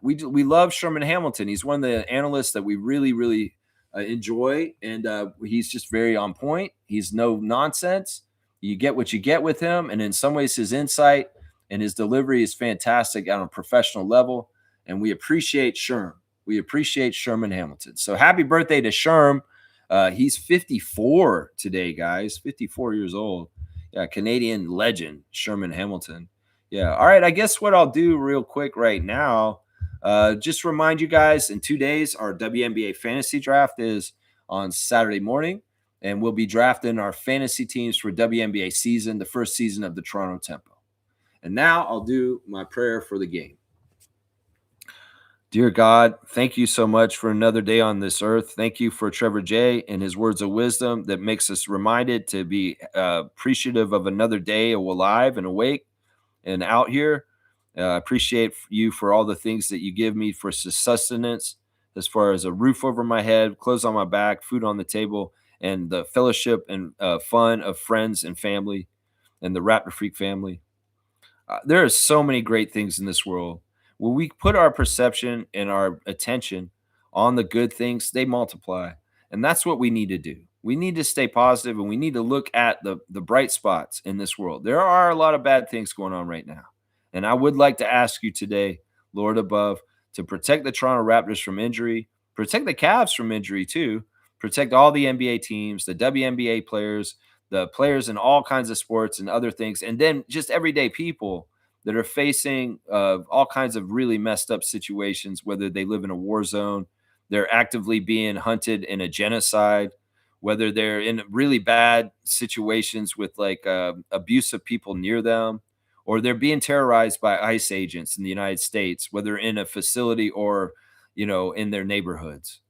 we love Sherman Hamilton. He's one of the analysts that we really, really enjoy. And he's just very on point. He's no nonsense. You get what you get with him. And in some ways, his insight and his delivery is fantastic on a professional level. And we appreciate Sherm. We appreciate Sherman Hamilton. So happy birthday to Sherm. He's 54 today, guys. 54 years old. Yeah, Canadian legend, Sherman Hamilton. Yeah. All right. I guess what I'll do real quick right now, just remind you guys, in 2 days, our WNBA fantasy draft is on Saturday morning. And we'll be drafting our fantasy teams for WNBA season, the first season of the Toronto Tempo. And now I'll do my prayer for the game. Dear God, thank you so much for another day on this earth. Thank you for Trevor J and his words of wisdom that makes us reminded to be appreciative of another day alive and awake and out here. I appreciate you for all the things that you give me for sustenance, as far as a roof over my head, clothes on my back, food on the table, and the fellowship and fun of friends and family and the Raptor Freak family. There are so many great things in this world. When we put our perception and our attention on the good things, they multiply. And that's what we need to do. We need to stay positive, and we need to look at the bright spots in this world. There are a lot of bad things going on right now. And I would like to ask you today, Lord above, to protect the Toronto Raptors from injury, protect the Cavs from injury too, protect all the NBA teams, the WNBA players, the players in all kinds of sports and other things, and then just everyday people that are facing all kinds of really messed up situations, whether they live in a war zone, they're actively being hunted in a genocide, whether they're in really bad situations with like abusive people near them, or they're being terrorized by ICE agents in the United States, whether in a facility or, in their neighborhoods.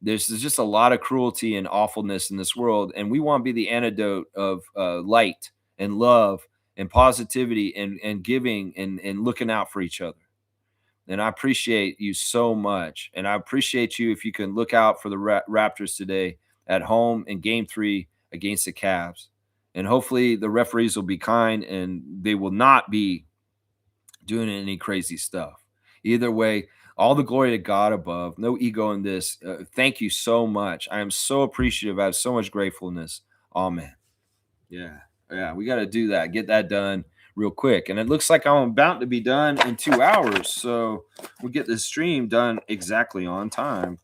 There's just a lot of cruelty and awfulness in this world, and we want to be the antidote of light and love and positivity and giving and looking out for each other. And I appreciate you so much, and I appreciate you if you can look out for the Raptors today at home in Game 3 against the Cavs. And hopefully the referees will be kind and they will not be doing any crazy stuff. Either way, all the glory to God above. No ego in this. Thank you so much. I am so appreciative. I have so much gratefulness. Amen. Yeah, we got to do that. Get that done real quick. And it looks like I'm about to be done in 2 hours. So we'll get this stream done exactly on time.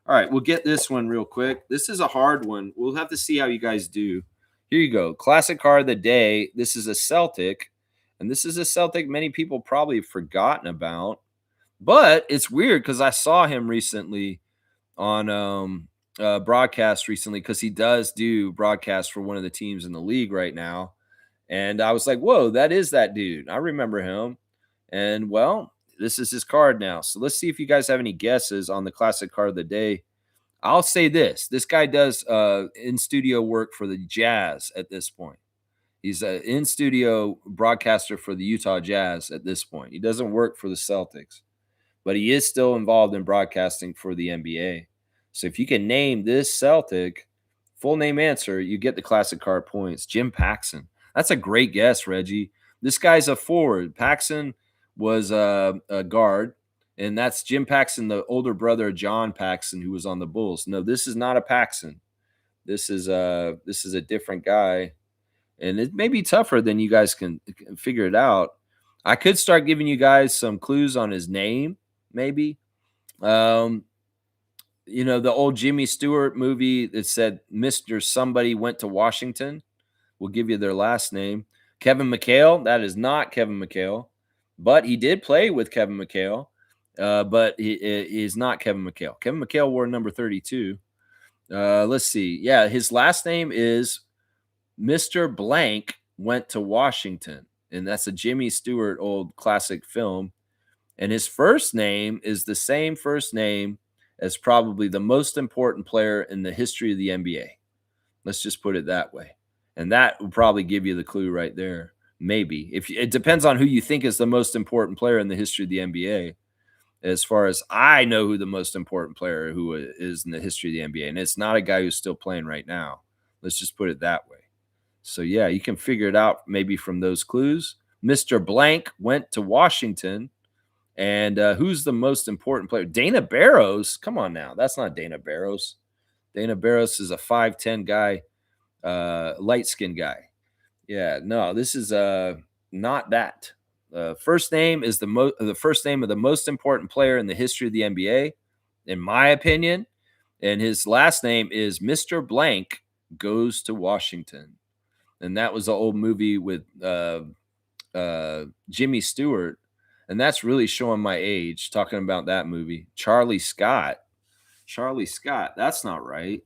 All right, we'll get this one real quick. This is a hard one. We'll have to see how you guys do. Here you go. Classic card of the day. This is a Celtic. And this is a Celtic many people probably have forgotten about. But it's weird because I saw him recently on broadcast recently, because he does do broadcasts for one of the teams in the league right now. And I was like, whoa, that is that dude. I remember him. And well, this is his card now. So let's see if you guys have any guesses on the classic card of the day. I'll say this. This guy does in-studio work for the Jazz at this point. He's an in-studio broadcaster for the Utah Jazz at this point. He doesn't work for the Celtics, but he is still involved in broadcasting for the NBA. So if you can name this Celtic, full name answer, you get the classic card points. Jim Paxson. That's a great guess, Reggie. This guy's a forward. Paxson was a guard, and that's Jim Paxson, the older brother of John Paxson, who was on the Bulls. No, this is not a Paxson. This is a different guy, and it may be tougher than you guys can figure it out. I could start giving you guys some clues on his name, maybe. The old Jimmy Stewart movie that said Mr. Somebody went to Washington. We'll give you their last name. Kevin McHale. That is not Kevin McHale, but he did play with Kevin McHale. But he is not Kevin McHale. Kevin McHale wore number 32. Let's see. Yeah, his last name is Mr. Blank went to Washington, and that's a Jimmy Stewart old classic film. And his first name is the same first name as probably the most important player in the history of the NBA. Let's just put it that way. And that will probably give you the clue right there. Maybe. It depends on who you think is the most important player in the history of the NBA. As far as I know who the most important player who is in the history of the NBA. And it's not a guy who's still playing right now. Let's just put it that way. So, yeah, you can figure it out maybe from those clues. Mr. Blank went to Washington. And who's the most important player? Dana Barros. Come on now. That's not Dana Barros. Dana Barros is a 5'10 guy, light-skinned guy. Yeah, no, this is not that. First name is the first name of the most important player in the history of the NBA, in my opinion. And his last name is Mr. Blank Goes to Washington. And that was an old movie with Jimmy Stewart. And that's really showing my age, talking about that movie. Charlie Scott. That's not right.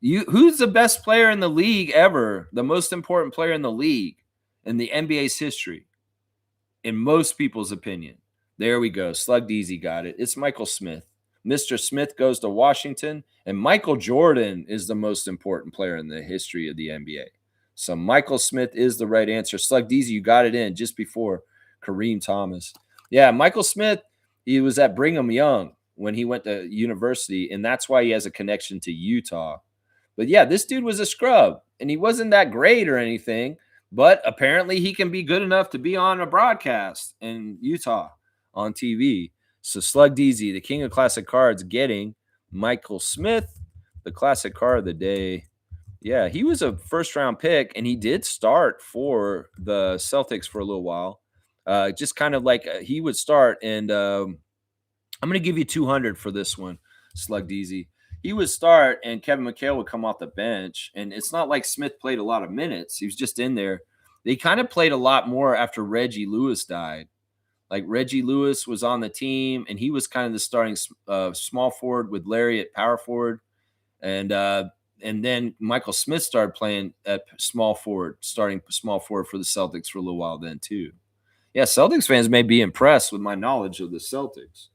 Who's the best player in the league ever? The most important player in the league in the NBA's history, in most people's opinion. There we go. Slugged easy got it. It's Michael Smith. Mr. Smith goes to Washington, and Michael Jordan is the most important player in the history of the NBA. So Michael Smith is the right answer. Slugged easy, you got it in just before Kareem Thomas. Yeah, Michael Smith, he was at Brigham Young when he went to university, and that's why he has a connection to Utah. But yeah, this dude was a scrub, and he wasn't that great or anything, but apparently he can be good enough to be on a broadcast in Utah on TV. So Slugged Easy, the king of classic cards, getting Michael Smith, the classic card of the day. Yeah, he was a first-round pick, and he did start for the Celtics for a little while. Just kind of like he would start, and I'm going to give you 200 for this one, Slugged Easy. he would start and Kevin McHale would come off the bench. And it's not like Smith played a lot of minutes. He was just in there. They kind of played a lot more after Reggie Lewis died. Like Reggie Lewis was on the team, and he was kind of the starting small forward with Larry at power forward. And then Michael Smith started playing at small forward, starting small forward for the Celtics for a little while then too. Yeah, Celtics fans may be impressed with my knowledge of the Celtics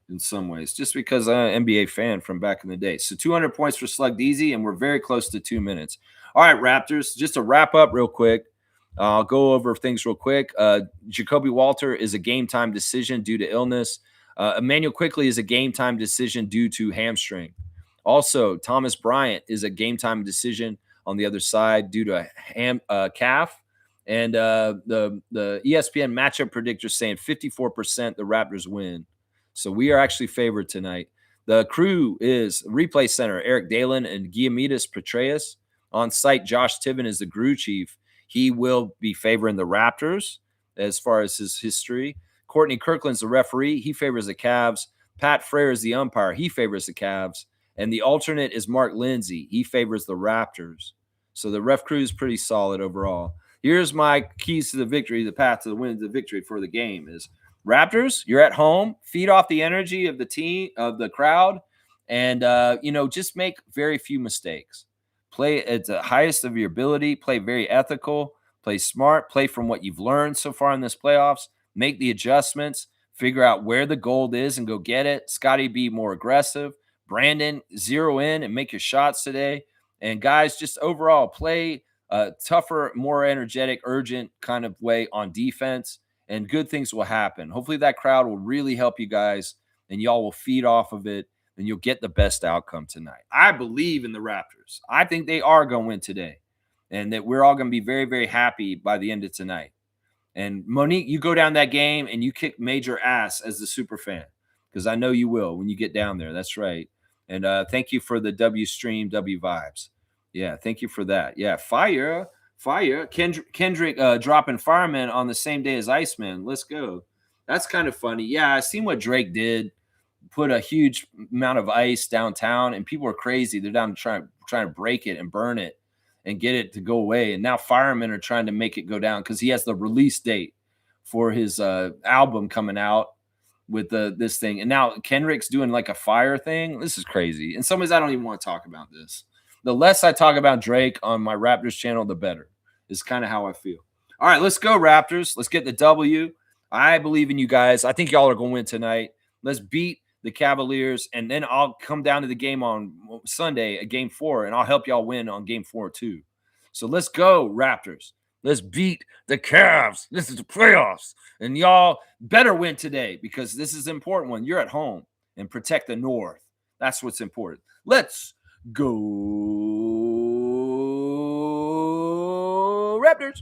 in some ways, just because I'm an NBA fan from back in the day. So 200 points for Slug Deezy, and we're very close to 2 minutes. All right, Raptors, just to wrap up real quick. I'll go over things real quick. Jacoby Walter is a game time decision due to illness. Emmanuel Quickley is a game time decision due to hamstring. Also, Thomas Bryant is a game time decision on the other side due to a calf. And the ESPN matchup predictor saying 54% the Raptors win. So we are actually favored tonight. The crew is replay center Eric Dalen and Guillemidis Petraeus. On site, Josh Tiven is the crew chief. He will be favoring the Raptors as far as his history. Courtney Kirkland's the referee. He favors the Cavs. Pat Frere is the umpire. He favors the Cavs. And the alternate is Mark Lindsay. He favors the Raptors. So the ref crew is pretty solid overall. Here's my keys to the victory, the path to the win, the victory for the game is Raptors, you're at home. Feed off the energy of the team, of the crowd, and, just make very few mistakes. Play at the highest of your ability. Play very ethical. Play smart. Play from what you've learned so far in this playoffs. Make the adjustments. Figure out where the gold is and go get it. Scotty, be more aggressive. Brandon, zero in and make your shots today. And guys, just overall play a tougher, more energetic, urgent kind of way on defense, and good things will happen. Hopefully that crowd will really help you guys, and y'all will feed off of it, and you'll get the best outcome tonight. I believe in the Raptors. I think they are going to win today, and that we're all going to be very, very happy by the end of tonight. And Monique, you go down that game and you kick major ass as the super fan, because I know you will when you get down there. That's right. And thank you for the W stream, W vibes. Yeah, thank you for that. Yeah, fire. Kendrick dropping Fireman on the same day as Iceman. Let's go. That's kind of funny. Yeah, I seen what Drake did. Put a huge amount of ice downtown, and people are crazy. They're down trying to break it and burn it and get it to go away. And now firemen are trying to make it go down because he has the release date for his album coming out with this thing. And now Kendrick's doing like a fire thing. This is crazy. In some ways, I don't even want to talk about this. The less I talk about Drake on my Raptors channel, the better. Is kind of how I feel. All right, let's go, Raptors. Let's get the W. I believe in you guys. I think y'all are going to win tonight. Let's beat the Cavaliers, and then I'll come down to the game on Sunday at Game 4, and I'll help y'all win on Game 4 too. So let's go, Raptors. Let's beat the Cavs. This is the playoffs, and y'all better win today because this is an important one. You're at home, and protect the North. That's what's important. Let's go, Raptors.